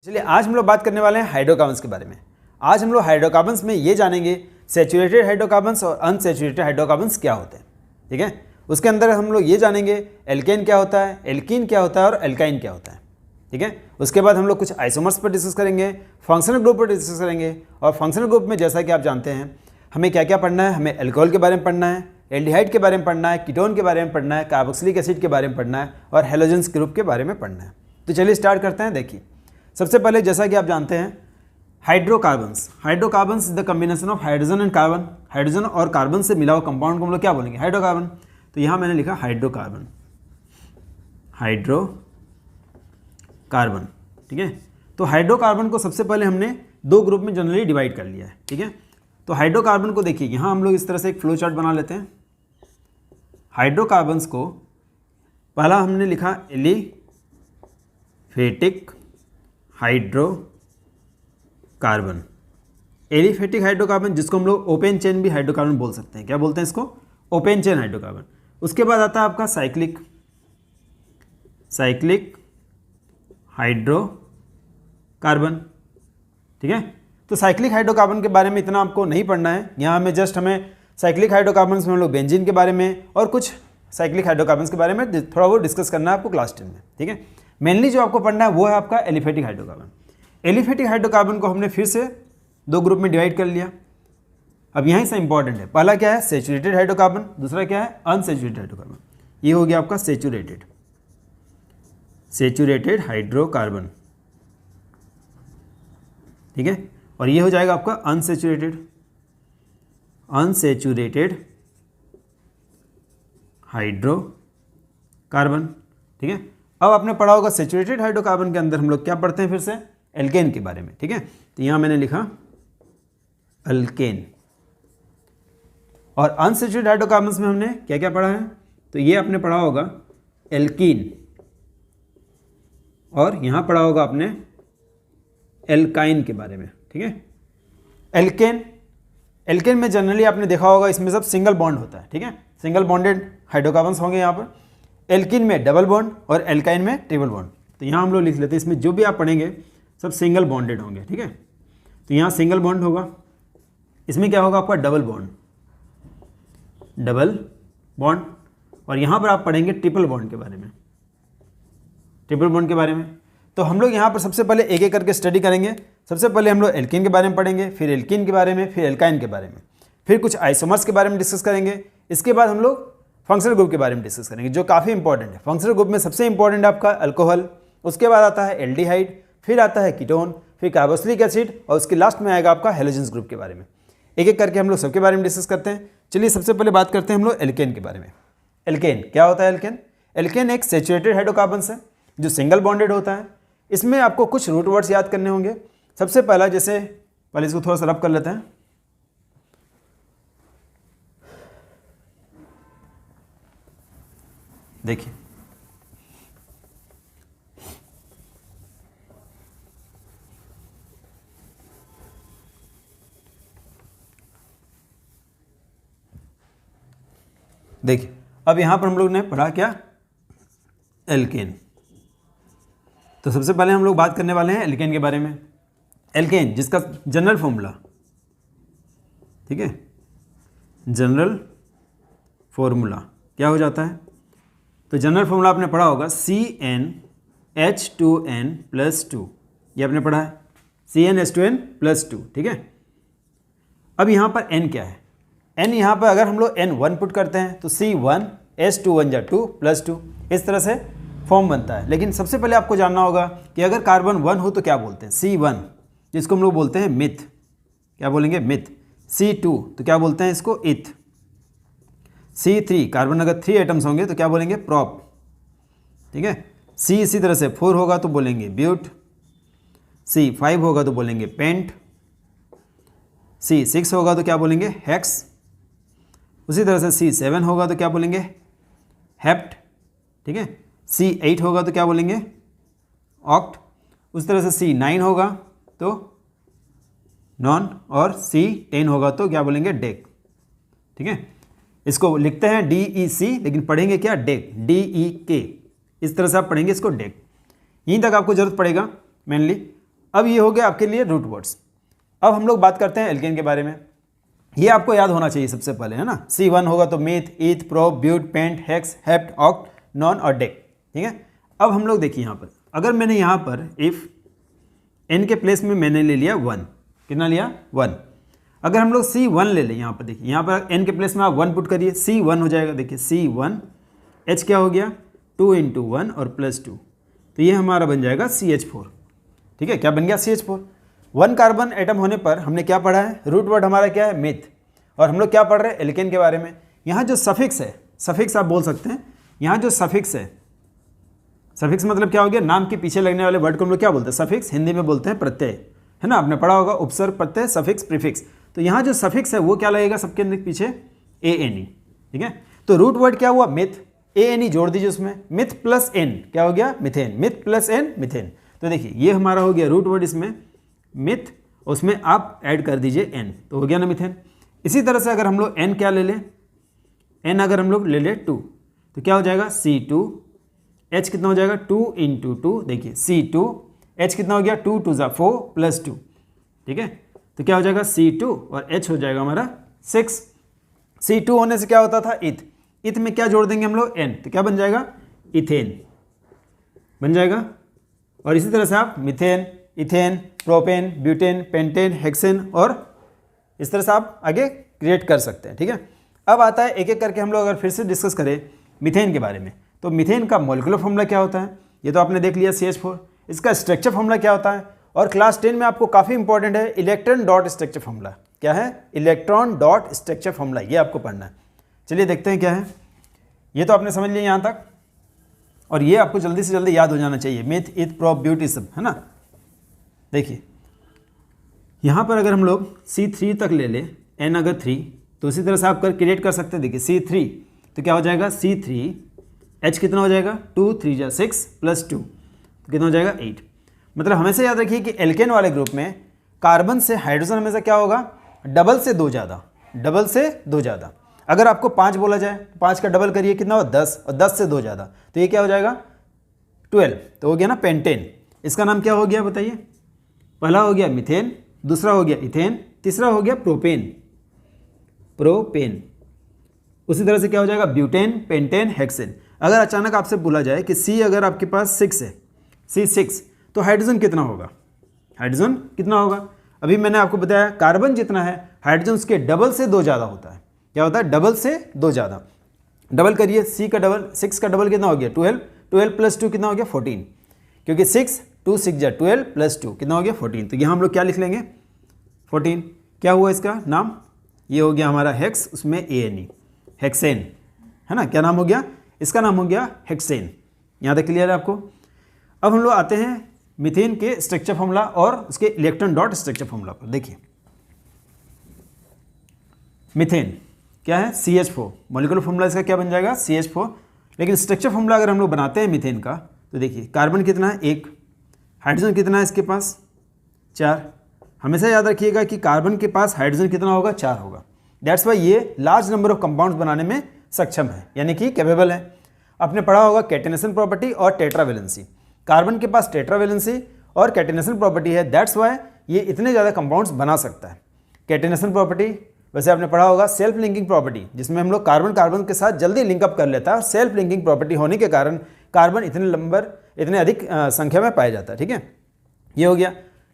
चलिए आज हम लोग बात करने वाले हैं हाइड्रोकार्बन्स के बारे में। आज हम लोग हाइड्रोकार्बन्स में ये जानेंगे सैचुरेटेड हाइड्रोकार्बन्स और अनसैचुरेटेड हाइड्रोकार्बन्स क्या होते हैं। ठीक है, उसके अंदर हम लोग ये जानेंगे एल्केन क्या होता है, एल्कीन क्या होता है और एल्काइन क्या होता है। ठीक है, उसके बाद हम लोग कुछ आइसोमर्स पर डिस्कस करेंगे, फंक्शनल ग्रुप पर डिस्कस करेंगे। और फंक्शनल ग्रुप में जैसा कि आप जानते हैं हमें क्या क्या पढ़ना है, हमें एल्कोहल के बारे में पढ़ना है, एल्डिहाइड के बारे में पढ़ना है, कीटोन के बारे में पढ़ना है, कार्बोक्सिलिक एसिड के बारे में पढ़ना है और हेलोजेंस ग्रुप के बारे में पढ़ना है। तो चलिए स्टार्ट करते हैं। देखिए सबसे पहले जैसा कि आप जानते हैं hydrocarbons is the combination of hydrogen and carbon. Hydrogen और कार्बन से मिला हुआ कंपाउंड को हम लोग क्या बोलेंगे, हाइड्रोकार्बन। तो यहाँ मैंने लिखा हाइड्रोकार्बन। ठीक है, तो हाइड्रोकार्बन को सबसे पहले हमने दो ग्रुप में जनरली डिवाइड कर लिया है। ठीक है, तो हाइड्रोकार्बन को देखिए यहाँ हम लोग इस तरह से एक फ्लो चार्ट बना लेते हैं। हाइड्रोकार्बन्स को पहला हमने लिखा एलिफेटिक हाइड्रोकार्बन। एलिफेटिक हाइड्रोकार्बन जिसको हम लोग ओपन चेन भी हाइड्रोकार्बन बोल सकते हैं। क्या बोलते हैं इसको, ओपन चेन हाइड्रोकार्बन। उसके बाद आता है आपका साइक्लिक हाइड्रोकार्बन। ठीक है, तो साइक्लिक हाइड्रोकार्बन के बारे में इतना आपको नहीं पढ़ना है। यहाँ में जस्ट हमें साइक्लिक हाइड्रोकार्बन में हम लोग बेंजीन के बारे में और कुछ साइक्लिक हाइड्रोकार्बन के बारे में थोड़ा बहुत डिस्कस करना है आपको क्लास 10 में। ठीक है, मेनली जो आपको पढ़ना है वो है आपका एलिफेटिक हाइड्रोकार्बन। एलिफेटिक हाइड्रोकार्बन को हमने फिर से दो ग्रुप में डिवाइड कर लिया। अब यहीं से इंपॉर्टेंट है, पहला क्या है सैचुरेटेड हाइड्रोकार्बन, दूसरा क्या है अनसैचुरेटेड हाइड्रोकार्बन। ये हो गया आपका सैचुरेटेड हाइड्रोकार्बन। ठीक है, और ये हो जाएगा आपका अनसैचुरेटेड हाइड्रोकार्बन। ठीक है, अब आपने पढ़ा होगा सैचुरेटेड हाइड्रोकार्बन के अंदर हम लोग क्या पढ़ते हैं फिर से एल्केन के बारे में। ठीक है, तो यहाँ मैंने लिखा अल्केन। और अनसैचुरेटेड हाइड्रोकार्बन्स में हमने क्या क्या पढ़ा है, तो ये आपने पढ़ा होगा एल्कीन और यहाँ पढ़ा होगा आपने एल्काइन के बारे में। ठीक है, एल्केन में जनरली आपने देखा होगा इसमें सब सिंगल बॉन्ड होता है। ठीक है, सिंगल बॉन्डेड हाइड्रोकार्बन्स होंगे यहाँ पर। एल्कीन में डबल बॉन्ड और एल्काइन में ट्रिपल बॉन्ड। तो यहाँ हम लोग लिख लेते हैं, इसमें जो भी आप पढ़ेंगे सब सिंगल बॉन्डेड होंगे। ठीक है, तो यहाँ सिंगल बॉन्ड होगा, इसमें क्या होगा आपका डबल बॉन्ड और यहाँ पर आप पढ़ेंगे ट्रिपल बॉन्ड के बारे में। तो हम लोग यहाँ पर सबसे पहले एक एक करके स्टडी करेंगे। सबसे पहले हम लोग एल्कीन के बारे में पढ़ेंगे, फिर एल्कीन के बारे में, फिर एल्काइन के बारे में, फिर कुछ आइसोमर्स के बारे में डिस्कस करेंगे। इसके बाद हम लोग फंक्शनल ग्रुप के बारे में डिस्कस करेंगे जो काफ़ी इंपॉर्टेंट है। फंक्शनल ग्रुप में सबसे इंपॉर्टेंट है आपका अल्कोहल, उसके बाद आता है एल्डिहाइड, फिर आता है कीटोन, फिर कार्बोक्सिलिक एसिड और उसके लास्ट में आएगा आपका हेलोजेंस ग्रुप के बारे में। एक एक करके हम लोग सबके बारे में डिस्कस करते हैं। चलिए सबसे पहले बात करते हैं हम लोग एल्केन के बारे में। एल्केन क्या होता है, एल्केन एक सैचुरेटेड हाइड्रोकार्बन है जो सिंगल बॉन्डेड होता है। इसमें आपको कुछ रूट वर्ड्स याद करने होंगे। सबसे पहला, जैसे पहले इसको थोड़ा सा रब कर लेते हैं। देखिए अब यहां पर हम लोग ने पढ़ा क्या, एल्केन। तो सबसे पहले हम लोग बात करने वाले हैं एल्केन के बारे में। एल्केन जिसका जनरल फॉर्मूला, ठीक है, जनरल फॉर्मूला क्या हो जाता है, तो जनरल फॉर्मूला आपने पढ़ा होगा CnH2n+2। ये आपने पढ़ा है CnH2n+2। ठीक है, अब यहाँ पर n क्या है, n यहाँ पर अगर हम लोग n 1 पुट करते हैं तो C1H2 इस तरह से फॉर्म बनता है। लेकिन सबसे पहले आपको जानना होगा कि अगर कार्बन 1 हो तो क्या बोलते हैं, C1 जिसको हम लोग बोलते हैं मिथ, क्या बोलेंगे मिथ। C2 तो क्या बोलते हैं इसको इथ। C3 कार्बन अगर 3 एटम्स होंगे तो क्या बोलेंगे प्रॉप। ठीक है, C इसी तरह से 4 होगा तो बोलेंगे ब्यूट, C5 होगा तो बोलेंगे पेंट, C6 होगा तो क्या बोलेंगे हेक्स, उसी तरह से C7 होगा तो क्या बोलेंगे हेप्ट। ठीक है, C8 होगा तो क्या बोलेंगे ऑक्ट, उसी तरह से C9 होगा तो नॉन और C10 होगा तो क्या बोलेंगे डेक। ठीक है, इसको लिखते हैं DEC लेकिन पढ़ेंगे क्या डेक, DEK। इस तरह से आप पढ़ेंगे इसको डेक। यहीं तक आपको जरूरत पड़ेगा मेनली। अब ये हो गया आपके लिए रूट वर्ड्स। अब हम लोग बात करते हैं एल्केन के बारे में। ये आपको याद होना चाहिए सबसे पहले, है ना। C1 होगा तो meth, eth, prop, but, pent, hex, hept, oct, non और डेक, ठीक है। अब हम लोग देखिए यहाँ पर, अगर मैंने यहाँ पर इफ़ n के प्लेस में मैंने ले लिया 1, कितना लिया 1। अगर हम लोग C1 ले लें, यहाँ पर देखिए, यहाँ पर n के प्लेस में आप 1 पुट करिए, C1 हो जाएगा। देखिए C1, H क्या हो गया 2 × 1 और +2, तो ये हमारा बन जाएगा CH4, ठीक है। क्या बन गया CH4। 1 कार्बन एटम होने पर हमने क्या पढ़ा है, रूट वर्ड हमारा क्या है मिथ, और हम लोग क्या पढ़ रहे हैं एल्केन के बारे में। यहाँ जो सफिक्स है, सफिक्स आप बोल सकते हैं, यहाँ जो सफिक्स है, सफिक्स मतलब क्या हो गया, नाम के पीछे लगने वाले वर्ड को हम लोग क्या बोलते हैं, सफिक्स। हिंदी में बोलते हैं प्रत्यय, है ना, आपने पढ़ा होगा उपसर्ग, प्रत्यय, सफिक्स, प्रीफिक्स। तो यहाँ जो सफिक्स है वो क्या लगेगा सबके पीछे, ANE, ठीक है। तो रूट वर्ड क्या हुआ मिथ, ANE जोड़ दीजिए उसमें, मिथ प्लस n क्या हो गया methane, myth plus n methane. तो देखिए ये हमारा हो गया रूट वर्ड, इसमें मिथ, उसमें आप ऐड कर दीजिए n, तो हो गया ना मिथेन। इसी तरह से अगर हम लोग n क्या ले लें, n अगर हम लोग ले लें 2, तो क्या हो जाएगा C2, H कितना हो जाएगा 2 × 2, देखिए C2, H कितना हो गया 2 × 2 = 4 +2, ठीक है। तो क्या हो जाएगा C2 और H हो जाएगा हमारा 6। C2 होने से क्या होता था इथ, इथ में क्या जोड़ देंगे हम लोग n, तो क्या बन जाएगा इथेन बन जाएगा। और इसी तरह से आप methane, ethane, propane, butane, pentane, hexane और इस तरह से आप आगे क्रिएट कर सकते हैं, ठीक है। अब आता है एक एक करके हम लोग अगर फिर से डिस्कस करें मिथेन के बारे में, तो मिथेन का मॉलिक्यूलर फॉर्मूला क्या होता है, ये तो आपने देख लिया CH4। इसका स्ट्रक्चर फॉर्मूला क्या होता है, और क्लास 10 में आपको काफ़ी इंपॉर्टेंट है इलेक्ट्रॉन डॉट स्ट्रक्चर फॉर्मूला। क्या है, इलेक्ट्रॉन डॉट स्ट्रक्चर फॉर्मूला, ये आपको पढ़ना है। चलिए देखते हैं क्या है। ये तो आपने समझ लिया यहाँ तक, और ये आपको जल्दी से जल्दी याद हो जाना चाहिए, मिथ, ईथ, प्रोप, ब्यूट, सब, है ना। देखिए यहाँ पर अगर हम लोग C3 तक ले लें, n अगर 3, तो इसी तरह से आप क्रिएट कर सकते हैं। देखिए C3 तो क्या हो जाएगा C3, H कितना हो जाएगा 2 × 3 = 6 +2, तो कितना हो जाएगा 8। मतलब हमेशा याद रखिए कि एल्केन वाले ग्रुप में कार्बन से हाइड्रोजन हमेशा क्या होगा, डबल से 2 ज़्यादा, डबल से 2 ज़्यादा। अगर आपको 5 बोला जाए तो 5 का डबल करिए, कितना हो 10, और 10 से 2 ज़्यादा, तो ये क्या हो जाएगा 12, तो हो गया ना पेंटेन। इसका नाम क्या हो गया बताइए, पहला हो गया मिथेन, दूसरा हो गया इथेन, तीसरा हो गया प्रोपेन, प्रोपेन। उसी तरह से क्या हो जाएगा ब्यूटेन, पेंटेन, हेक्सेन। अगर अचानक आपसे बोला जाए कि C अगर आपके पास 6 है, C6, तो हाइड्रोजन कितना होगा, हाइड्रोजन कितना होगा। अभी मैंने आपको बताया कार्बन जितना है हाइड्रोजन उसके डबल से 2 ज़्यादा होता है। क्या होता है, डबल से 2 ज़्यादा। डबल करिए, C का डबल, 6 का डबल कितना हो गया 12, 12 + 2 कितना हो गया 14, क्योंकि 6 2 6 = 12 + 2 कितना हो गया 14। तो यहाँ हम लोग क्या लिख लेंगे 14। क्या हुआ इसका नाम, ये हो गया हमारा हेक्स, उसमें ANE, हेक्सेन, है ना। क्या नाम हो गया इसका, नाम हो गया हेक्सेन। यहाँ तक क्लियर है आपको। अब हम लोग आते हैं मीथेन के स्ट्रक्चर फॉर्मूला और उसके इलेक्ट्रॉन डॉट स्ट्रक्चर फॉर्मूला पर। देखिए मीथेन क्या है CH4, मॉलिक्यूलर फॉर्मूला इसका क्या बन जाएगा CH4। लेकिन स्ट्रक्चर फॉर्मूला अगर हम लोग बनाते हैं मीथेन का, तो देखिए कार्बन कितना है 1, हाइड्रोजन कितना है इसके पास 4। हमेशा याद रखिएगा कि कार्बन के पास हाइड्रोजन कितना होगा 4 होगा। दैट्स वाई ये लार्ज नंबर ऑफ कंपाउंड्स बनाने में सक्षम है, यानी कि कैपेबल है। आपने पढ़ा होगा कैटेनेशन प्रॉपर्टी और टेट्रावेलेंसी। कार्बन के पास टेट्रावेलेंसी और कैटेनेशन प्रॉपर्टी है, दैट्स वाई ये इतने ज़्यादा कंपाउंड्स बना सकता है। कैटेनेशन प्रॉपर्टी वैसे आपने पढ़ा होगा सेल्फ लिंकिंग प्रॉपर्टी, जिसमें हम लोग कार्बन कार्बन के साथ जल्दी लिंकअप कर लेता है। सेल्फ लिंकिंग प्रॉपर्टी होने के कारण कार्बन इतने अधिक संख्या में पाया जाता है, ठीक है। ये हो गया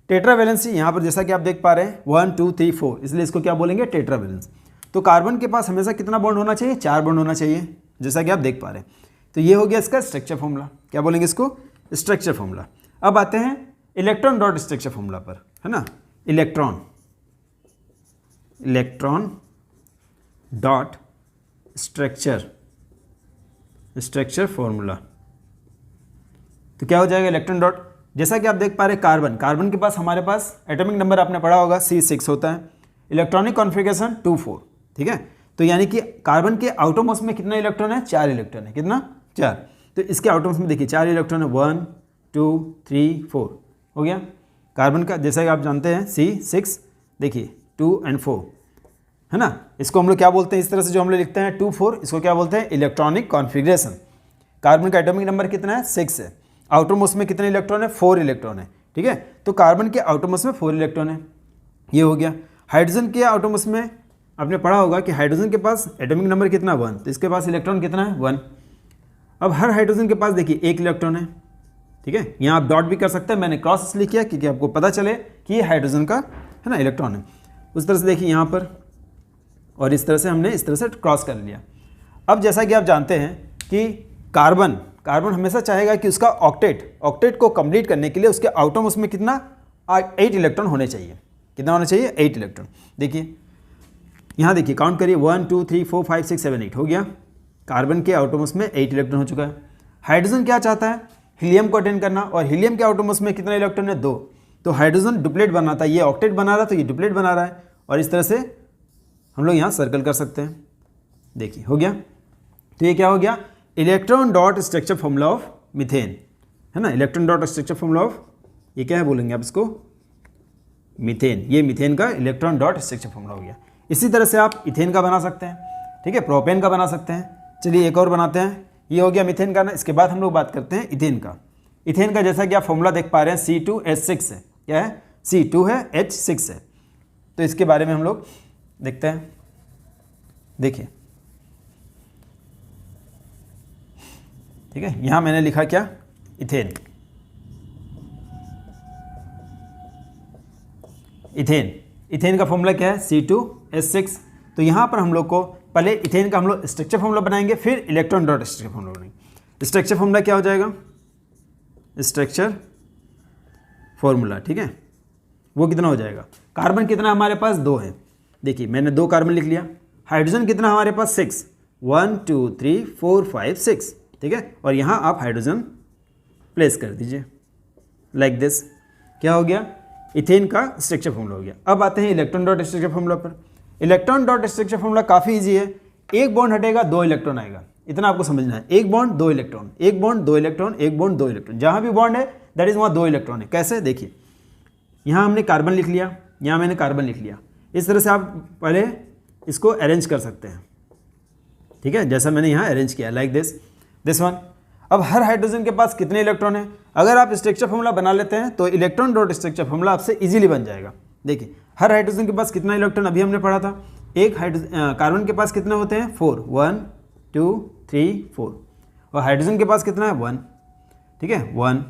टेट्रावेलेंसी। यहाँ पर जैसा कि आप देख पा रहे हैं 1 2 3 4, इसलिए इसको क्या बोलेंगे टेट्रावेलेंस। तो कार्बन के पास हमेशा कितना बॉन्ड होना चाहिए 4 बॉन्ड होना चाहिए, जैसा कि आप देख पा रहे हैं। तो ये हो गया इसका स्ट्रक्चर फॉर्मूला, क्या बोलेंगे इसको स्ट्रक्चर फॉर्मूला। अब आते हैं इलेक्ट्रॉन डॉट स्ट्रक्चर फॉर्मूला पर, है ना। इलेक्ट्रॉन डॉट स्ट्रक्चर फॉर्मूला, तो क्या हो जाएगा इलेक्ट्रॉन डॉट, जैसा कि आप देख पा रहे हैं कार्बन के पास हमारे पास एटॉमिक नंबर आपने पढ़ा होगा C6 होता है, इलेक्ट्रॉनिक कॉन्फ़िगरेशन 2 4, ठीक है। तो यानी कि कार्बन के आउटोमोस्ट में कितना इलेक्ट्रॉन है 4 इलेक्ट्रॉन है, कितना 4। तो इसके आउटोमोस्ट में देखिए 4 इलेक्ट्रॉन है 1 2 3 4 हो गया। कार्बन का जैसा कि आप जानते हैं C6 देखिए 2 और 4, है ना। इसको हम लोग क्या बोलते हैं, इस तरह से जो हम लोग लिखते हैं 2 4, इसको क्या बोलते हैं इलेक्ट्रॉनिक कॉन्फ़िगरेशन। कार्बन का एटॉमिक नंबर कितना है 6 है, आउटर मोस्ट में कितने इलेक्ट्रॉन है 4 इलेक्ट्रॉन है, ठीक है। तो कार्बन के आउटोमोस में 4 इलेक्ट्रॉन है, ये हो गया। हाइड्रोजन के आउटोमोस में आपने पढ़ा होगा कि हाइड्रोजन के पास एटॉमिक नंबर कितना 1, तो इसके पास इलेक्ट्रॉन कितना है 1। अब हर हाइड्रोजन के पास देखिए 1 इलेक्ट्रॉन है, ठीक है। यहाँ आप डॉट भी कर सकते हैं, मैंने क्रॉस इसलिए किया क्योंकि आपको पता चले कि ये हाइड्रोजन का है ना इलेक्ट्रॉन है। उस तरह से देखिए यहाँ पर, और इस तरह से हमने इस तरह से क्रॉस कर लिया। अब जैसा कि आप जानते हैं कि कार्बन हमेशा चाहेगा कि उसका ऑक्टेट को कंप्लीट करने के लिए उसके आउटोमोस में कितना 8 इलेक्ट्रॉन होने चाहिए। कितना होना चाहिए 8 इलेक्ट्रॉन। देखिए यहाँ देखिए काउंट करिए 1 2 3 4 5 6 7 8 हो गया। कार्बन के आउटोमोस में 8 इलेक्ट्रॉन हो चुका है। हाइड्रोजन क्या चाहता है, हीलियम को अटेंड करना, और हीलियम के आउटोमोस में कितना इलेक्ट्रॉन है 2। तो हाइड्रोजन डुप्लेट बनाता है, ये ऑक्टेट बना रहा है तो ये डुप्लेट बना रहा है, और इस तरह से हम लोग यहाँ सर्कल कर सकते हैं। देखिए हो गया। तो ये क्या हो गया, electron dot structure formula of methane, है ना। Electron dot structure formula of, ये क्या है बोलेंगे आप इसको, मीथेन। ये मीथेन का इलेक्ट्रॉन डॉट स्ट्रक्चर फॉर्मूला हो गया। इसी तरह से आप इथेन का बना सकते हैं, ठीक है, प्रोपेन का बना सकते हैं। चलिए एक और बनाते हैं। ये हो गया मीथेन का ना। इसके बाद हम लोग बात करते हैं इथेन का। इथेन का जैसा कि आप फॉर्मूला देख पा रहे हैं C2H6 है, क्या है C2 है H6 है। तो इसके बारे में हम लोग देखते हैं। देखिए ठीक है, यहाँ मैंने लिखा क्या, इथेन। इथेन का फॉर्मूला क्या है C2H6। तो यहाँ पर हम लोग को पहले इथेन का हम लोग स्ट्रक्चर फॉर्मूला बनाएंगे, फिर इलेक्ट्रॉन डॉट स्ट्रक्चर फॉर्मूला बनाएंगे। स्ट्रक्चर फॉर्मूला क्या हो जाएगा, स्ट्रक्चर फॉर्मूला, ठीक है, वो कितना हो जाएगा। कार्बन कितना हमारे पास 2 है, देखिए मैंने 2 कार्बन लिख लिया। हाइड्रोजन कितना हमारे पास 6, 1 2 3 4 5 6, ठीक है। और यहाँ आप हाइड्रोजन प्लेस कर दीजिए लाइक दिस। क्या हो गया, इथेन का स्ट्रक्चर फॉर्मूला हो गया। अब आते हैं इलेक्ट्रॉन डॉट स्ट्रक्चर फॉर्मूला पर। इलेक्ट्रॉन डॉट स्ट्रक्चर फॉर्मूला काफ़ी इजी है। एक बॉन्ड हटेगा 2 इलेक्ट्रॉन आएगा, इतना आपको समझना है। एक बॉन्ड 2 इलेक्ट्रॉन, एक बॉन्ड 2 इलेक्ट्रॉन, एक बॉन्ड 2 इलेक्ट्रॉन। जहाँ भी बॉन्ड है दैट इज वहाँ 2 इलेक्ट्रॉन है। कैसे, देखिए यहाँ हमने कार्बन लिख लिया, यहाँ मैंने कार्बन लिख लिया। इस तरह से आप पहले इसको अरेंज कर सकते हैं, ठीक है, जैसा मैंने यहाँ अरेंज किया लाइक दिस वन। अब हर हाइड्रोजन के पास कितने इलेक्ट्रॉन है, अगर आप स्ट्रक्चर फॉर्मूला बना लेते हैं तो इलेक्ट्रॉन डॉट स्ट्रक्चर फॉर्मूला आपसे इजीली बन जाएगा। देखिए हर हाइड्रोजन के पास कितना इलेक्ट्रॉन अभी हमने पढ़ा था। एक कार्बन के पास कितने होते हैं 4, 1 2 3 4, और हाइड्रोजन के पास कितना है 1, ठीक है 1।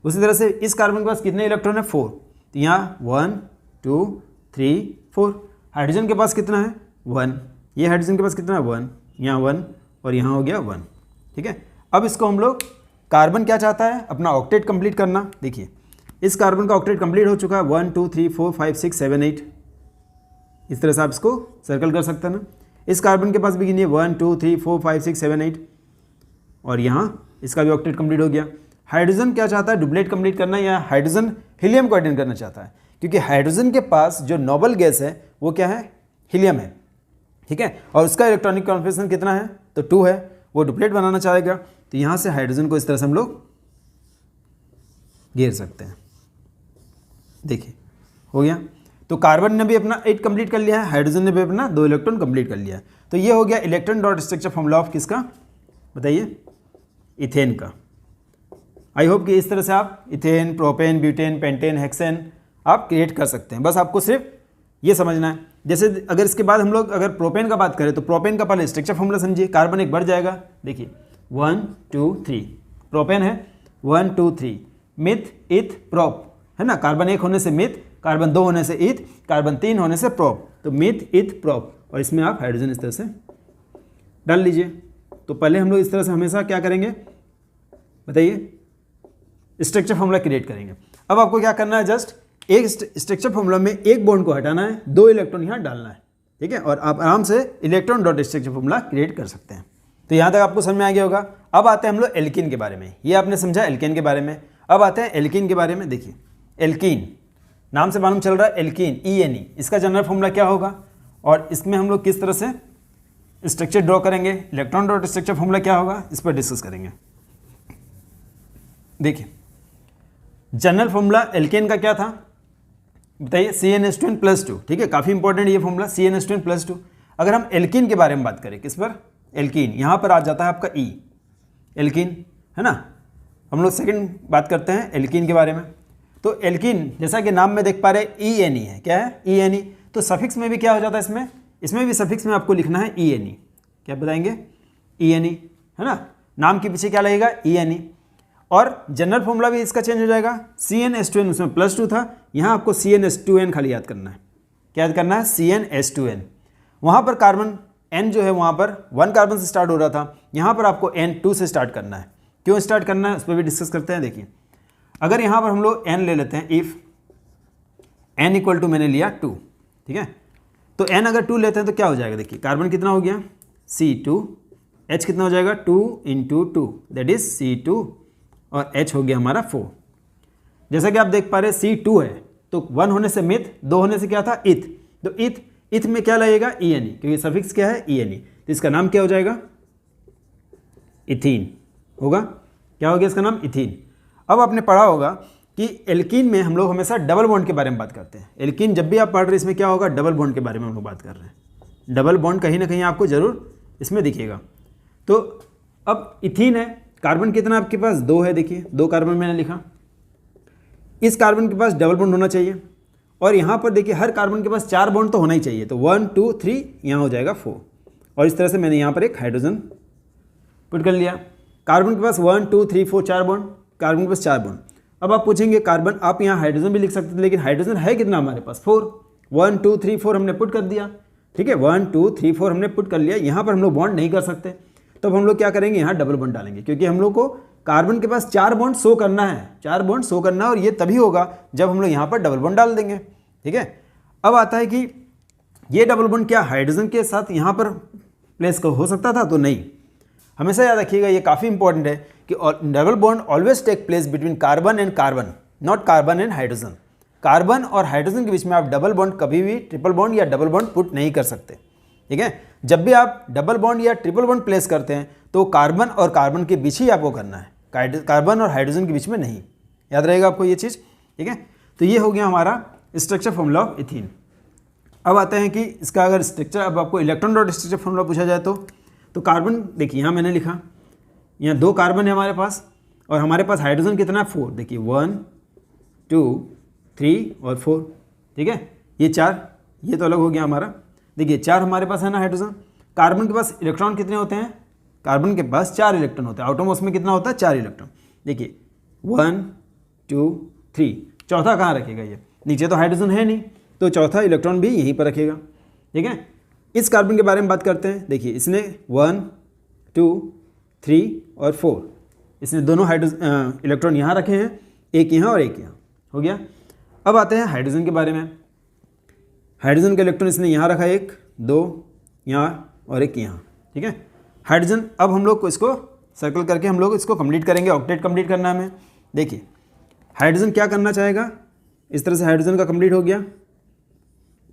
उसी तरह से इस कार्बन के पास कितने इलेक्ट्रॉन है 4, तो यहाँ 1 2 3 4। हाइड्रोजन के पास कितना है 1, ये हाइड्रोजन के पास कितना है 1, यहाँ 1 और यहाँ हो गया 1, ठीक है। अब इसको हम लोग, कार्बन क्या चाहता है अपना ऑक्टेट कंप्लीट करना। देखिए इस कार्बन का ऑक्टेट कंप्लीट हो चुका है 1 2 3 4 5 6 7 8। इस तरह से आप इसको सर्कल कर सकते हैं ना। इस कार्बन के पास भी गिनिए 1 2 3 4 5 6 7 8, और यहाँ इसका भी ऑक्टेट कंप्लीट हो गया। हाइड्रोजन क्या चाहता है, डुप्लेट कंप्लीट करना, या हाइड्रोजन हीलियम को अटेंड करना चाहता है, क्योंकि हाइड्रोजन के पास जो नोबल गैस है वो क्या है, हीलियम है, ठीक है। और उसका इलेक्ट्रॉनिक कॉन्फिगरेशन कितना है, तो 2 है, वो डुप्लेट बनाना चाहेगा। तो यहाँ से हाइड्रोजन को इस तरह से हम लोग घेर सकते हैं। देखिए हो गया। तो कार्बन ने भी अपना 8 कंप्लीट कर लिया है, हाइड्रोजन ने भी अपना 2 इलेक्ट्रॉन कंप्लीट कर लिया है। तो ये हो गया electron dot structure formula of किसका, बताइए, इथेन का। आई होप कि इस तरह से आप ethane, propane, butane, pentane, hexane आप क्रिएट कर सकते हैं। बस आपको सिर्फ ये समझना है। जैसे अगर इसके बाद हम लोग अगर प्रोपेन का बात करें तो प्रोपेन का पहले स्ट्रक्चर फॉर्मूला समझिए। कार्बन एक बढ़ जाएगा, देखिए 1 2 3, प्रोपेन है 1 2 3, मिथ इथ प्रोप, है ना। कार्बन 1 होने से मिथ, कार्बन 2 होने से इथ, कार्बन 3 होने से प्रोप, तो मिथ इथ प्रोप। और इसमें आप हाइड्रोजन इस तरह से डाल लीजिए। तो पहले हम लोग इस तरह से हमेशा क्या करेंगे, बताइए, स्ट्रक्चर फॉर्मूला क्रिएट करेंगे। अब आपको क्या करना है, जस्ट एक स्ट्रक्चर फॉर्मूला में एक बॉन्ड को हटाना है, 2 इलेक्ट्रॉन यहाँ डालना है, ठीक है, और आप आराम से electron dot structure formula create कर सकते हैं। तो यहाँ तक आपको समझ में आ गया होगा। अब आते हैं हम लोग एल्कीन के बारे में। ये आपने समझा एल्कीन के बारे में। अब आते हैं एल्कीन के बारे में। देखिए एल्कीन नाम से मालूम चल रहा है, एल्कीन ENE, इसका जनरल फॉर्मूला क्या होगा और इसमें हम लोग किस तरह से स्ट्रक्चर ड्रॉ करेंगे, इलेक्ट्रॉन डॉट स्ट्रक्चर फॉर्मूला क्या होगा, इस पर डिस्कस करेंगे। देखिए जनरल फॉर्मूला एल्केन का क्या था, बताइए, CnH2n+2, ठीक है, काफ़ी इंपॉर्टेंट ये फॉर्मूला CnH2n+2। अगर हम एल्कीन के बारे में बात करें, किस पर, एल्कीन, यहाँ पर आ जाता है आपका E, एल्कीन, है ना। हम लोग सेकंड बात करते हैं एल्कीन के बारे में। तो एल्कीन जैसा कि नाम में देख पा रहे ENE है, क्या है ENE। तो सफिक्स में भी क्या हो जाता है, इसमें भी सफिक्स में आपको लिखना है ENE, क्या बताएंगे ENE, है ना, नाम के पीछे क्या लगेगा ENE। और जनरल फॉर्मूला भी इसका चेंज हो जाएगा, CnH2n उसमें +2 था, यहाँ आपको CnH2n खाली याद करना है, क्या याद करना है CnH2n। वहाँ पर कार्बन N जो है वहाँ पर 1 कार्बन से स्टार्ट हो रहा था, यहाँ पर आपको N 2 से स्टार्ट करना है। क्यों स्टार्ट करना है उस पर भी डिस्कस करते हैं। देखिए अगर यहाँ पर हम लोग N ले लेते हैं, इफ़ N = मैंने लिया 2, ठीक है, तो N अगर 2 लेते हैं तो क्या हो जाएगा, देखिए कार्बन कितना हो गया C2, H कितना हो जाएगा 2 × 2 दैट इज C2 और H हो गया हमारा 4। जैसा कि आप देख पा रहे C2 है तो 1 होने से मिथ, 2 होने से क्या था इथ, तो इथ में क्या लगेगा ENE, क्योंकि सफिक्स क्या है ENE, तो इसका नाम क्या हो जाएगा इथीन होगा। क्या हो गया इसका नाम इथीन। अब आपने पढ़ा होगा कि एल्कीन में हम लोग हमेशा डबल बॉन्ड के बारे में बात करते हैं। एल्कीन जब भी आप पढ़ रहे हैं इसमें क्या होगा, डबल बॉन्ड के बारे में हम लोग बात कर रहे हैं। डबल बॉन्ड कहीं ना कहीं आपको जरूर इसमें दिखेगा। तो अब इथीन है, कार्बन कितना आपके पास 2 है, देखिए 2 कार्बन मैंने लिखा, इस कार्बन के पास डबल बॉन्ड होना चाहिए और यहाँ पर देखिए हर कार्बन के पास 4 बॉन्ड तो होना ही चाहिए, तो 1 2 3 यहाँ हो जाएगा 4 और इस तरह से मैंने यहाँ पर एक हाइड्रोजन पुट कर लिया। कार्बन के पास 1 2 3 4 4 बॉन्ड, कार्बन के पास 4 बॉन्ड। अब आप पूछेंगे कार्बन, आप यहाँ हाइड्रोजन भी लिख सकते थे लेकिन हाइड्रोजन है कितना हमारे पास 4, 1 2 3 4 हमने पुट कर दिया, ठीक है 1 2 3 4 हमने पुट कर लिया। यहाँ पर हम लोग बॉन्ड नहीं कर सकते, तो हम लोग क्या करेंगे यहाँ डबल बॉन्ड डालेंगे, क्योंकि हम लोग को कार्बन के पास 4 बॉन्ड शो करना है, 4 बॉन्ड शो करना है और ये तभी होगा जब हम लोग यहाँ पर डबल बॉन्ड डाल देंगे, ठीक है। अब आता है कि ये डबल बॉन्ड क्या हाइड्रोजन के साथ यहाँ पर प्लेस हो सकता था, तो नहीं। हमेशा याद रखिएगा, ये काफ़ी इंपॉर्टेंट है कि double bond always take place between carbon and carbon, not carbon and hydrogen. Carbon और हाइड्रोजन के बीच में आप डबल बॉन्ड कभी भी ट्रिपल बॉन्ड या डबल बॉन्ड पुट नहीं कर सकते, ठीक है। जब भी आप डबल बॉन्ड या ट्रिपल बॉन्ड प्लेस करते हैं तो कार्बन और कार्बन के बीच ही आपको करना है, कार्बन और हाइड्रोजन के बीच में नहीं। याद रहेगा आपको ये चीज़, ठीक है। तो ये हो गया हमारा स्ट्रक्चर फॉर्मूला ऑफ इथीन। अब आते हैं कि इसका अगर स्ट्रक्चर, अब आपको इलेक्ट्रॉन डॉट स्ट्रक्चर फॉर्मूला पूछा जाए तो कार्बन देखिए यहाँ मैंने लिखा, यहाँ 2 कार्बन है हमारे पास और हमारे पास हाइड्रोजन कितना है 4, देखिए 1 2 3 और 4, ठीक है। ये 4, ये तो अलग हो गया हमारा, देखिए 4 हमारे पास है ना हाइड्रोजन। कार्बन के पास इलेक्ट्रॉन कितने होते हैं, कार्बन के पास 4 इलेक्ट्रॉन होते हैं, आटोमॉस में कितना होता है 4 इलेक्ट्रॉन। देखिए 1 2 3, चौथा कहाँ रखेगा, ये नीचे तो हाइड्रोजन है नहीं, तो चौथा इलेक्ट्रॉन भी यहीं पर रखेगा, ठीक है। इस कार्बन के बारे में बात करते हैं। देखिए इसने 1 2 3 और 4, इसने दोनों इलेक्ट्रॉन यहाँ रखे हैं, एक यहाँ और एक यहाँ, हो गया। अब आते हैं हाइड्रोजन के बारे में। हाइड्रोजन का इलेक्ट्रॉन इसने यहाँ रखा, 1 2 यहाँ और एक यहाँ, ठीक है। हाइड्रोजन, अब हम लोग को इसको सर्कल करके हम लोग इसको कंप्लीट करेंगे, ऑक्टेट कंप्लीट करना है हमें। देखिए हाइड्रोजन क्या करना चाहेगा, इस तरह से हाइड्रोजन का कंप्लीट हो गया,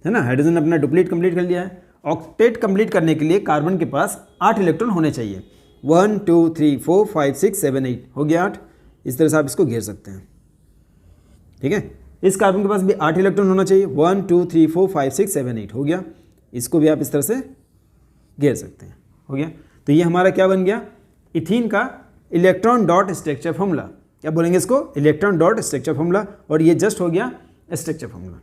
है ना, हाइड्रोजन अपना डुप्लीट कंप्लीट कर लिया है। ऑक्टेट कंप्लीट करने के लिए कार्बन के पास 8 इलेक्ट्रॉन होने चाहिए, 1 2 3 4 5 6 7 8, हो गया 8। इस तरह से आप इसको घेर सकते हैं, ठीक है। इस कार्बन के पास भी 8 इलेक्ट्रॉन होना चाहिए, 1 2 3 4 5 6 7 8, हो गया। इसको भी आप इस तरह से घेर सकते हैं, हो गया। तो ये हमारा क्या बन गया, इथीन का इलेक्ट्रॉन डॉट स्ट्रक्चर फॉर्मूला। क्या बोलेंगे इसको, इलेक्ट्रॉन डॉट स्ट्रक्चर फॉर्मूला, और ये जस्ट हो गया स्ट्रक्चर फॉर्मूला।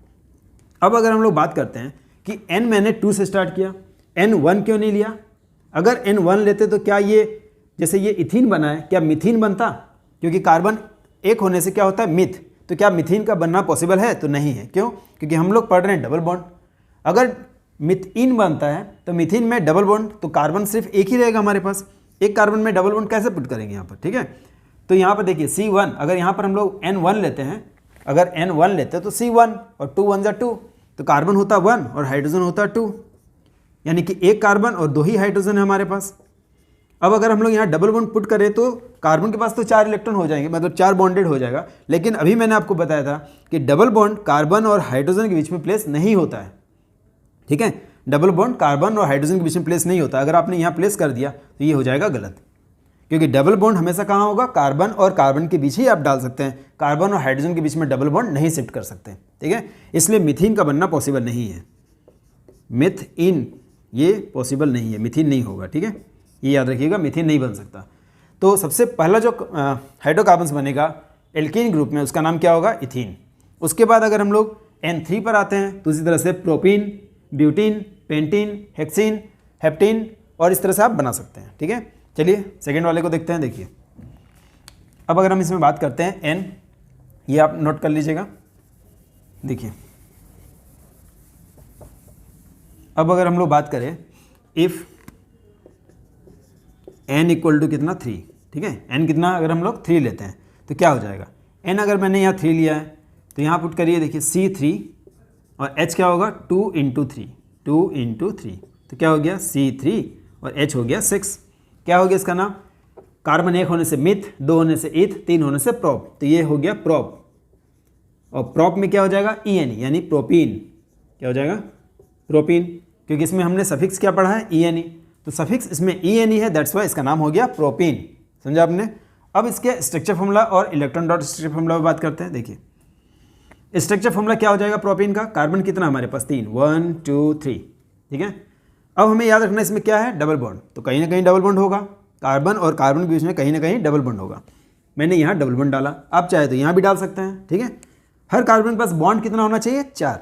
अब अगर हम लोग बात करते हैं कि n मैंने 2 से स्टार्ट किया, n 1 क्यों नहीं लिया। अगर n 1 लेते तो क्या ये, जैसे ये इथीन बना है, क्या मिथीन बनता, क्योंकि कार्बन एक होने से क्या होता है मिथ, तो क्या मिथीन का बनना पॉसिबल है, तो नहीं है। क्यों, क्योंकि हम लोग पढ़ रहे हैं डबल बॉन्ड। अगर मिथीन बनता है तो मिथीन में डबल बॉन्ड, तो कार्बन सिर्फ एक ही रहेगा हमारे पास, एक कार्बन में डबल बॉन्ड कैसे पुट करेंगे यहाँ पर, ठीक है। तो यहाँ पर देखिए C1, अगर यहाँ पर हम लोग N1 लेते हैं, अगर N1 लेते हैं तो C1 और 2 1 2, तो कार्बन होता 1 और हाइड्रोजन होता 2, यानी कि एक कार्बन और 2 ही हाइड्रोजन है हमारे पास। अब अगर हम लोग यहाँ डबल बॉन्ड पुट करें तो कार्बन के पास तो 4 इलेक्ट्रॉन हो जाएंगे, मतलब 4 बॉन्डेड हो जाएगा। लेकिन अभी मैंने आपको बताया था कि डबल बॉन्ड कार्बन और हाइड्रोजन के बीच में प्लेस नहीं होता है, ठीक है। डबल बॉन्ड कार्बन और हाइड्रोजन के बीच में प्लेस नहीं होता। अगर आपने यहाँ प्लेस कर दिया तो ये हो जाएगा गलत, क्योंकि डबल बॉन्ड हमेशा कहाँ होगा, कार्बन और कार्बन के बीच ही आप डाल सकते हैं, कार्बन और हाइड्रोजन के बीच में डबल बॉन्ड नहीं शिफ्ट कर सकते, ठीक है। इसलिए मिथीन का बनना पॉसिबल नहीं है, मिथइन ये पॉसिबल नहीं है, मिथीन नहीं होगा, ठीक है। ये याद रखिएगा, मिथीन नहीं बन सकता। तो सबसे पहला जो हाइड्रोकार्बन्स बनेगा एल्कीन ग्रुप में, उसका नाम क्या होगा, इथीन। उसके बाद अगर हम लोग N3 पर आते हैं तो इसी तरह से प्रोपीन, ब्यूटीन, पेंटीन, हेक्सीन, हेप्टीन और इस तरह से आप बना सकते हैं। ठीक है, चलिए सेकेंड वाले को देखते हैं। देखिए अब अगर हम इसमें बात करते हैं N, ये आप नोट कर लीजिएगा। देखिए अब अगर हम लोग बात करें इफ़ N इक्वल टू कितना 3, ठीक है, N कितना अगर हम लोग 3 लेते हैं तो क्या हो जाएगा, N अगर मैंने यहाँ 3 लिया है तो यहाँ पुट करिए, देखिए C3 और H क्या होगा 2 इंटू 3, 2 इंटू 3 तो क्या हो गया C3 और H हो गया 6। क्या हो गया इसका नाम, कार्बन 1 होने से मिथ, 2 होने से इथ, 3 होने से प्रोप, तो ये हो गया प्रोप। और प्रोप में क्या हो जाएगा ENE यानी प्रोपीन। क्या हो जाएगा प्रोपीन, क्योंकि इसमें हमने सफिक्स क्या पढ़ा है ENE, तो सफिक्स इसमें ENE है, दैट्स वाई इसका नाम हो गया प्रोपीन। समझा आपने। अब इसके स्ट्रक्चर फॉर्मूला और इलेक्ट्रॉन डॉट स्ट्रक्चर फॉर्मूला पर बात करते हैं। देखिए स्ट्रक्चर फॉर्मूला क्या हो जाएगा प्रोपीन का, कार्बन कितना हमारे पास 3, 1 2 3, ठीक है। अब हमें याद रखना इसमें क्या है, डबल बॉन्ड, तो कहीं ना कहीं डबल बॉन्ड होगा, कार्बन और कार्बन के बीच में कहीं ना कहीं डबल बॉन्ड होगा। मैंने यहाँ डबल बॉन्ड डाला, आप चाहे तो यहाँ भी डाल सकते हैं। ठीक है, हर कार्बन के पास बॉन्ड कितना होना चाहिए, 4,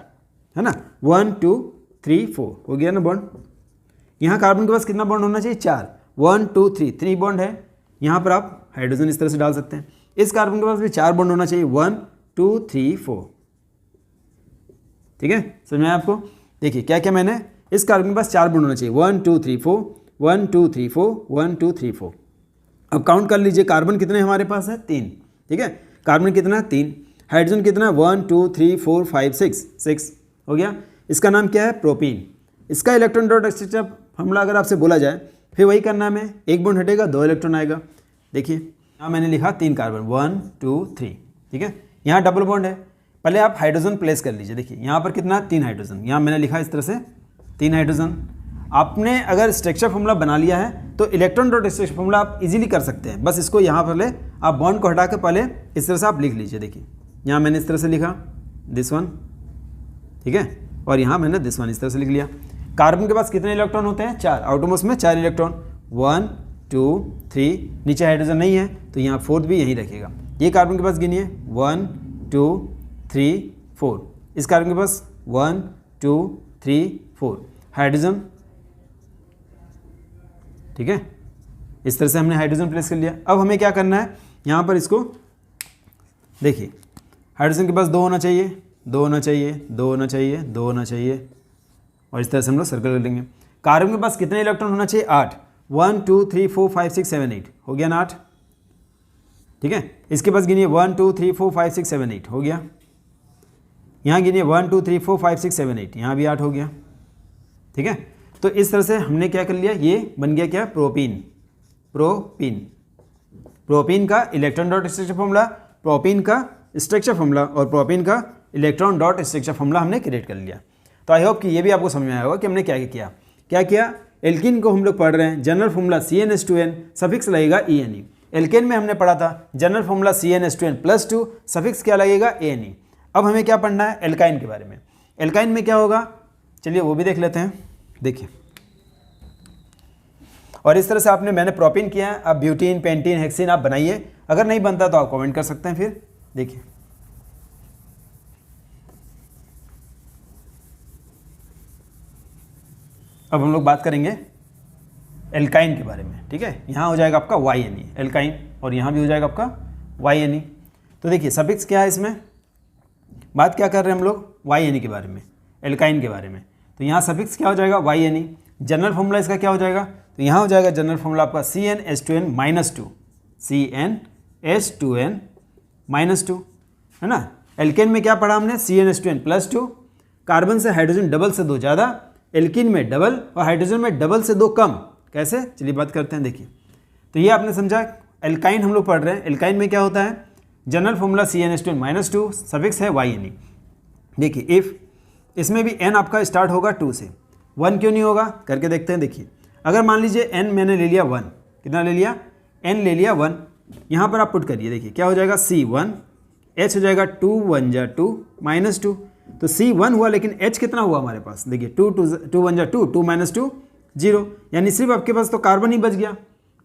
है ना, 1 2 3 4 हो गया ना बॉन्ड। यहाँ कार्बन के पास कितना बॉन्ड होना चाहिए, 4, 1 2 3 3 बॉन्ड है। यहाँ पर आप हाइड्रोजन इस तरह से डाल सकते हैं। इस कार्बन के पास भी 4 बॉन्ड होना चाहिए, 1 2 3 4, ठीक है, समझ में आया आपको। देखिए क्या क्या मैंने, इस कार्बन के पास 4 बॉन्ड होना चाहिए, 1 2 3 4, 1 2 3 4, 1 2 3 4। अब काउंट कर लीजिए कार्बन कितने हमारे पास है, 3, ठीक है, कार्बन कितना 3, हाइड्रोजन कितना 1 2 3 4 5 6 हो गया। इसका नाम क्या है, प्रोपीन। इसका इलेक्ट्रॉन डॉट स्ट्रक्चर फॉर्मूला अगर आपसे बोला जाए फिर वही करना है, हमें एक बॉन्ड हटेगा 2 इलेक्ट्रॉन आएगा। देखिए यहाँ मैंने लिखा 3 कार्बन, 1 2 3, ठीक है, यहाँ डबल बॉन्ड है। पहले आप हाइड्रोजन प्लेस कर लीजिए। देखिए यहाँ पर कितना 3 हाइड्रोजन, यहाँ मैंने लिखा इस तरह से 3 हाइड्रोजन। आपने अगर स्ट्रक्चर फॉर्मूला बना लिया है तो इलेक्ट्रॉन डॉट स्ट्रक्चर फॉर्मूला आप इजीली कर सकते हैं। बस इसको यहाँ पहले आप बॉन्ड को हटा के पहले इस तरह से आप लिख लीजिए। देखिए यहाँ मैंने इस तरह से लिखा दिस वन, ठीक है, और यहाँ मैंने दिस वन इस तरह से लिख लिया। कार्बन के पास कितने इलेक्ट्रॉन होते हैं, 4, आउटोमोस्ट में 4 इलेक्ट्रॉन, 1 2 3, नीचे हाइड्रोजन नहीं है तो यहाँ 4th भी यहीं रखेगा। ये कार्बन के पास गिनिए 1 2 3 4, इस कार्बन के पास 1 2 3 4 हाइड्रोजन, ठीक है, इस तरह से हमने हाइड्रोजन प्लेस कर लिया। अब हमें क्या करना है, यहाँ पर इसको देखिए हाइड्रोजन के पास 2 होना चाहिए, 2 होना चाहिए, 2 होना चाहिए, 2 होना चाहिए, और इस तरह से हम लोग सर्कल कर लेंगे। कार्बन के पास कितने इलेक्ट्रॉन होना चाहिए, 8, 1 2 3 4 5 6 7 8 हो गया ना 8, ठीक है। इसके पास गिनिए 1 2 3 4 5 6 7 8 हो गया। यहाँ गिनिए 1 2 3 4 5 6 7 8, यहाँ भी 8 हो गया, ठीक है। तो इस तरह से हमने क्या कर लिया, ये बन गया क्या, प्रोपीन। प्रोपीन, प्रोपीन का electron dot structure formula, propene का स्ट्रक्चर फॉर्मूला और प्रोपीन का इलेक्ट्रॉन डॉट स्ट्रक्चर फॉर्मूला हमने क्रिएट कर लिया। तो आई होप कि ये भी आपको समझ में आया होगा कि हमने क्या किया। एल्कीन को हम लोग पढ़ रहे हैं, जनरल फॉर्मूला CnH2n, सफिक्स लगेगा ENE। एल्केन में हमने पढ़ा था जनरल फॉर्मूला CnH2n+2, सफिक्स क्या लगेगा ANE। अब हमें क्या पढ़ना है, एल्काइन के बारे में। एल्काइन में क्या होगा, चलिए वो भी देख लेते हैं। देखिए और इस तरह से मैंने प्रोपीन किया है। अब ब्यूटीन, पेंटीन, हेक्सीन आप बनाइए, अगर नहीं बनता तो आप कमेंट कर सकते हैं। फिर देखिए अब हम लोग बात करेंगे एल्काइन के बारे में, ठीक है। यहाँ हो जाएगा आपका YNE एल्काइन, और यहाँ भी हो जाएगा आपका YNE। तो देखिए सफिक्स क्या है, इसमें बात क्या कर रहे हैं हम लोग, YNE के बारे में, एल्काइन के बारे में। तो यहाँ सफिक्स क्या हो जाएगा, YNE। जनरल फॉर्मूला इसका क्या हो जाएगा, तो यहाँ हो जाएगा जनरल फॉर्मूला आपका CnH2n-2, CnH2n-2, है ना। एल्केन में क्या पढ़ा हमने, CnH2n+2, कार्बन से हाइड्रोजन डबल से 2 ज़्यादा, एल्कीन में डबल और हाइड्रोजन में डबल से 2 कम। कैसे, चलिए बात करते हैं। देखिए तो ये आपने समझा, एल्काइन हम लोग पढ़ रहे हैं। एल्काइन में क्या होता है, जनरल फॉर्मूला CnH2n-2, सफिक्स है YNE। देखिए इफ़ इसमें भी n आपका स्टार्ट होगा 2 से, 1 क्यों नहीं होगा, करके देखते हैं। देखिए अगर मान लीजिए n मैंने ले लिया 1, कितना ले लिया, n ले लिया 1, यहाँ पर आप पुट करिए। देखिए क्या हो जाएगा, C1, H हो जाएगा 2 1 जा 2 -2, तो C1 हुआ, लेकिन H कितना हुआ हमारे पास, देखिए 2 1 जा 2, 2 - 2 0, यानी सिर्फ आपके पास तो कार्बन ही बच गया,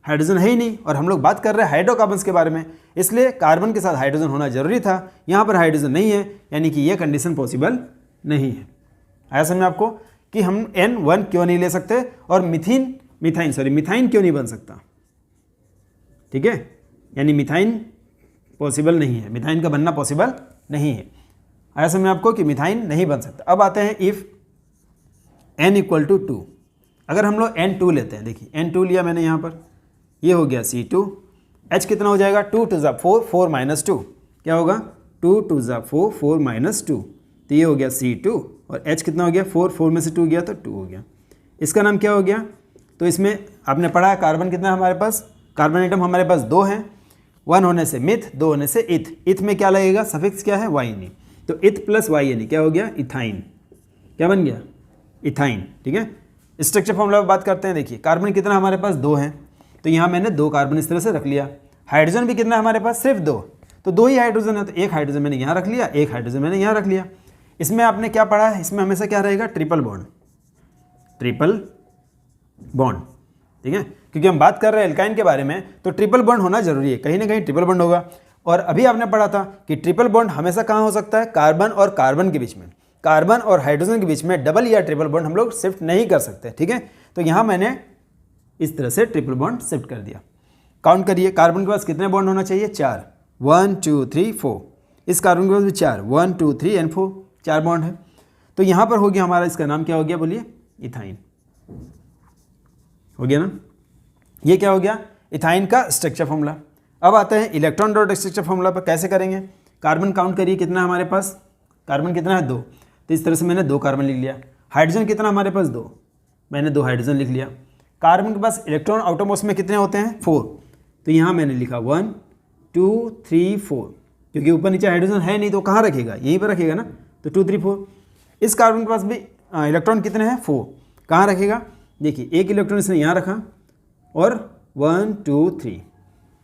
हाइड्रोजन है ही नहीं, और हम लोग बात कर रहे हैं हाइड्रोकार्बन्स के बारे में, इसलिए कार्बन के साथ हाइड्रोजन होना जरूरी था। यहाँ पर हाइड्रोजन नहीं है, यानी कि ये कंडीशन पॉसिबल नहीं है। आया समझ में आपको कि हम N1 क्यों नहीं ले सकते और मिथाइन क्यों नहीं बन सकता, ठीक है, यानी मिथाइन पॉसिबल नहीं है, मिथाइन का बनना पॉसिबल नहीं है। आया समझ में आपको कि मिथाइन नहीं बन सकता। अब आते हैं इफ़ N = 2, अगर हम लोग N2 लेते हैं, देखिए N2 लिया मैंने यहाँ पर, ये हो गया C2, H कितना हो जाएगा 2 × 4 4 - 2, क्या होगा 2 × 4 4 - 2, तो ये हो गया C2, और H कितना हो गया 4 4 में से 2 गया तो 2 हो गया। इसका नाम क्या हो गया, तो इसमें आपने पढ़ा कार्बन कितना हमारे पास, कार्बन एटम हमारे पास 2 हैं, 1 होने से मिथ, 2 होने से इथ, इथ में क्या लगेगा, सफिक्स क्या है YN, तो इथ प्लस YN क्या हो गया इथाइन, क्या बन गया इथाइन, ठीक है। स्ट्रक्चर फॉर्मूला पर बात करते हैं, देखिए कार्बन कितना हमारे पास 2 हैं, तो यहाँ मैंने 2 कार्बन इस तरह से रख लिया। हाइड्रोजन भी कितना हमारे पास सिर्फ 2, तो 2 ही हाइड्रोजन है, तो एक हाइड्रोजन मैंने यहाँ रख लिया, एक हाइड्रोजन मैंने यहाँ रख लिया। इसमें आपने क्या पढ़ा है, इसमें हमेशा क्या रहेगा ट्रिपल बॉन्ड, ठीक है, क्योंकि हम बात कर रहे हैं एल्काइन के बारे में, तो ट्रिपल बॉन्ड होना जरूरी है, कहीं ना कहीं ट्रिपल बॉन्ड होगा। और अभी आपने पढ़ा था कि ट्रिपल बॉन्ड हमेशा कहाँ हो सकता है, कार्बन और कार्बन के बीच में, कार्बन और हाइड्रोजन के बीच में डबल या ट्रिपल बॉन्ड हम लोग शिफ्ट नहीं कर सकते, ठीक है। तो यहाँ मैंने इस तरह से ट्रिपल बॉन्ड शिफ्ट कर दिया। काउंट करिए, कार्बन के पास कितने बॉन्ड होना चाहिए, 4, 1 2 3 4, इस कार्बन के पास भी 4, 1 2 3 और 4, 4 बॉन्ड है। तो यहाँ पर हो गया हमारा, इसका नाम क्या हो गया बोलिए, इथाइन हो गया ना। ये क्या हो गया, इथाइन का स्ट्रक्चर फॉर्मूला। अब आते हैं इलेक्ट्रॉन डॉट स्ट्रक्चर फॉर्मूला पर, कैसे करेंगे। कार्बन काउंट करिए कितना हमारे पास, कार्बन कितना है 2, तो इस तरह से मैंने 2 कार्बन लिख लिया। हाइड्रोजन कितना हमारे पास 2, मैंने 2 हाइड्रोजन लिख लिया। कार्बन के पास इलेक्ट्रॉन आउटरमोस्ट में कितने होते हैं 4, तो यहाँ मैंने लिखा 1 2 3 4, क्योंकि ऊपर नीचे हाइड्रोजन है नहीं तो कहाँ रखेगा, यहीं पर रखेगा ना, तो 2 3 4। इस कार्बन के पास भी इलेक्ट्रॉन कितने हैं 4, कहाँ रखेगा, देखिए एक इलेक्ट्रॉन इसने यहाँ रखा और 1 2 3,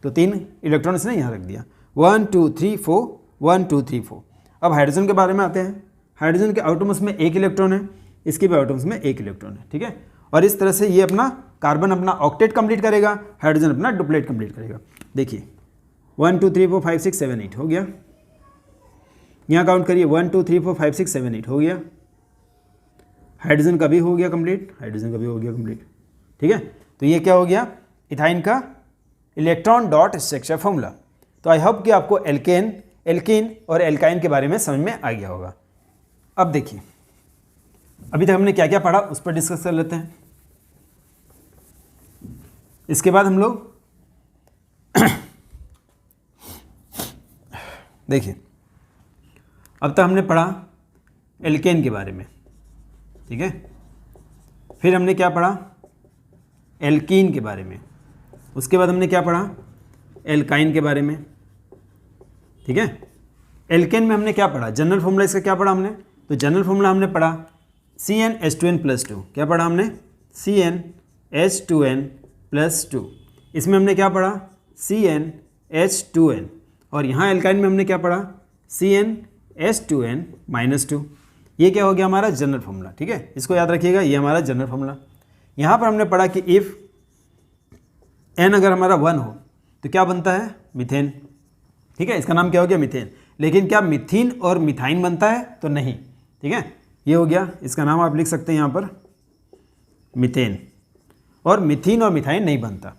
तो 3 इलेक्ट्रॉन इसने यहाँ रख दिया, 1 2 3 4 1 2 3 4। अब हाइड्रोजन के बारे में आते हैं। हाइड्रोजन के आउटरमोस्ट में 1 इलेक्ट्रॉन है, इसके भी आउटरमोस्ट में 1 इलेक्ट्रॉन है, ठीक है। और इस तरह से ये अपना कार्बन अपना ऑक्टेट कंप्लीट करेगा, हाइड्रोजन अपना डुप्लेट कंप्लीट करेगा। देखिए 1 2 3 4 5 6 7 8 हो गया, यहाँ काउंट करिए 1 2 3 4 5 6 7 8 हो गया। हाइड्रोजन का भी हो गया कंप्लीट, हाइड्रोजन का भी हो गया कंप्लीट, ठीक है। तो ये क्या हो गया, इथाइन का इलेक्ट्रॉन डॉट स्ट्रक्चर फॉर्मूला। तो आई होप कि आपको एल्कीन और एल्काइन के बारे में समझ में आ गया होगा। अब देखिए, अभी तक हमने क्या क्या पढ़ा उस पर डिस्कस कर लेते हैं। इसके बाद हम लोग देखिए, अब तक हमने पढ़ा एल्केन के बारे में, ठीक है। फिर हमने क्या पढ़ा, एल्कीन के बारे में। उसके बाद हमने क्या पढ़ा, एल्काइन के बारे में, ठीक है। एल्केन में हमने क्या पढ़ा, जनरल फॉर्मूला इसका क्या पढ़ा हमने, तो जनरल फॉर्मूला हमने पढ़ा CnH2n+2। क्या पढ़ा हमने, CnH2n+2। इसमें हमने क्या पढ़ा, CnH2n। और यहाँ एल्काइन में हमने क्या पढ़ा, CnH2n-2। ये क्या हो गया हमारा जनरल फॉर्मूला, ठीक है, इसको याद रखिएगा, ये हमारा जनरल फॉर्मूला। यहाँ पर हमने पढ़ा कि इफ़ n अगर हमारा 1 हो तो क्या बनता है, मीथेन, ठीक है, इसका नाम क्या हो गया मीथेन। लेकिन क्या मिथीन और मिथाइन बनता है, तो नहीं, ठीक है, ये हो गया, इसका नाम आप लिख सकते हैं यहाँ पर मीथेन। और मिथीन और मिथाइन नहीं बनता।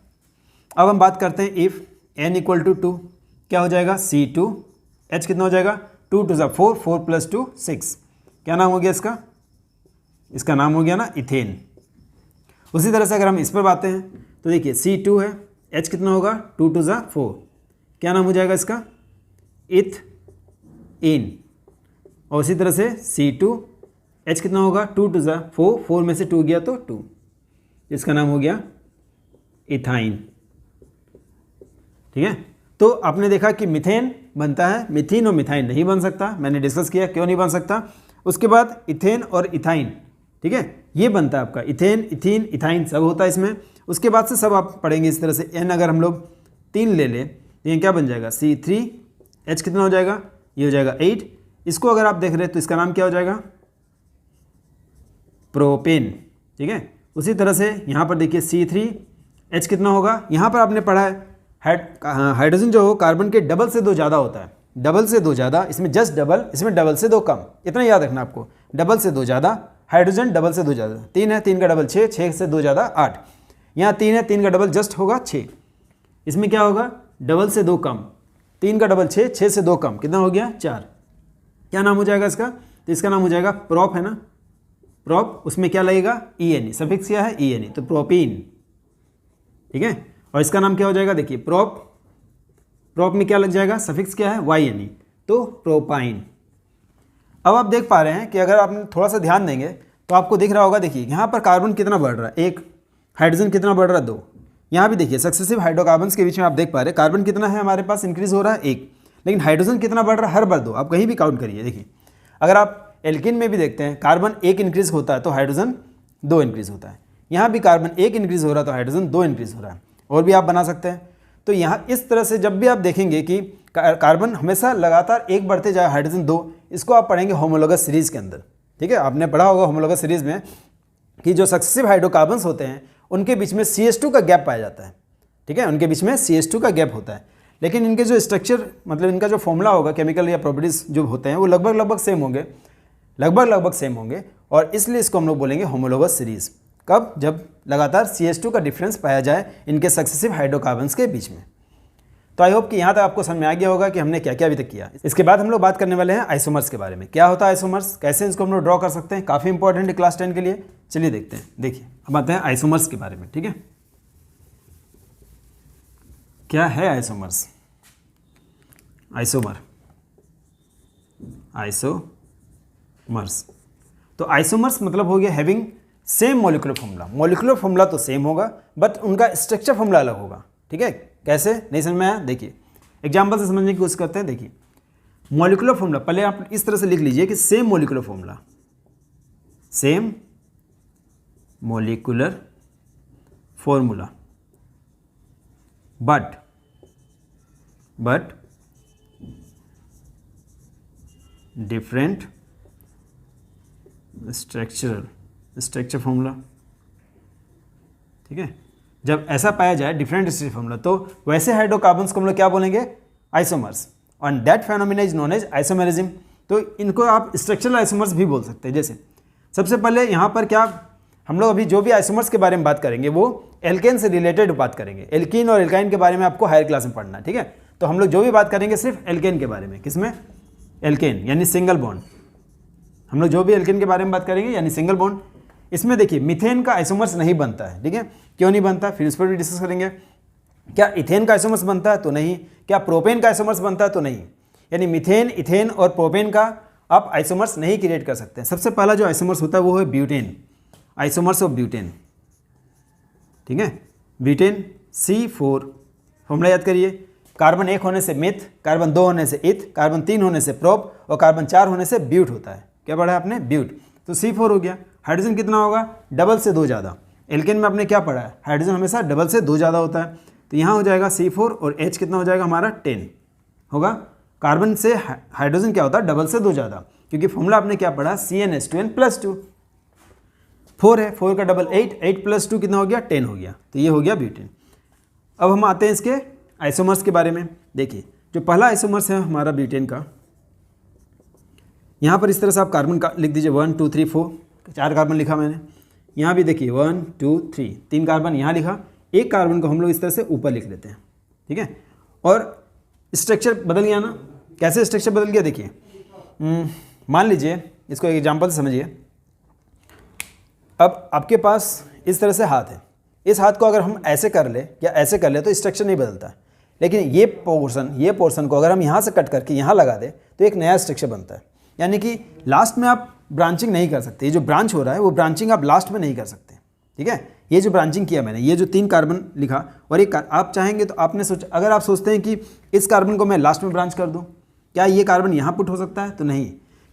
अब हम बात करते हैं इफ़ n = 2, क्या हो जाएगा C2, H कितना हो जाएगा 2 2 4 4 + 2 6, क्या नाम हो गया इसका, इसका नाम हो गया ना इथेन। उसी तरह से अगर हम इस पर बातें हैं तो देखिए C2 है, H कितना होगा 2 2 4, क्या नाम हो जाएगा इसका इथइन। और उसी तरह से C2, H कितना होगा 2 2 4, 4 में से 2 गया तो 2, इसका नाम हो गया इथाइन, ठीक है। तो आपने देखा कि मीथेन बनता है, मिथीन और मिथाइन नहीं बन सकता, मैंने डिस्कस किया क्यों नहीं बन सकता। उसके बाद इथेन और इथाइन, ठीक है, ये बनता है आपका इथेन, इथीन, इथाइन सब होता है इसमें। उसके बाद से सब आप पढ़ेंगे इस तरह से। n अगर हम लोग 3 ले लें तो ये क्या बन जाएगा C3, H कितना हो जाएगा, ये हो जाएगा 8। इसको अगर आप देख रहे हैं तो इसका नाम क्या हो जाएगा प्रोपेन, ठीक है। उसी तरह से यहाँ पर देखिए C3, H कितना होगा, यहाँ पर आपने पढ़ा है हाइड्रोजन जो हो कार्बन के डबल से 2 ज़्यादा होता है, डबल से 2 ज़्यादा, इसमें जस्ट डबल, इसमें डबल से 2 कम, इतना याद रखना आपको, डबल से 2 ज़्यादा, हाइड्रोजन डबल से 2 ज़्यादा, 3 है, 3 का डबल 6, 6 से 2 ज़्यादा 8, यहाँ 3 है, 3 का डबल जस्ट होगा 6, इसमें क्या होगा डबल से 2 कम, 3 का डबल 6, 6 से 2 कम, कितना हो गया 4, क्या नाम हो जाएगा इसका, तो इसका नाम हो जाएगा प्रोप, है ना, प्रोप, उसमें क्या लगेगा ENE, सफिक्स क्या है ENE, तो प्रोपीन, ठीक है, और इसका नाम क्या हो जाएगा, देखिए प्रोप, प्रोप में क्या लग जाएगा, सफिक्स क्या है YNE, तो प्रोपाइन। अब आप देख पा रहे हैं कि अगर आपने थोड़ा सा ध्यान देंगे तो आपको दिख रहा होगा, देखिए यहाँ पर कार्बन कितना बढ़ रहा है 1, हाइड्रोजन कितना बढ़ रहा है 2, यहाँ भी देखिए सक्सेसिव हाइड्रोकार्बन्स के बीच में आप देख पा रहे हैं कार्बन कितना है हमारे पास इंक्रीज हो रहा है 1, लेकिन हाइड्रोजन कितना बढ़ रहा है हर बार 2, आप कहीं भी काउंट करिए, देखिए अगर आप एल्किन में भी देखते हैं कार्बन 1 इंक्रीज होता है तो हाइड्रोजन 2 इंक्रीज होता है, यहाँ भी कार्बन 1 इंक्रीज हो रहा है तो हाइड्रोजन 2 इंक्रीज हो रहा है, और भी आप बना सकते हैं। तो यहाँ इस तरह से जब भी आप देखेंगे कि कार्बन हमेशा लगातार 1 बढ़ते जाए, हाइड्रोजन 2, इसको आप पढ़ेंगे होमोलोगस सीरीज के अंदर, ठीक है, आपने पढ़ा होगा होमोलोगस सीरीज में कि जो सक्सेसिव हाइड्रोकार्बन्स होते हैं उनके बीच में CH2 का गैप पाया जाता है, ठीक है, उनके बीच में CH2 का गैप होता है, लेकिन इनके जो स्ट्रक्चर मतलब इनका जो फॉर्मूला होगा केमिकल या प्रॉपर्टीज जो होते हैं वो लगभग सेम होंगे, लगभग सेम होंगे, और इसलिए इसको हम लोग बोलेंगे होमोलोगस सीरीज। कब, जब लगातार CH2 का डिफरेंस पाया जाए इनके सक्सेसिव हाइड्रोकार्बन्स के बीच में। तो आई होप कि यहाँ तक आपको समझ में आ गया होगा कि हमने क्या क्या अभी तक किया। इसके बाद हम लोग बात करने वाले हैं आइसोमर्स के बारे में, क्या होता है आइसोमर्स, कैसे इसको हम लोग ड्रॉ कर सकते हैं, काफ़ी इंपॉर्टेंट है क्लास 10 के लिए। चलिए देखते हैं, देखिए अब आते हैं आइसोमर्स के बारे में, ठीक है। क्या है आइसोमर्स, आइसोमर, आइसोमर्स, तो आइसोमर्स मतलब हो गया having same molecular formula, molecular formula तो सेम होगा बट उनका स्ट्रक्चर फॉर्मूला अलग होगा, ठीक है। कैसे, नहीं समझ में आया, देखिए एग्जांपल से समझने की कोशिश करते हैं। देखिए मॉलिक्यूलर फॉर्मूला पहले आप इस तरह से लिख लीजिए कि same molecular formula, same molecular formula but different structure formula, ठीक है। जब ऐसा पाया जाए डिफरेंट स्ट्रक्चर फॉर्मूला तो वैसे हाइड्रोकार्बन्स को हम लोग क्या बोलेंगे, आइसोमर्स, और that phenomena is known as isomerism. तो इनको आप स्ट्रक्चरल आइसोमर्स भी बोल सकते हैं। जैसे सबसे पहले यहाँ पर क्या हम लोग अभी जो भी आइसोमर्स के बारे में बात करेंगे वो एल्केन से रिलेटेड बात करेंगे, एल्कीन और एल्काइन के बारे में आपको हायर क्लास में पढ़ना है, ठीक है। तो हम लोग जो भी बात करेंगे सिर्फ एल्केन के बारे में, किसमें, एल्केन यानी सिंगल बॉन्ड, हम लोग जो भी एल्केन के बारे में बात करेंगे यानी सिंगल बॉन्ड। इसमें देखिए मीथेन का आइसोमर्स नहीं बनता है, ठीक है, क्यों नहीं बनता फिर इस पर भी डिस्कस करेंगे। क्या इथेन का आइसोमर्स बनता है, तो नहीं। क्या प्रोपेन का आइसोमर्स बनता है, तो नहीं। यानी मीथेन, इथेन और प्रोपेन का आप आइसोमर्स नहीं क्रिएट कर सकते हैं। सबसे पहला जो आइसोमर्स होता है वो है ब्यूटेन, आइसोमर्स ऑफ ब्यूटेन, ठीक है, ब्यूटेन C4, फॉर्मूला याद करिए, कार्बन 1 होने से मिथ, कार्बन 2 होने से इथ, कार्बन 3 होने से प्रोप और कार्बन 4 होने से ब्यूट होता है। क्या पढ़ा है आपने, ब्यूट, तो C4 हो गया। हाइड्रोजन कितना होगा, डबल से 2 ज़्यादा, एल्केन में आपने क्या पढ़ा है, हाइड्रोजन हमेशा डबल से 2 ज़्यादा होता है, तो यहाँ हो जाएगा C4 और H कितना हो जाएगा हमारा 10 होगा। कार्बन से हाइड्रोजन क्या होता है, डबल से 2 ज़्यादा, क्योंकि फॉर्मूला आपने क्या पढ़ा, CnH2n+2, 4 है, 4 का डबल 8, 8 + 2 कितना हो गया, 10 हो गया, तो ये हो गया ब्यूटेन। अब हम आते हैं इसके आइसोमर्स के बारे में। देखिए जो पहला आइसोमर्स है हमारा ब्यूटेन का, यहाँ पर इस तरह से आप कार्बन का लिख दीजिए 1 2 3 4, 4 कार्बन लिखा मैंने, यहाँ भी देखिए 1 2 3, 3 कार्बन यहाँ लिखा, एक कार्बन को हम लोग इस तरह से ऊपर लिख लेते हैं, ठीक है। और स्ट्रक्चर बदल गया ना, कैसे स्ट्रक्चर बदल गया, देखिए मान लीजिए इसको एक एग्जांपल से समझिए। अब आपके पास इस तरह से हाथ है, इस हाथ को अगर हम ऐसे कर ले या ऐसे कर ले तो स्ट्रक्चर नहीं बदलता है, लेकिन ये पोर्शन को अगर हम यहाँ से कट करके यहाँ लगा दे तो एक नया स्ट्रक्चर बनता है। यानी कि लास्ट में आप ब्रांचिंग नहीं कर सकते, ये जो ब्रांच हो रहा है वो ब्रांचिंग आप लास्ट में नहीं कर सकते, ठीक है। ये जो ब्रांचिंग किया मैंने, ये जो 3 कार्बन लिखा और एक आप चाहेंगे तो आपने सोचा, अगर आप सोचते हैं कि इस कार्बन को मैं लास्ट में ब्रांच कर दूँ, क्या ये कार्बन यहाँ पुट हो सकता है, तो नहीं,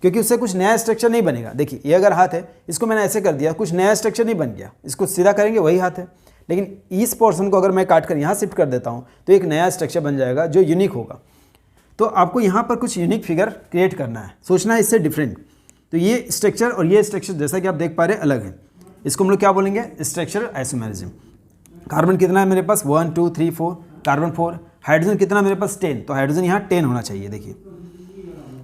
क्योंकि उससे कुछ नया स्ट्रक्चर नहीं बनेगा। देखिए ये अगर हाथ है, इसको मैंने ऐसे कर दिया, कुछ नया स्ट्रक्चर नहीं बन गया, इसको सीधा करेंगे वही हाथ है, लेकिन इस पोर्शन को अगर मैं काट कर यहाँ शिफ्ट कर देता हूँ तो एक नया स्ट्रक्चर बन जाएगा जो यूनिक होगा। तो आपको यहाँ पर कुछ यूनिक फिगर क्रिएट करना है, सोचना है इससे डिफरेंट। तो ये स्ट्रक्चर और ये स्ट्रक्चर जैसा कि आप देख पा रहे हैं अलग है, इसको हम लोग क्या बोलेंगे, स्ट्रक्चरल आइसोमेरिज्म। कार्बन कितना है मेरे पास 1 2 3 4, कार्बन 4। हाइड्रोजन कितना मेरे पास 10, तो हाइड्रोजन यहाँ 10 होना चाहिए। देखिए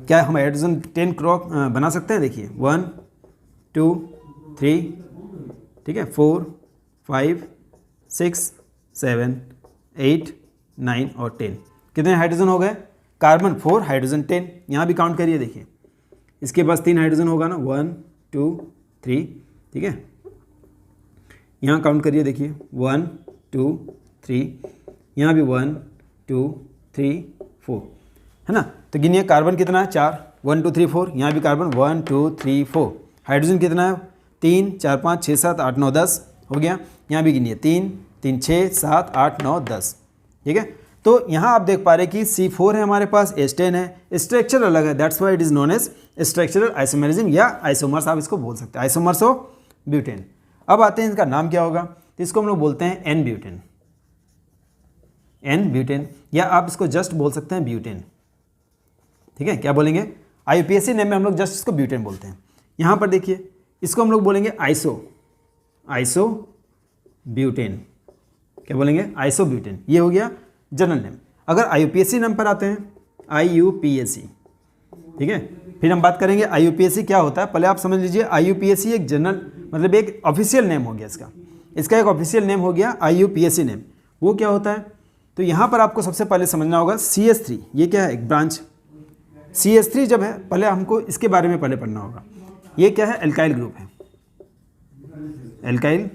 क्या हम हाइड्रोजन 10 क्रॉप बना सकते हैं? देखिए 1 2 3, ठीक है, 4 5 6 7 8 9 और 10। कितने हाइड्रोजन हो गए? Carbon 4, hydrogen 10। यहाँ भी काउंट करिए, देखिए इसके पास 3 हाइड्रोजन होगा ना, 1 2 3, ठीक है। यहाँ काउंट करिए, देखिए 1 2 3, यहाँ भी 1 2 3 4, है ना। तो गिनिए कार्बन कितना है? 4, 1 2 3 4। यहाँ भी कार्बन 1 2 3 4। हाइड्रोजन कितना है? 3 4 5 6 7 8 9 10 हो गया। यहाँ भी गिनिए 3 3 6 7 8 9 10, ठीक है। तो यहाँ आप देख पा रहे कि C4 है हमारे पास, H10 है, स्ट्रक्चर अलग है, that's why it is known as structural isomerism या आइसोमर्स आप इसको बोल सकते हैं, आइसोमर्स ऑफ ब्यूटेन। अब आते हैं इनका नाम क्या होगा, तो इसको हम लोग बोलते हैं एन ब्यूटेन, एन ब्यूटेन, या आप इसको जस्ट बोल सकते हैं ब्यूटेन, ठीक है। क्या बोलेंगे? IUPAC नेम में हम लोग जस्ट इसको ब्यूटेन बोलते हैं। यहाँ पर देखिए इसको हम लोग बोलेंगे आइसो ब्यूटेन। क्या बोलेंगे? Iso butane. ये हो गया जनरल नेम। अगर IUPAC नेम पर आते हैं, IUPAC, ठीक है, फिर हम बात करेंगे IUPAC क्या होता है। पहले आप समझ लीजिए IUPAC एक जनरल मतलब एक ऑफिशियल नेम हो गया इसका एक ऑफिशियल नेम हो गया IUPAC नेम। वो क्या होता है? तो यहाँ पर आपको सबसे पहले समझना होगा CH3, ये क्या है? एक ब्रांच। CH3 जब है, पहले हमको इसके बारे में पहले पढ़ना होगा। ये क्या है? एल्काइल ग्रुप है, एल्काइल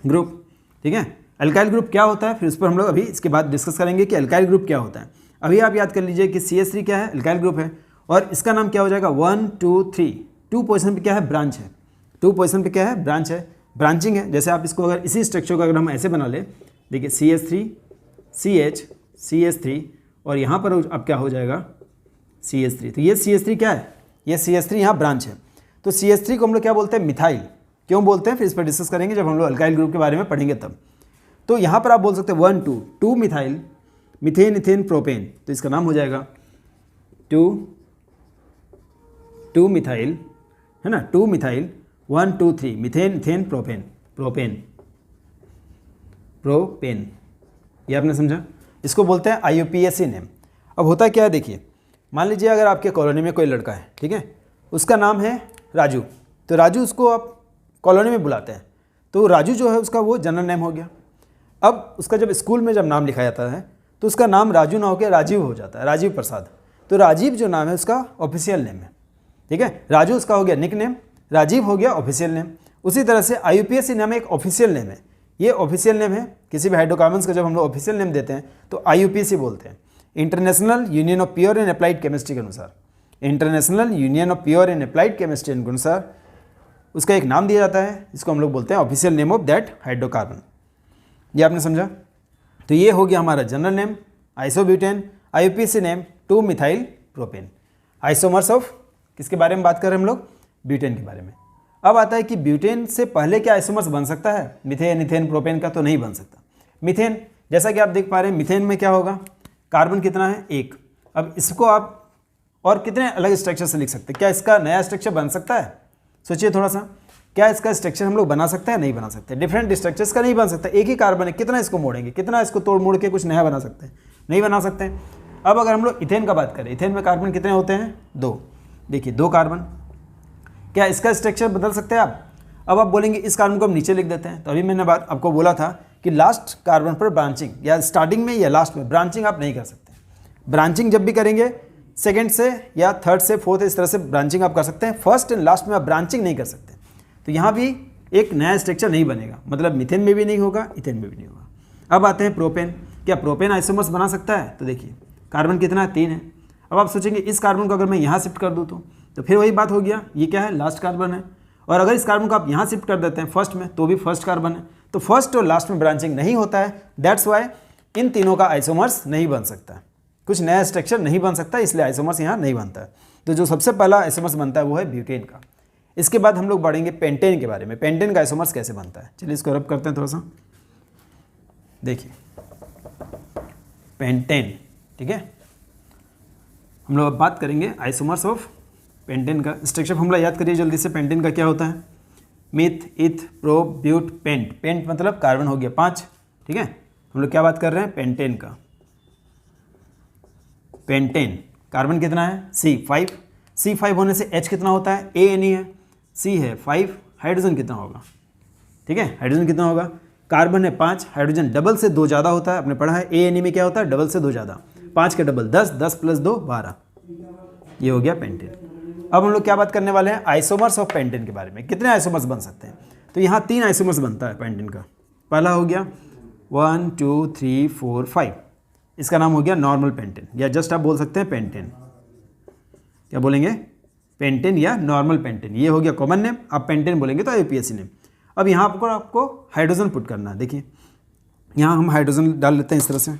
ग्रुप, ठीक है। एल्काइल ग्रुप क्या होता है, फिर उस पर हम लोग अभी इसके बाद डिस्कस करेंगे कि एल्काइल ग्रुप क्या होता है। अभी आप याद कर लीजिए कि CH3 क्या है? एल्काइल ग्रुप है, और इसका नाम क्या हो जाएगा? 1 2 3। 2 पोजीशन पे क्या है? ब्रांच है। 2 पोजीशन पे क्या है? ब्रांच है, ब्रांचिंग है। जैसे आप इसको अगर इसी स्ट्रक्चर को अगर हम ऐसे बना ले, देखिए CH3 CH CH3, और यहाँ पर अब क्या हो जाएगा? CH3। तो ये CH3 क्या है? ये CH3 यहाँ ब्रांच है। तो CH3 को हम लोग क्या बोलते हैं? मिथाइल। क्यों बोलते हैं? फिर इस पर डिस्कस करेंगे जब हम लोग एल्काइल ग्रुप के बारे में पढ़ेंगे तब। तो यहाँ पर आप बोल सकते हैं 1 2 मिथाइल, मीथेन इथेन प्रोपेन, तो इसका नाम हो जाएगा 2 मिथाइल, है ना, 2 methyl 1 2 3 methane ethane propane, propane. ये आपने समझा? इसको बोलते हैं IUPAC नेम। अब होता क्या है, देखिए मान लीजिए अगर आपके कॉलोनी में कोई लड़का है, ठीक है, उसका नाम है राजू, तो राजू उसको आप कॉलोनी में बुलाते हैं, तो राजू जो है उसका वो जनरल नेम हो गया। अब उसका जब स्कूल में जब नाम लिखा जाता है तो उसका नाम राजू ना होकर राजीव हो जाता है, राजीव प्रसाद। तो राजीव जो नाम है उसका ऑफिशियल नेम है, ठीक है। राजू उसका हो गया निक नेम, राजीव हो गया ऑफिशियल नेम। उसी तरह से IUPAC नाम एक ऑफिशियल नेम है, ये ऑफिशियल नेम है। किसी भी हाइड्रोकार्बन्स का जब हम लोग ऑफिशियल नेम देते हैं तो IUPAC बोलते हैं, international union of pure and applied chemistry के अनुसार, international union of pure and applied chemistry के अनुसार उसका एक नाम दिया जाता है, इसको हम लोग बोलते हैं official name of that hydrocarbon. ये आपने समझा? तो ये हो गया हमारा general name isobutane, IUPAC name 2 methyl propane. Isomers of किसके बारे में बात कर रहे हैं हम लोग? ब्यूटेन के बारे में। अब आता है कि ब्यूटेन से पहले क्या आइसोमर्स बन सकता है? मिथेन इथेन प्रोपेन का तो नहीं बन सकता। मिथेन, जैसा कि आप देख पा रहे हैं, मिथेन में क्या होगा? कार्बन कितना है? 1। अब इसको आप और कितने अलग स्ट्रक्चर से लिख सकते हैं? क्या इसका नया स्ट्रक्चर बन सकता है? सोचिए थोड़ा सा, क्या इसका स्ट्रक्चर हम लोग बना सकते हैं? नहीं बना सकते। डिफरेंट स्ट्रक्चर्स का नहीं बन सकता। एक ही कार्बन है, कितना इसको मोड़ेंगे, कितना इसको तोड़ मोड़ के कुछ नया बना सकते हैं? नहीं बना सकते। अब अगर हम लोग इथेन का बात करें, इथेन में कार्बन कितने होते हैं? 2। देखिए 2 कार्बन, क्या इसका स्ट्रक्चर बदल सकते हैं आप? अब आप बोलेंगे इस कार्बन को हम नीचे लिख देते हैं, तो अभी मैंने बात आपको बोला था कि लास्ट कार्बन पर ब्रांचिंग, या स्टार्टिंग में या लास्ट में ब्रांचिंग आप नहीं कर सकते। ब्रांचिंग जब भी करेंगे सेकेंड से या थर्ड से फोर्थ, इस तरह से ब्रांचिंग आप कर सकते हैं। फर्स्ट एंड लास्ट में आप ब्रांचिंग नहीं कर सकते। तो यहाँ भी एक नया स्ट्रक्चर नहीं बनेगा, मतलब मिथेन में भी नहीं होगा, इथेन में भी नहीं होगा। अब आते हैं प्रोपेन। क्या प्रोपेन आइसोमर्स बना सकता है? तो देखिए कार्बन कितना है? 3 है। अब आप सोचेंगे इस कार्बन को अगर मैं यहाँ शिफ्ट कर दूँ तो फिर वही बात हो गया, ये क्या है? लास्ट कार्बन है। और अगर इस कार्बन को आप यहाँ शिफ्ट कर देते हैं फर्स्ट में, तो भी फर्स्ट कार्बन है। तो फर्स्ट और लास्ट में ब्रांचिंग नहीं होता है, दैट्स वाई इन तीनों का आइसोमर्स नहीं बन सकता, कुछ नया स्ट्रक्चर नहीं बन सकता, इसलिए आइसोमर्स यहाँ नहीं बनता है। तो जो सबसे पहला आइसोमर्स बनता है वो है ब्यूटेन का। इसके बाद हम लोग बढ़ेंगे पेंटेन के बारे में। पेंटेन का आइसोमर्स कैसे बनता है? चलिए इसको रब करते हैं थोड़ा सा। देखिए पेंटेन, ठीक है, हम लोग अब बात करेंगे आइसोमर्स ऑफ पेंटेन का। स्ट्रक्चर फॉर्मूला याद करिए जल्दी से। पेंटेन का क्या होता है? Myth, eth, prop, ब्यूट, paint. Paint मतलब कार्बन हो गया 5, ठीक है। हम लोग क्या बात कर रहे हैं, पेंटेन का। पेंटेन कार्बन कितना है, C5। C5 होने से H कितना होता है, ANE है, C है 5, हाइड्रोजन कितना होगा, ठीक है। हाइड्रोजन कितना होगा, कार्बन है 5, हाइड्रोजन डबल से 2 ज़्यादा होता है, आपने पढ़ा है ANE में क्या होता है, डबल से 2 ज़्यादा, 5 का डबल 10, 10 + 2 12, ये हो गया पेंटेन। अब हम लोग क्या बात करने वाले हैं, आइसोमर्स ऑफ पेंटेन के बारे में। कितने आइसोमर्स बन सकते हैं, तो यहाँ 3 आइसोमर्स बनता है पेंटेन का। पहला हो गया 1 2 3 4 5, इसका नाम हो गया नॉर्मल पेंटेन, या जस्ट आप बोल सकते हैं पेंटेन। क्या बोलेंगे, पेंटेन या नॉर्मल पेंटेन, ये हो गया कॉमन नेम। आप पेंटेन बोलेंगे तो यूपीएससी नेम। अब यहाँ पर आपको हाइड्रोजन पुट करना है। देखिए यहाँ हम हाइड्रोजन डाल लेते हैं इस तरह से।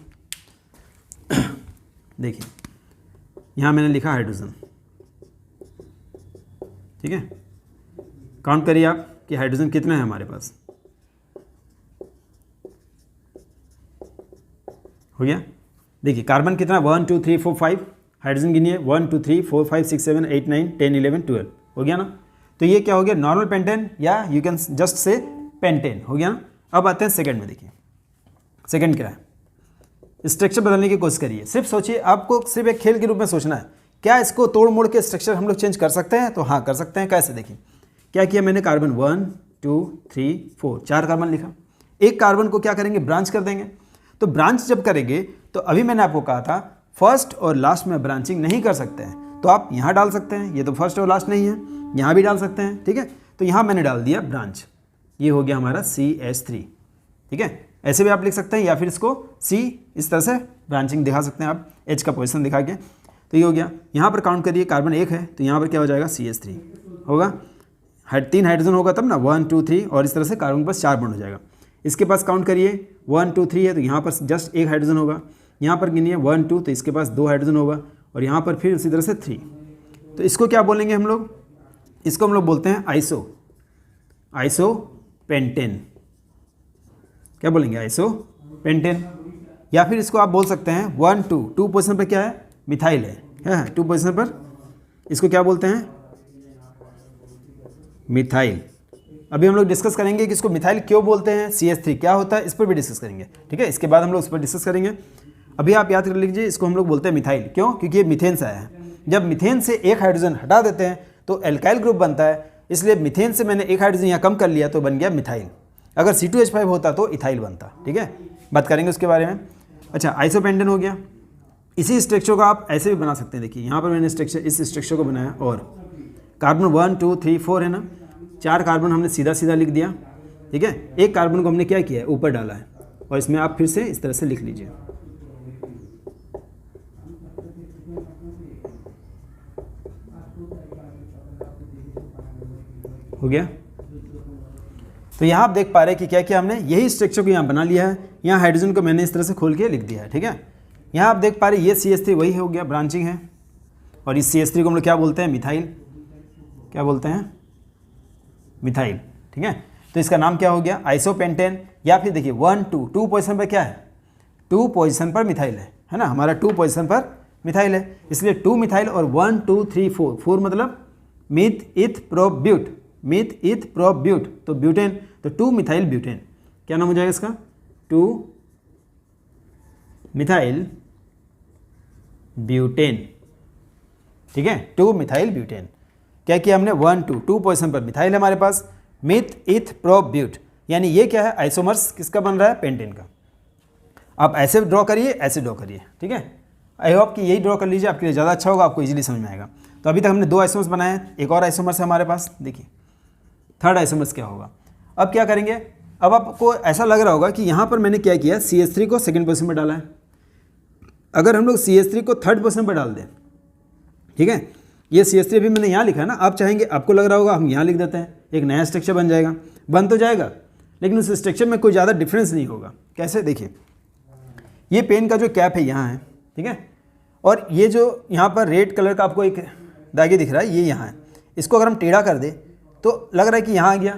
देखिए यहाँ मैंने लिखा हाइड्रोजन, ठीक है। काउंट करिए आप कि हाइड्रोजन कितने हैं हमारे पास, हो गया। देखिए कार्बन कितना, 1 2 3 4 5, हाइड्रोजन गिनिए 1 2 3 4 5 6 7 8 9 10 11 12, हो गया ना। तो ये क्या हो गया, नॉर्मल पेंटेन, या you can just say pentane, हो गया ना। अब आते हैं सेकंड में। देखिए सेकंड क्या है, स्ट्रक्चर बदलने की कोशिश करिए। सिर्फ सोचिए, आपको सिर्फ एक खेल के रूप में सोचना है, क्या इसको तोड़ मोड़ के स्ट्रक्चर हम लोग चेंज कर सकते हैं, तो हाँ कर सकते हैं। कैसे, देखिए क्या किया मैंने, कार्बन 1 2 3 4, 4 कार्बन लिखा। एक कार्बन को क्या करेंगे, ब्रांच कर देंगे। तो ब्रांच जब करेंगे तो अभी मैंने आपको कहा था फर्स्ट और लास्ट में ब्रांचिंग नहीं कर सकते हैं, तो आप यहाँ डाल सकते हैं। ये तो फर्स्ट और लास्ट नहीं है, यहाँ भी डाल सकते हैं, ठीक है। तो यहाँ मैंने डाल दिया ब्रांच, ये हो गया हमारा CH3, ठीक है। ऐसे भी आप लिख सकते हैं, या फिर इसको C इस तरह से ब्रांचिंग दिखा सकते हैं आप, H का पोजीशन दिखा के। तो ये हो गया। यहाँ पर काउंट करिए, कार्बन 1 है तो यहाँ पर क्या हो जाएगा, CH3 होगा। 3 हाइड्रोजन होगा तब ना, 1 2 3, और इस तरह से कार्बन के पास 4 बॉन्ड हो जाएगा। इसके पास काउंट करिए 1 2 3 है तो यहाँ पर जस्ट 1 हाइड्रोजन होगा। यहाँ पर गिनिए 1 2, तो इसके पास 2 हाइड्रोजन होगा, और यहाँ पर फिर उसी तरह से 3। तो इसको क्या बोलेंगे हम लोग, इसको हम लोग बोलते हैं आइसोपेंटेन। क्या बोलेंगे, आइसोपेंटेन। या फिर इसको आप बोल सकते हैं 1 2, 2 पोजीशन पर क्या है, मिथाइल है 2 पोजीशन पर, इसको क्या बोलते हैं, मिथाइल। अभी हम लोग डिस्कस करेंगे कि इसको मिथाइल क्यों बोलते हैं, CH3 क्या होता है, इस पर भी डिस्कस करेंगे, ठीक है। इसके बाद हम लोग इस पर डिस्कस करेंगे। अभी आप याद कर लीजिए, इसको हम लोग बोलते हैं मिथाइल, क्यों, क्योंकि ये मीथेन से आया है। जब मीथेन से एक हाइड्रोजन हटा देते हैं तो एल्काइल ग्रुप बनता है, इसलिए मीथेन से मैंने एक हाइड्रोजन यहाँ कम कर लिया तो बन गया मिथाइल। अगर C2H5 होता तो इथाइल बनता, ठीक है। बात करेंगे उसके बारे में। अच्छा, आइसोपेंटेन हो गया। इसी स्ट्रक्चर को आप ऐसे भी बना सकते हैं। देखिए यहाँ पर मैंने स्ट्रक्चर, इस स्ट्रक्चर को बनाया, और कार्बन 1 2 3 4 है ना, 4 कार्बन हमने सीधा सीधा लिख दिया, ठीक है। एक कार्बन को हमने क्या किया है, ऊपर डाला है, और इसमें आप फिर से इस तरह से लिख लीजिए। हो गया। तो यहाँ आप देख पा रहे हैं कि क्या किया हमने, यही स्ट्रक्चर को यहाँ बना लिया है। यहाँ हाइड्रोजन को मैंने इस तरह से खोल के लिख दिया है, ठीक है। यहाँ आप देख पा रहे हैं ये CH3 वही हो गया, ब्रांचिंग है, और इस CH3 को हम लोग क्या बोलते हैं, मिथाइल। क्या बोलते हैं, मिथाइल, ठीक है। तो इसका नाम क्या हो गया, आइसोपेंटेन। या फिर देखिए 1 2, 2 पोजीशन पर क्या है, 2 पोजीशन पर मिथाइल है ना, हमारा 2 पोजीशन पर मिथाइल है, इसलिए 2 मिथाइल। और 1 2 3 4, 4 मतलब meth eth prop but, meth eth prop but, तो ब्यूटेन, तो 2 मिथाइल ब्यूटेन। क्या नाम हो जाएगा इसका, 2 मिथाइल ब्यूटेन, ठीक है। 2 मिथाइल ब्यूटेन। क्या किया हमने, 1 2, 2 पोजीशन पर मिथाइल है हमारे पास, मिथ इथ प्रो ब्यूट, यानी ये क्या है, आइसोमर्स किसका बन रहा है, पेंटेन का। आप ऐसे ड्रॉ करिए, ऐसे ड्रॉ करिए, ठीक है। आई होप कि यही ड्रॉ कर लीजिए, आपके लिए ज़्यादा अच्छा होगा, आपको इजीली समझ में आएगा। तो अभी तक हमने 2 आइसोमर्स बनाए हैं, एक और आइसोमर्स है हमारे पास। देखिए थर्ड आइसोमर्स क्या होगा। अब क्या करेंगे, अब आपको ऐसा लग रहा होगा कि यहाँ पर मैंने क्या किया, CH3 को सेकंड पोजीशन पर डाला है। अगर हम लोग CH3 को थर्ड पोजीशन पर डाल दें, ठीक है, ये CH3 भी मैंने यहाँ लिखा है ना, आप चाहेंगे, आपको लग रहा होगा हम यहाँ लिख देते हैं, एक नया स्ट्रक्चर बन जाएगा, बन तो जाएगा, लेकिन उस स्ट्रक्चर में कोई ज़्यादा डिफरेंस नहीं होगा। कैसे, देखिए ये पेन का जो कैप है यहाँ है, ठीक है, और ये जो यहाँ पर रेड कलर का आपको एक दागे दिख रहा है, ये यहाँ है। इसको अगर हम टेढ़ा कर दें तो लग रहा है कि यहाँ आ गया,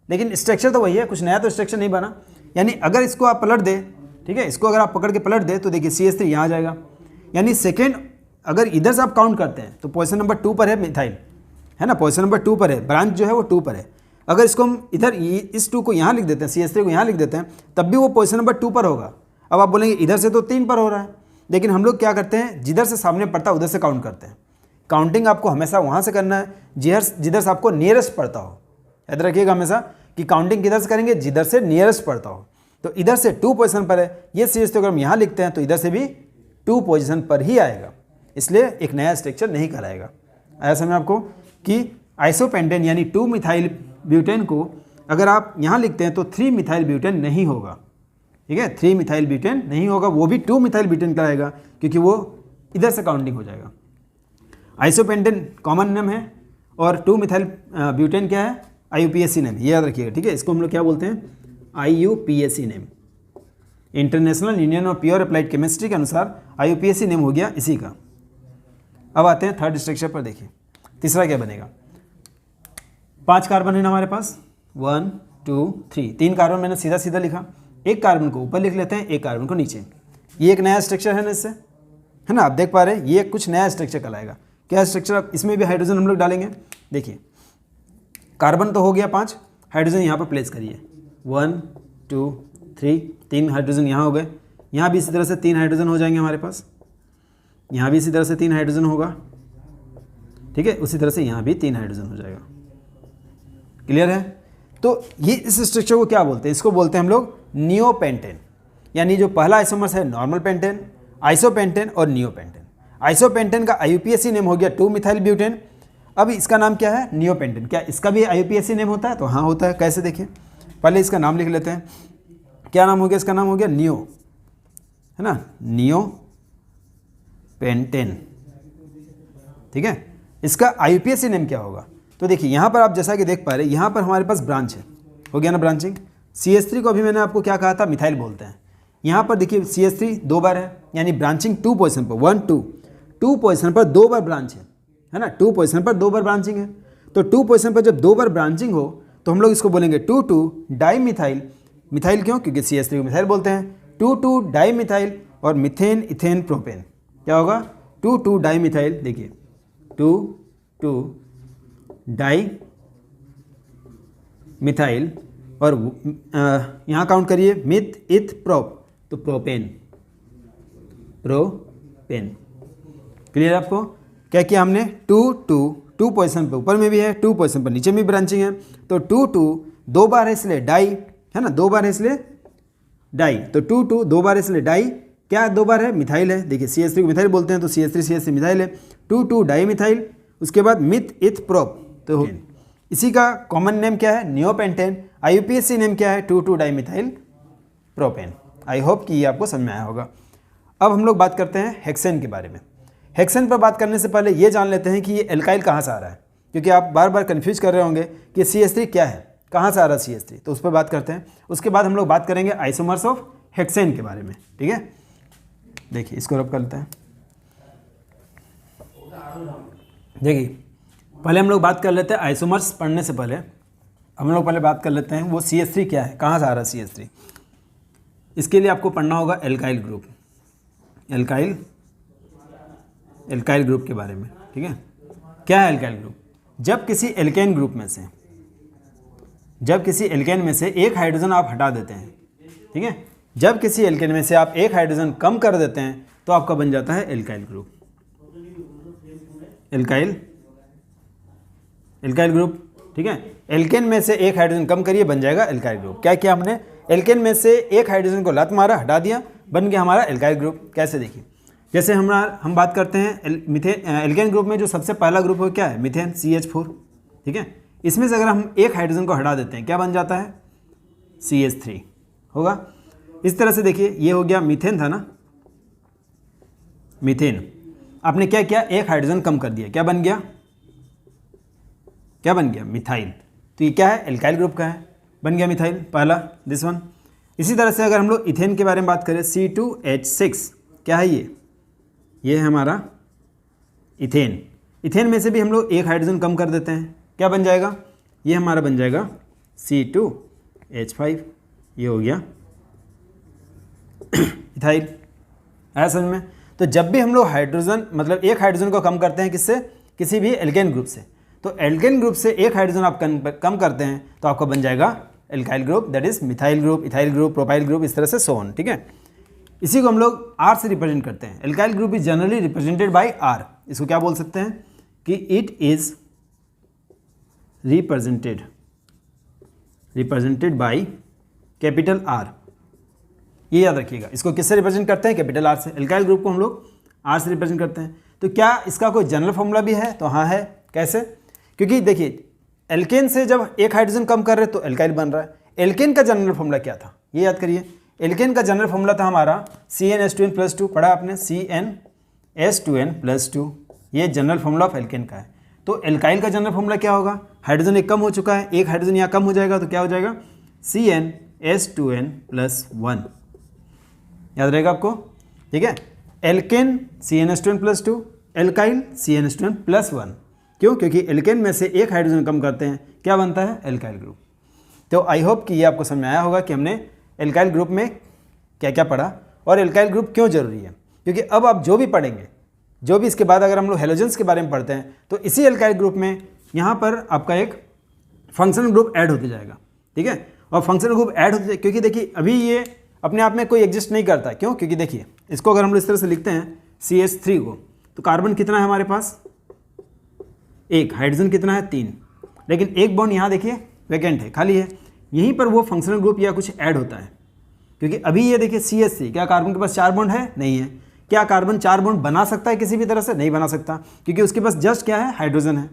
लेकिन स्ट्रक्चर तो वही है, कुछ नया तो स्ट्रक्चर नहीं बना। यानी अगर इसको आप पलट दें, ठीक है, इसको अगर आप पकड़ के पलट दें तो देखिए CH3 यहाँ आ जाएगा। यानी सेकेंड, अगर इधर से आप काउंट करते हैं तो पोजीशन नंबर 2 पर है मिथाइल, है ना, पोजीशन नंबर 2 पर है, ब्रांच जो है वो 2 पर है। अगर इसको हम इधर इस 2 को यहाँ लिख देते हैं, CH3 को यहाँ लिख देते हैं, तब भी वो पोजीशन नंबर 2 पर होगा। अब आप बोलेंगे इधर से तो 3 पर हो रहा है, लेकिन हम लोग क्या करते हैं, जिधर से सामने पड़ता है उधर से काउंट करते हैं। काउंटिंग आपको हमेशा वहाँ से करना है जिधर से आपको नियरेस्ट पड़ता हो। याद रखिएगा हमेशा कि काउंटिंग किधर से करेंगे, जिधर से नियरेस्ट पड़ता हो। तो इधर से 2 पोजीशन पर है, ये CH3 अगर हम यहाँ लिखते हैं तो इधर से भी 2 पोजीशन पर ही आएगा, इसलिए एक नया स्ट्रक्चर नहीं कराएगा। आया समझ आपको कि आइसोपेंटेन यानी 2 मिथाइल ब्यूटेन को अगर आप यहाँ लिखते हैं तो 3 मिथाइल ब्यूटेन नहीं होगा। ठीक है, 3 मिथाइल ब्यूटेन नहीं होगा, वो भी 2 मिथाइल ब्यूटेन कराएगा क्योंकि वो इधर से काउंटिंग हो जाएगा। आइसोपेंटेन कॉमन नेम है और 2 मिथाइल ब्यूटेन क्या है, IUPAC नेम, ये याद रखिएगा। ठीक है, इसको हम लोग क्या बोलते हैं, IUPAC name, international union of pure applied chemistry के अनुसार IUPAC नेम हो गया इसी का। अब आते हैं थर्ड स्ट्रक्चर पर। देखिए तीसरा क्या बनेगा, 5 कार्बन है ना हमारे पास, 1 2 3, 3 कार्बन मैंने सीधा सीधा लिखा, एक कार्बन को ऊपर लिख लेते हैं, एक कार्बन को नीचे। ये एक नया स्ट्रक्चर है ना, इससे है ना, आप देख पा रहे हैं ये कुछ नया स्ट्रक्चर कहलाएगा। क्या स्ट्रक्चर, अब इसमें भी हाइड्रोजन हम लोग डालेंगे। देखिए कार्बन तो हो गया 5, हाइड्रोजन यहाँ पर प्लेस करिए, 1 2 3, 3 हाइड्रोजन यहाँ हो गए, यहाँ भी इसी तरह से 3 हाइड्रोजन हो जाएंगे हमारे पास, यहाँ भी इसी तरह से 3 हाइड्रोजन होगा। ठीक है, उसी तरह से यहाँ भी 3 हाइड्रोजन हो जाएगा। क्लियर है, तो ये इस स्ट्रक्चर को क्या बोलते हैं, इसको बोलते हैं हम लोग नियोपेंटेन, यानी जो पहला आइसोमर्स है नॉर्मल पेंटेन, आइसोपेंटेन और नियोपेंटेन। आइसोपेंटेन का IUPAC नेम हो गया 2 मिथाइल ब्यूटेन। अब इसका नाम क्या है, नियोपेंटेन। क्या इसका भी IUPAC नेम होता है, तो हाँ होता है। कैसे, देखिए पहले इसका नाम लिख लेते हैं, क्या नाम हो गया, इसका नाम हो गया नियो, है ना, नियोपेंटेन। ठीक है, इसका IUPAC नेम क्या होगा, तो देखिए यहाँ पर आप जैसा कि देख पा रहे हैं, यहाँ पर हमारे पास ब्रांच है, हो गया ना ब्रांचिंग। CH3 को अभी मैंने आपको क्या कहा था, मिथाइल बोलते हैं। यहाँ पर देखिए CH3 2 बार है, यानी ब्रांचिंग 2 पोजीशन पर, 1 2 पोजीशन पर 2 बार ब्रांच है ना, 2 पोजीशन पर 2 बार ब्रांचिंग है। तो 2 पोजीशन पर जब 2 बार ब्रांचिंग हो तो हम लोग इसको बोलेंगे 2 डाई मिथाइल। मिथाइल क्यों, क्योंकि CH3 को मिथाइल बोलते हैं। 2 डाई मिथाइल और मिथेन इथेन प्रोपेन, क्या होगा, 2 डाई मिथाइल। देखिए 2 डाई मिथाइल और यहाँ काउंट करिए मिथ इथ प्रोप, तो प्रोपेन। क्लियर आपको, क्या किया हमने, 2 पोजीशन पर ऊपर में भी है, 2 पोजीशन पर नीचे में भी ब्रांचिंग है। तो 2 बार है इसलिए डाई, है ना, 2 बार है इसलिए डाई। तो 2 बार है इसलिए डाई, क्या 2 बार है, मिथाइल है। देखिए CH3 को मिथाइल बोलते हैं, तो CH3 मिथाइल है। 2 डाई मिथाइल, उसके बाद मिथ इथ प्रोप, तो इसी का कॉमन नेम क्या है, नियोपेंटेन। IUPAC नेम क्या है, 2 डाई मिथाइल प्रोपेन। आई होप कि ये आपको समझ में आया होगा। अब हम लोग बात करते हैं हेक्सेन के बारे में। हेक्सेन पर बात करने से पहले ये जान लेते हैं कि ये एल्काइल कहाँ से आ रहा है, क्योंकि आप बार बार कन्फ्यूज कर रहे होंगे कि CH3 क्या है, कहाँ से आ रहा है CH3, तो उस पर बात करते हैं। उसके बाद हम लोग बात करेंगे आइसोमर्स ऑफ हेक्सेन के बारे में। ठीक है, देखिए इसको रब कर लेते हैं। देखिए पहले हम लोग बात कर लेते हैं आइसोमर्स पढ़ने से पहले हम लोग पहले बात कर लेते हैं वो CH3 क्या है, कहाँ से आ रहा है CH3। इसके लिए आपको पढ़ना होगा एल्काइल ग्रुप, एल्काइल ग्रुप के बारे में। ठीक है, क्या है एल्काइल ग्रुप, जब किसी एल्केन ग्रुप में से, जब किसी एल्केन में से एक हाइड्रोजन आप हटा देते हैं, ठीक है, जब किसी एल्केन में से आप एक हाइड्रोजन कम कर देते हैं तो आपका बन जाता है एल्काइल ग्रुप। एल्काइल ग्रुप, ठीक है, एल्केन में से एक हाइड्रोजन कम करिए, बन जाएगा एल्काइल ग्रुप। क्या किया हमने, एल्केन में से एक हाइड्रोजन को लात मारा, हटा दिया, बन गया हमारा एल्काइल ग्रुप। कैसे, देखिए जैसे हम बात करते हैं एल्केन ग्रुप में जो सबसे पहला ग्रुप है क्या है, मिथेन CH4। ठीक है, इसमें से अगर हम एक हाइड्रोजन को हटा देते हैं क्या बन जाता है, CH3 होगा। इस तरह से देखिए ये हो गया मीथेन था ना, मीथेन, आपने क्या किया, एक हाइड्रोजन कम कर दिया, क्या बन गया, क्या बन गया, मिथाइल। तो ये क्या है, एल्काइल ग्रुप का है, बन गया मिथाइल पहला, दिस वन। इसी तरह से अगर हम लोग इथेन के बारे में बात करें, C2H6 क्या है, ये है हमारा इथेन। इथेन में से भी हम लोग एक हाइड्रोजन कम कर देते हैं, क्या बन जाएगा, ये हमारा बन जाएगा C2H5, ये हो गया इथाइल। आया समझ में। तो जब भी हम लोग हाइड्रोजन मतलब एक हाइड्रोजन को कम करते हैं किससे, किसी भी एल्केन ग्रुप से, तो एल्केन ग्रुप से एक हाइड्रोजन आप कम करते हैं तो आपका बन जाएगा alkyl group, that is methyl group, ethyl group, propyl group, इस तरह से सो ऑन। ठीक है, इसी को हम लोग R से रिप्रेजेंट करते हैं। Alkyl group is generally represented by R। इसको क्या बोल सकते हैं कि it is represented by capital R। ये याद रखिएगा, इसको किससे रिप्रेजेंट करते हैं? कैपिटल R से। एल्काइल ग्रुप को हम लोग R से रिप्रेजेंट करते हैं। तो क्या इसका कोई जनरल फॉर्मूला भी है? तो हाँ है। कैसे? क्योंकि देखिए एल्केन से जब एक हाइड्रोजन कम कर रहे तो एल्काइल बन रहा है। एल्केन का जनरल फॉर्मूला क्या था ये याद करिए। एल्केन का जनरल फॉर्मूला था हमारा CnH2n+2, पढ़ा आपने, CnH2n+2, ये जनरल फॉर्मूला ऑफ एल्केन का है। तो एल्काइल का जनरल फॉर्मूला क्या होगा? हाइड्रोजन एक कम हो चुका है, एक हाइड्रोजन यहाँ कम हो जाएगा तो क्या हो जाएगा? CnH2n+1। याद रहेगा आपको? ठीक है, एल्केन CnH2n+2, एल्काइल CnH2n+1। क्यों? क्योंकि एल्केन में से एक हाइड्रोजन कम करते हैं, क्या बनता है? Alkyl group. तो आई होप कि ये आपको समझ में आया होगा कि हमने एल्काइल ग्रुप में क्या क्या पढ़ा और एल्काइल ग्रुप क्यों जरूरी है। क्योंकि अब आप जो भी पढ़ेंगे, जो भी इसके बाद अगर हम लोग हेलोजेंस के बारे में पढ़ते हैं तो इसी एल्काइल ग्रुप में यहाँ पर आपका एक फंक्शनल ग्रुप ऐड होते जाएगा। ठीक है, और फंक्शनल ग्रुप ऐड होते, क्योंकि देखिए अभी ये अपने आप में कोई एग्जिस्ट नहीं करता। क्यों? क्योंकि देखिए इसको अगर हम लोग इस तरह से लिखते हैं CH3 को, तो कार्बन कितना है हमारे पास? एक। हाइड्रोजन कितना है? 3। लेकिन एक बॉन्ड यहाँ देखिए वैकेंट है, खाली है। यहीं पर वो फंक्शनल ग्रुप या कुछ ऐड होता है। क्योंकि अभी ये देखिए CH3, क्या कार्बन के पास 4 बॉन्ड है? नहीं है। क्या कार्बन 4 बॉन्ड बना सकता है किसी भी तरह से? नहीं बना सकता, क्योंकि उसके पास जस्ट क्या है? हाइड्रोजन है।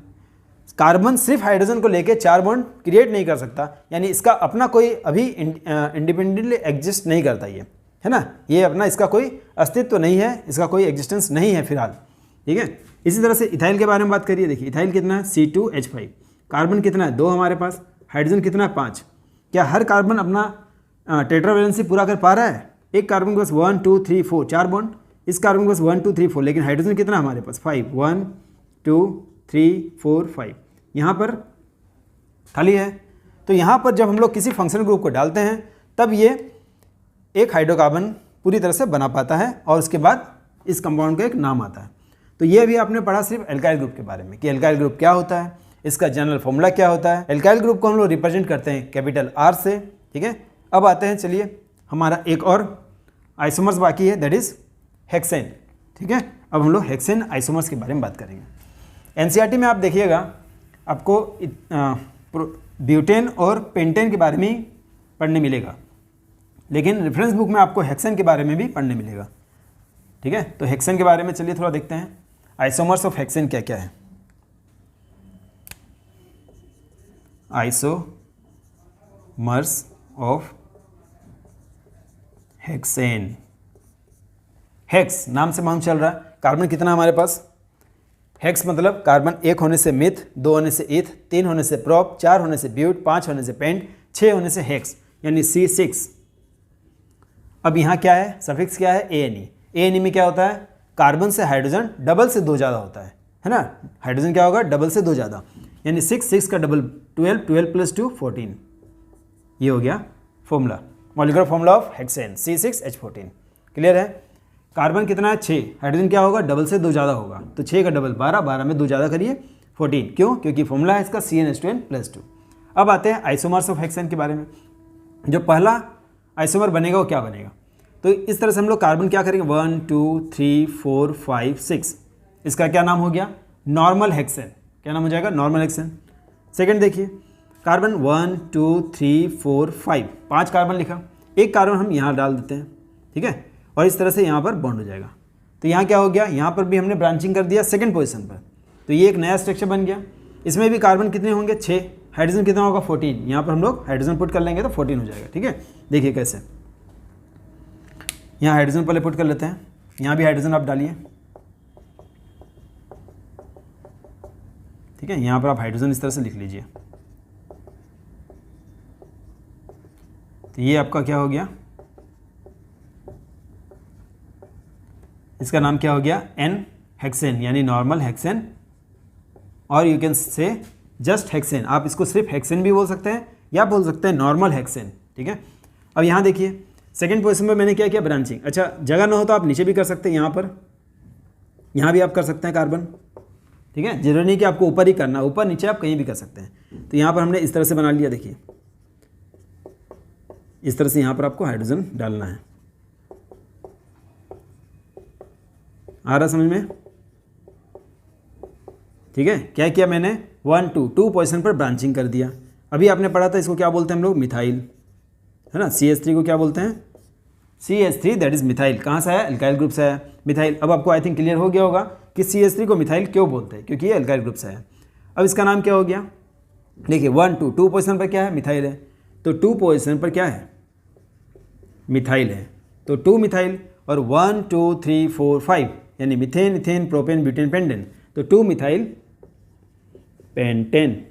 कार्बन सिर्फ हाइड्रोजन को लेके 4 बॉन्ड क्रिएट नहीं कर सकता, यानी इसका अपना कोई अभी इंडिपेंडेंटली एग्जिस्ट नहीं करता ये, है ना। ये अपना इसका कोई अस्तित्व नहीं है, इसका कोई एग्जिस्टेंस नहीं है फिलहाल। ठीक है, इसी तरह से इथाइल के बारे में बात करिए। देखिए इथाइल कितना है? C2H5। कार्बन कितना है? 2 हमारे पास। हाइड्रोजन कितना है? 5। क्या हर कार्बन अपना टेट्रावैलेंसी पूरा कर पा रहा है? एक कार्बन के पास 1 2 3 4 4 बॉन्ड, इस कार्बन के पास 1 2 3 4, लेकिन हाइड्रोजन कितना हमारे पास? 5। 1 2 3 4 5, यहाँ पर खाली है। तो यहाँ पर जब हम लोग किसी फंक्शनल ग्रुप को डालते हैं तब ये एक हाइड्रोकार्बन पूरी तरह से बना पाता है और उसके बाद इस कंपाउंड का एक नाम आता है। तो ये अभी आपने पढ़ा सिर्फ एल्काइल ग्रुप के बारे में कि एल्काइल ग्रुप क्या होता है, इसका जनरल फॉर्मूला क्या होता है। एल्काइल ग्रुप को हम लोग रिप्रेजेंट करते हैं कैपिटल R से। ठीक है, अब आते हैं, चलिए हमारा एक और आइसोमर्स बाकी है, दैट इज हेक्सेन। ठीक है, अब हम लोग हेक्सेन आइसोमर्स के बारे में बात करेंगे। NCERT में आप देखिएगा आपको ब्यूटेन और पेंटेन के बारे में पढ़ने मिलेगा, लेकिन रेफरेंस बुक में आपको हेक्सेन के बारे में भी पढ़ने मिलेगा। ठीक है, तो हेक्सेन के बारे में चलिए थोड़ा देखते हैं। आइसोमर्स ऑफ हेक्सेन क्या क्या है। आइसोमर्स ऑफ हेक्सेन, हेक्स नाम से मालूम चल रहा है। कार्बन कितना हमारे पास? हेक्स मतलब कार्बन 1 होने से मिथ, 2 होने से इथ, 3 होने से प्रोप, 4 होने से ब्यूट, 5 होने से पेंट, 6 होने से हेक्स, यानी C6। अब यहाँ क्या है? सफिक्स क्या है? ANE। ANE में क्या होता है? कार्बन से हाइड्रोजन डबल से 2 ज़्यादा होता है ना। हाइड्रोजन क्या होगा? डबल से 2 ज़्यादा, यानी 6 का डबल 12, 12 + 2 14। ये हो गया formula, molecular formula of hexane C6H14। Clear है? कार्बन कितना है? 6। हाइड्रोजन क्या होगा? डबल से 2 ज़्यादा होगा, तो 6 का डबल 12, 12 में 2 ज़्यादा करिए 14। क्यों? क्योंकि फॉर्मूला है इसका CnH2n+2। अब आते हैं आइसोमर्स ऑफ हेक्सेन के बारे में। जो पहला आइसोमर बनेगा वो क्या बनेगा? तो इस तरह से हम लोग कार्बन क्या करेंगे? 1 2 3 4 5 6, इसका क्या नाम हो गया? Normal hexane. क्या नाम हो जाएगा? Normal hexane. सेकंड देखिए, कार्बन 1 2 3 4 5, 5 कार्बन लिखा, एक कार्बन हम यहाँ डाल देते हैं। ठीक है, और इस तरह से यहाँ पर बॉन्ड हो जाएगा। तो यहाँ क्या हो गया? यहाँ पर भी हमने ब्रांचिंग कर दिया सेकंड पोजीशन पर, तो ये एक नया स्ट्रक्चर बन गया। इसमें भी कार्बन कितने होंगे? 6। हाइड्रोजन कितना होगा? 14। यहाँ पर हम लोग हाइड्रोजन पुट कर लेंगे तो 14 हो जाएगा। ठीक है, देखिए कैसे, यहाँ हाइड्रोजन पहले पुट कर लेते हैं, यहाँ भी हाइड्रोजन आप डालिए। ठीक है, यहाँ पर आप हाइड्रोजन इस तरह से लिख लीजिए। तो ये आपका क्या हो गया? इसका नाम क्या हो गया? N हेक्सेन, यानी नॉर्मल हेक्सेन, और you can say just hexane. आप इसको सिर्फ हेक्सेन भी बोल सकते हैं या बोल सकते हैं नॉर्मल हेक्सेन। ठीक है, अब यहाँ देखिए सेकंड पोजीशन पर मैंने क्या किया? ब्रांचिंग। अच्छा, जगह ना हो तो आप नीचे भी कर सकते हैं, यहाँ पर, यहाँ भी आप कर सकते हैं कार्बन। ठीक है, जरूरी नहीं कि आपको ऊपर ही करना, ऊपर नीचे आप कहीं भी कर सकते हैं। तो यहाँ पर हमने इस तरह से बना लिया, देखिए इस तरह से यहाँ पर आपको हाइड्रोजन डालना है। आ रहा समझ में? ठीक है, क्या किया मैंने 1 2 2 पोजीशन पर ब्रांचिंग कर दिया। अभी आपने पढ़ा था इसको क्या बोलते हैं हम लोग, मिथाइल, है ना। CH3 को क्या बोलते हैं, CH3 दैट इज मिथाइल। कहाँ से है, एल्काइल ग्रुप से है मिथाइल। अब आपको आई थिंक क्लियर हो गया होगा कि CH3 को मिथाइल क्यों बोलते हैं, क्योंकि ये एल्काइल ग्रुप से है। अब इसका नाम क्या हो गया, देखिए 1 2 2 पोजीशन पर क्या है, मिथाइल है, तो 2 पोजीशन पर क्या है, मिथाइल है, तो 2 मिथाइल। और 1 2 3 4 5 यानी methane, ethane, propane, butane, pentane, तो 2 मिथाइल पेंटेन।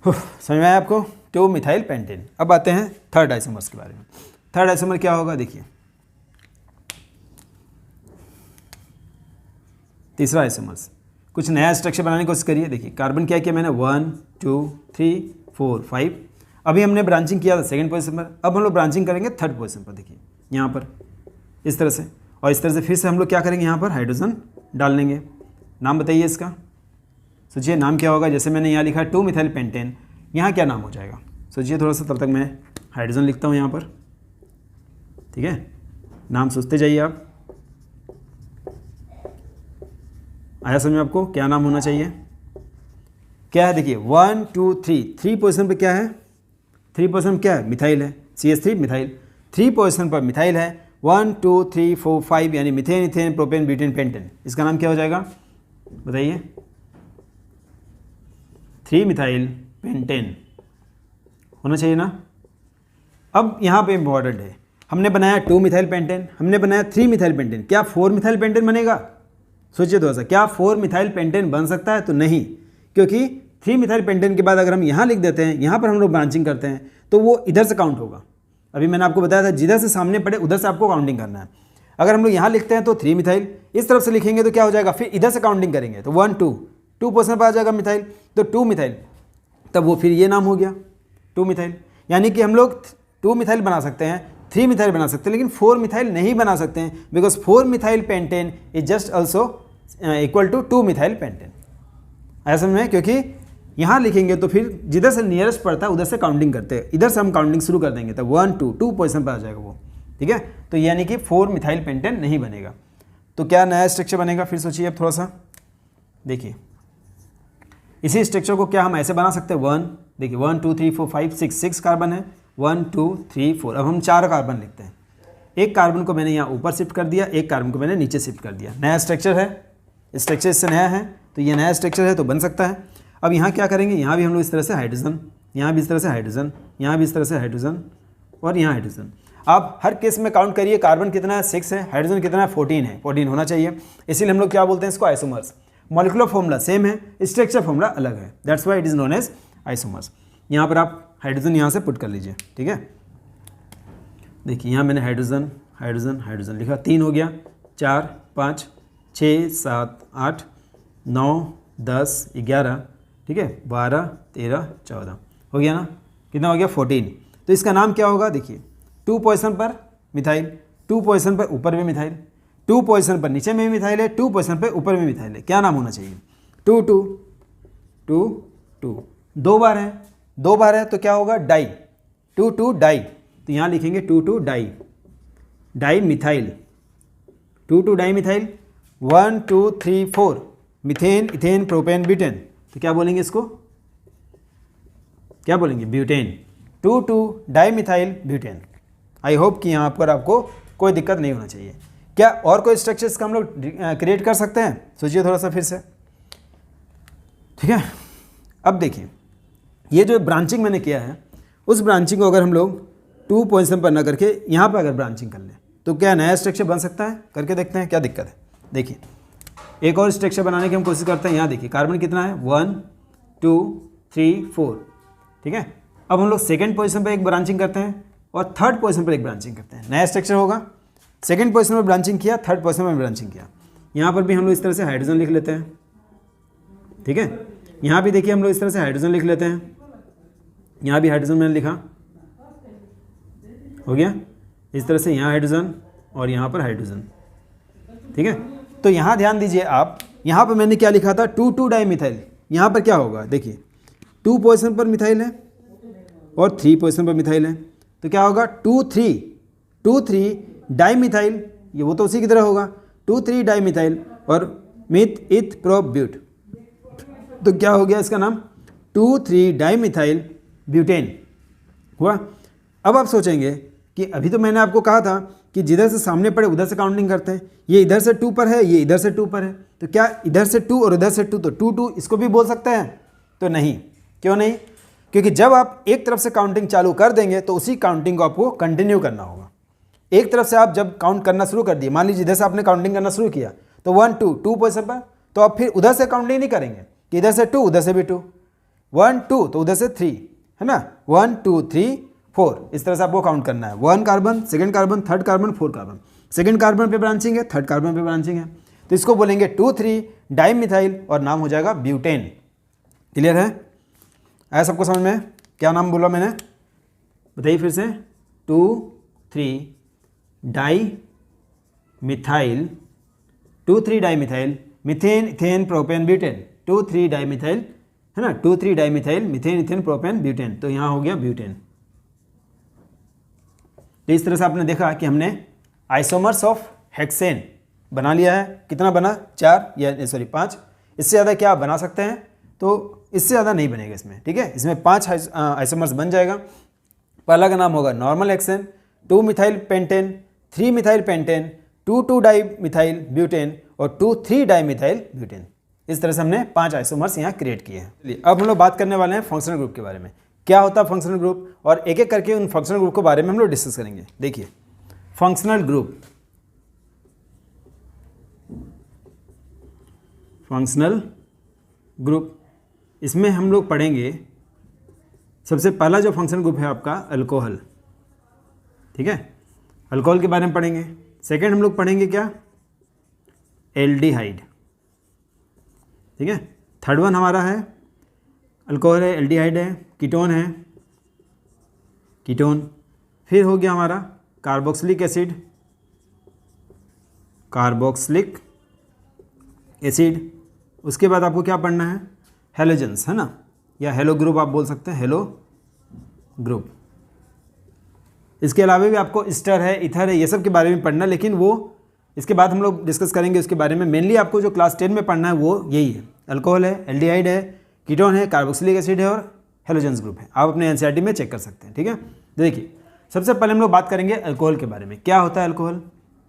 समझ में आया आपको, 2 मिथाइल पेंटेन। अब आते हैं थर्ड आइसोमर्स के बारे में। थर्ड आइसोमर क्या होगा, देखिए तीसरा आइसोमर्स, कुछ नया स्ट्रक्चर बनाने की कोशिश करिए। देखिए कार्बन क्या किया मैंने, 1 2 3 4 5। अभी हमने ब्रांचिंग किया था सेकंड पोजीशन पर, अब हम लोग ब्रांचिंग करेंगे थर्ड पोजीशन पर। देखिए यहाँ पर इस तरह से, और इस तरह से फिर से हम लोग क्या करेंगे, यहाँ पर हाइड्रोजन डाल लेंगे। नाम बताइए इसका, सोचिए नाम क्या होगा। जैसे मैंने यहाँ लिखा है 2 मिथाइल पेंटेन, यहाँ क्या नाम हो जाएगा, सोचिए थोड़ा सा, तब तक मैं हाइड्रोजन लिखता हूँ यहाँ पर। ठीक है, नाम सोचते जाइए आप। आया समझ में आपको, क्या नाम होना चाहिए, क्या है, देखिए 1 2 3 3 पोजीशन पर क्या है, 3 पोजीशन पर क्या है, मिथाइल है, CH3 मिथाइल। 3 पोजीशन पर मिथाइल है, 1 2 3 4 5 यानी methane, ethane, propane, butane, pentane. इसका नाम क्या हो जाएगा बताइए, 3 मिथाइल पेंटेन होना चाहिए ना। अब यहाँ पे इम्पॉर्टेंट है, हमने बनाया 2 मिथाइल पेंटेन, हमने बनाया 3 मिथाइल पेंटेन, क्या 4 मिथाइल पेंटेन बनेगा, सोचिए थोड़ा सा, क्या 4 मिथाइल पेंटेन बन सकता है, तो नहीं, क्योंकि 3 मिथाइल पेंटेन के बाद अगर हम यहाँ लिख देते हैं, यहाँ पर हम लोग ब्रांचिंग करते हैं, तो वो इधर से काउंट होगा। अभी मैंने आपको बताया था जिधर से सामने पड़े उधर से आपको काउंटिंग करना है। अगर हम लोग यहाँ लिखते हैं तो 3 मिथाइल, इस तरफ से लिखेंगे तो क्या हो जाएगा, फिर इधर से काउंटिंग करेंगे तो 1 2 2 पोजीशन पर आ जाएगा मिथाइल, तो 2 मिथाइल, तब वो फिर ये नाम हो गया 2 मिथाइल। यानी कि हम लोग 2 मिथाइल बना सकते हैं, 3 मिथाइल बना सकते हैं, लेकिन 4 मिथाइल नहीं बना सकते हैं, because 4 methyl pentane is just also equal to 2 methyl pentane. ऐसा में, क्योंकि यहाँ लिखेंगे तो फिर जिधर से नियरेस्ट पड़ता है उधर से काउंटिंग करते हैं, इधर से हम काउंटिंग शुरू कर देंगे, तो 1 2 2 पोजीशन पर आ जाएगा वो। ठीक है, तो यानी कि 4 मिथाइल पेंटेन नहीं बनेगा। तो क्या नया स्ट्रक्चर बनेगा, फिर सोचिए अब थोड़ा सा, देखिए इसी स्ट्रक्चर को क्या हम ऐसे बना सकते हैं, 1, देखिए 1 2 3 4 5 6 कार्बन है, 1 2 3 4। अब हम 4 कार्बन लिखते हैं, एक कार्बन को मैंने यहाँ ऊपर शिफ्ट कर दिया, एक कार्बन को मैंने नीचे शिफ्ट कर दिया। नया स्ट्रक्चर है, स्ट्रक्चर इससे नया है, तो ये नया स्ट्रक्चर है तो बन सकता है। अब यहाँ क्या करेंगे, यहाँ भी हम लोग इस तरह से हाइड्रोजन, यहाँ भी इस तरह से हाइड्रोजन, यहाँ भी इस तरह से हाइड्रोजन, और यहाँ हाइड्रोजन। आप हर केस में काउंट करिए, कार्बन कितना है 6 है, हाइड्रोजन कितना है 14 है, 14 होना चाहिए। इसीलिए हम लोग क्या बोलते हैं इसको, आइसोमर्स। मॉलिक्यूलर फॉर्मूला सेम है, स्ट्रक्चर फॉर्मूला अलग है, that's why it is known as isomers. यहाँ पर आप हाइड्रोजन यहाँ से पुट कर लीजिए। ठीक है, देखिए यहाँ मैंने हाइड्रोजन हाइड्रोजन हाइड्रोजन लिखा, 3 हो गया, 4 5 6 7 8 9 10 11, ठीक है 12 13 14 हो गया ना, कितना हो गया 14। तो इसका नाम क्या होगा, देखिए 2 पोजीशन पर मिथाइल, 2 पोजीशन पर ऊपर भी मिथाइल, 2 पोजीशन पर नीचे में भी मिथाइल है, 2 पोजीशन पर ऊपर में मिथाइल है, क्या नाम होना चाहिए, 2 2 2 2। 2 बार है, 2 बार है तो क्या होगा, डाई, 2 2 डाई, तो यहाँ लिखेंगे 2 2 di, di methyl, 2 2 di methyl. 1 2 3 4 methane, ethane, propane, butane, तो क्या बोलेंगे इसको, क्या बोलेंगे, butane, 2 2 di methyl butane. I hope कि यहाँ पर आपको कोई दिक्कत नहीं होना चाहिए। क्या और कोई स्ट्रक्चर्स का हम लोग क्रिएट कर सकते हैं, सोचिए थोड़ा सा फिर से। ठीक है, अब देखिए ये जो ब्रांचिंग मैंने किया है, उस ब्रांचिंग को अगर हम लोग 2 पोजीशन पर ना करके यहाँ पर अगर ब्रांचिंग कर लें तो क्या नया स्ट्रक्चर बन सकता है, करके देखते हैं क्या दिक्कत है। देखिए एक और स्ट्रक्चर बनाने की हम कोशिश करते हैं। यहाँ देखिए कार्बन कितना है, 1 2 3 4, ठीक है। अब हम लोग सेकंड पोजीशन पर एक ब्रांचिंग करते हैं और थर्ड पोजीशन पर एक ब्रांचिंग करते हैं, नया स्ट्रक्चर होगा। सेकंड पोजीशन में ब्रांचिंग किया, थर्ड पोजीशन में ब्रांचिंग किया। यहाँ पर भी हम लोग इस तरह से हाइड्रोजन लिख लेते हैं, ठीक है। यहाँ भी देखिए हम लोग इस तरह से हाइड्रोजन लिख लेते हैं, यहाँ भी हाइड्रोजन मैंने लिखा, हो गया। इस तरह से यहाँ हाइड्रोजन और यहाँ पर हाइड्रोजन, ठीक है। तो यहाँ ध्यान दीजिए आप यहाँ पर मैंने क्या लिखा था 2,2 डाईमिथाइल, यहाँ पर क्या होगा देखिए 2 पोजीशन पर मिथाइल है और 3 पोजीशन पर मिथाइल है, तो क्या होगा 2,3 डाईमिथाइल, ये वो तो उसी की तरह होगा 2,3 डाईमिथाइल और मिथ इथ प्रो ब्यूट, तो क्या हो गया इसका नाम 2,3 डाईमिथाइल ब्यूटेन हुआ। अब आप सोचेंगे कि अभी तो मैंने आपको कहा था कि जिधर से सामने पड़े उधर से काउंटिंग करते हैं, ये इधर से 2 पर है, ये इधर से 2 पर है, तो क्या इधर से 2 और इधर से 2, तो 2 2 इसको भी बोल सकते हैं? तो नहीं, क्यों नहीं? क्योंकि जब आप एक तरफ से काउंटिंग चालू कर देंगे तो उसी काउंटिंग को आपको कंटिन्यू करना होगा। एक तरफ से आप जब काउंट करना शुरू कर दिए, मान लीजिए इधर से आपने काउंटिंग करना शुरू किया तो 1 2 पोजीशन पर, तो आप फिर उधर से काउंटिंग नहीं करेंगे कि इधर से 2 उधर से भी 2, 1 2 तो उधर से 3, है ना, 1 2 3 4, इस तरह से आपको काउंट करना है। 1 carbon, second carbon, third carbon, 4 carbon, second carbon पे ब्रांचिंग है, थर्ड कार्बन पे ब्रांचिंग है, तो इसको बोलेंगे 2,3 डाईमिथाइल और नाम हो जाएगा ब्यूटेन। क्लियर है? आया सबको समझ में? क्या नाम बोला मैंने, बताइए फिर से। 2,3 dimethyl, 2,3 dimethyl methane ethane propane butane, 2,3 dimethyl, है ना, 2,3 dimethyl methane ethane propane butane, तो यहाँ हो गया ब्यूटेन। तो इस तरह से आपने देखा कि हमने आइसोमर्स ऑफ हेक्सेन बना लिया है। कितना बना? 4 या 5। इससे ज़्यादा क्या आप बना सकते हैं? तो इससे ज़्यादा नहीं बनेगा इसमें, ठीक है। इसमें 5 आइसोमर्स बन जाएगा। पहला का नाम होगा normal hexane, 2 methyl pentane, 3 methyl pentane, 2,2 dimethyl butane और 2,3 डाईमिथाइल ब्यूटेन। इस तरह से हमने 5 आइसोमर्स यहाँ क्रिएट किए हैं। चलिए अब हम लोग बात करने वाले हैं फंक्शनल ग्रुप के बारे में। क्या होता है फंक्शनल ग्रुप, और एक एक करके उन फंक्शनल ग्रुप के बारे में हम लोग डिस्कस करेंगे। देखिए फंक्शनल ग्रुप, फंक्शनल ग्रुप, इसमें हम लोग पढ़ेंगे सबसे पहला जो फंक्शनल ग्रुप है आपका अल्कोहल, ठीक है, अल्कोहल के बारे में पढ़ेंगे। सेकेंड हम लोग पढ़ेंगे क्या? एल्डिहाइड, ठीक है। थर्ड वन हमारा है अल्कोहल है, एल्डिहाइड है, कीटोन है, कीटोन। फिर हो गया हमारा कार्बोक्सिलिक एसिड, कार्बोक्सिलिक एसिड। उसके बाद आपको क्या पढ़ना है? हेलोजेंस, है ना, या हेलो ग्रुप आप बोल सकते हैं, हेलो ग्रुप। इसके अलावा भी आपको ईस्टर है, इथर है, ये सब के बारे में पढ़ना, लेकिन वो इसके बाद हम लोग डिस्कस करेंगे उसके बारे में। मेनली आपको जो क्लास 10 में पढ़ना है वो यही है, अल्कोहल है, एल्डिहाइड है, कीटोन है, कार्बोक्सिलिक एसिड है और हेलोजेंस ग्रुप है। आप अपने एनसीईआरटी में चेक कर सकते हैं, ठीक है। देखिए सबसे पहले हम लोग बात करेंगे अल्कोहल के बारे में। क्या होता है अल्कोहल,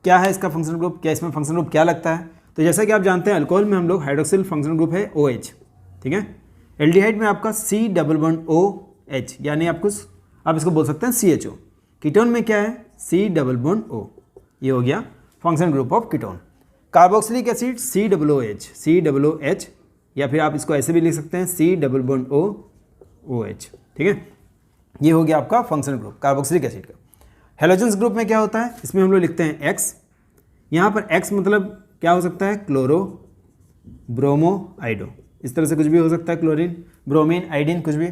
क्या है इसका फंक्शनल ग्रुप, क्या इसमें फंक्शनल ग्रुप क्या लगता है? तो जैसा कि आप जानते हैं अल्कोहल में हम लोग हाइड्रोक्सिल फंक्शनल ग्रुप है OH, ठीक है। एल्डिहाइड में आपका C डबल बॉन्ड OH, यानी आप इसको बोल सकते हैं CHO। कीटोन में क्या है? C डबल बॉन्ड O, ये हो गया functional group of ketone. Carboxylic acid COOH, या फिर आप इसको ऐसे भी लिख सकते हैं C डबल बॉन्ड OH, ठीक है। ये हो गया आपका फंक्शनल ग्रुप कार्बोक्सिलिक एसिड का। हेलोजेंस ग्रुप में क्या होता है? इसमें हम लोग लिखते हैं X, यहाँ पर X मतलब क्या हो सकता है? क्लोरो, ब्रोमो, आइडो, इस तरह से कुछ भी हो सकता है, क्लोरीन, ब्रोमीन, आइडिन, कुछ भी।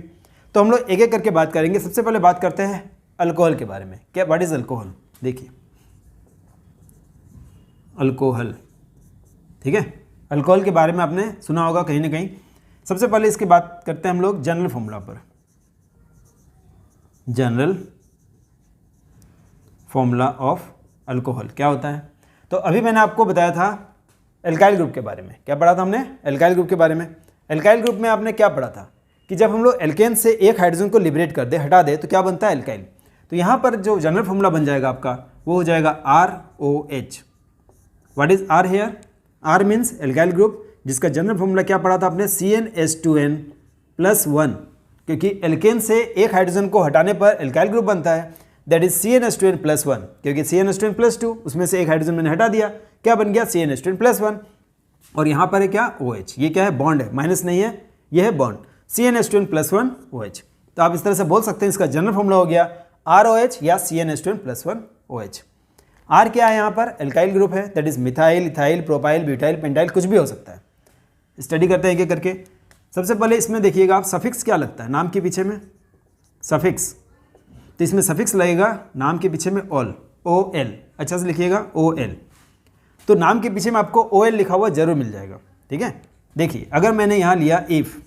तो हम लोग एक एक करके बात करेंगे। सबसे पहले बात करते हैं अल्कोहल के बारे में। क्या, व्हाट इज अल्कोहल? देखिए अल्कोहल, ठीक है, अल्कोहल के बारे में आपने सुना होगा कहीं ना कहीं। सबसे पहले इसकी बात करते हैं हम लोग जनरल फॉर्मूला पर। जनरल फॉर्मूला ऑफ अल्कोहल क्या होता है? तो अभी मैंने आपको बताया था एल्काइल ग्रुप के बारे में। क्या पढ़ा था हमने? एल्काइल ग्रुप के बारे में। एल्काइल ग्रुप में आपने क्या पढ़ा था कि जब हम लोग एल्केन से एक हाइड्रोजन को लिबरेट कर दे, हटा दे, तो क्या बनता है? एल्काइल। तो यहाँ पर जो जनरल फॉर्मूला बन जाएगा आपका वो हो जाएगा ROH। What is R here? R means alkyl group, जिसका जनरल फॉर्मूला क्या पढ़ा था आपने? CnH2n+1, क्योंकि एल्केन से एक हाइड्रोजन को हटाने पर एल्काइल ग्रुप बनता है, दैट इज CnH2n+1, क्योंकि CnH2n+2 उसमें से एक हाइड्रोजन मैंने हटा दिया, क्या बन गया? CnH2n+1। और यहाँ पर है क्या? OH। ये क्या है? बॉन्ड है, माइनस नहीं है, ये है बॉन्ड, CnH2n+1 OH। तो आप इस तरह से बोल सकते हैं इसका जनरल फॉर्मूला हो गया ROH या CnH2n+1 OH। R क्या है यहाँ पर? एल्काइल ग्रुप है, that is methyl, ethyl, propyl, butyl, pentyl, कुछ भी हो सकता है। स्टडी करते हैं एक एक करके। सबसे पहले इसमें देखिएगा आप, सफिक्स क्या लगता है नाम के पीछे में? सफिक्स। तो इसमें सफिक्स लगेगा नाम के पीछे में OL, OL, अच्छा से लिखिएगा OL। तो नाम के पीछे में आपको OL लिखा हुआ जरूर मिल जाएगा। ठीक है। देखिए अगर मैंने यहाँ लिया इफ़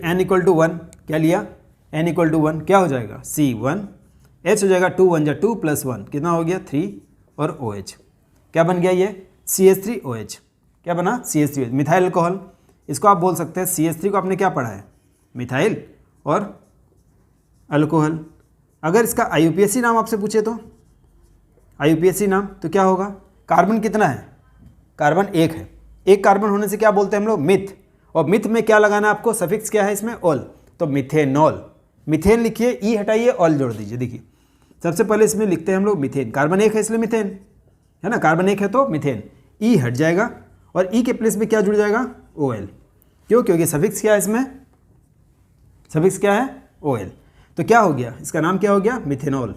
n इक्वल टू 1, क्या लिया, n इक्वल टू 1, क्या हो जाएगा C1, H हो जाएगा 2 1 जा 2 प्लस 1 कितना हो गया 3 और OH, क्या बन गया ये CH3OH, क्या बना CH3OH, मिथाइल अल्कोहल। इसको आप बोल सकते हैं CH3 को आपने क्या पढ़ा है, मिथाइल और अल्कोहल। अगर इसका IUPAC नाम आपसे पूछे तो IUPAC नाम तो क्या होगा, कार्बन कितना है, कार्बन एक है, एक कार्बन होने से क्या बोलते हैं हम लोग मिथ, और मिथ में क्या लगाना है आपको, सफिक्स क्या है इसमें ऑल, तो मिथेनॉल, मिथेन लिखिए, ई हटाइए ऑल जोड़ दीजिए। देखिए सबसे पहले इसमें लिखते हैं हम लोग मिथेन, कार्बन एक है इसलिए मिथेन है ना, कार्बन एक है तो मिथेन, ई हट जाएगा और ई के प्लेस में क्या जुड़ जाएगा OL, क्यों, क्योंकि सफिक्स क्या है इसमें, सफिक्स क्या है OL, तो क्या हो गया इसका नाम क्या हो गया मिथेनॉल,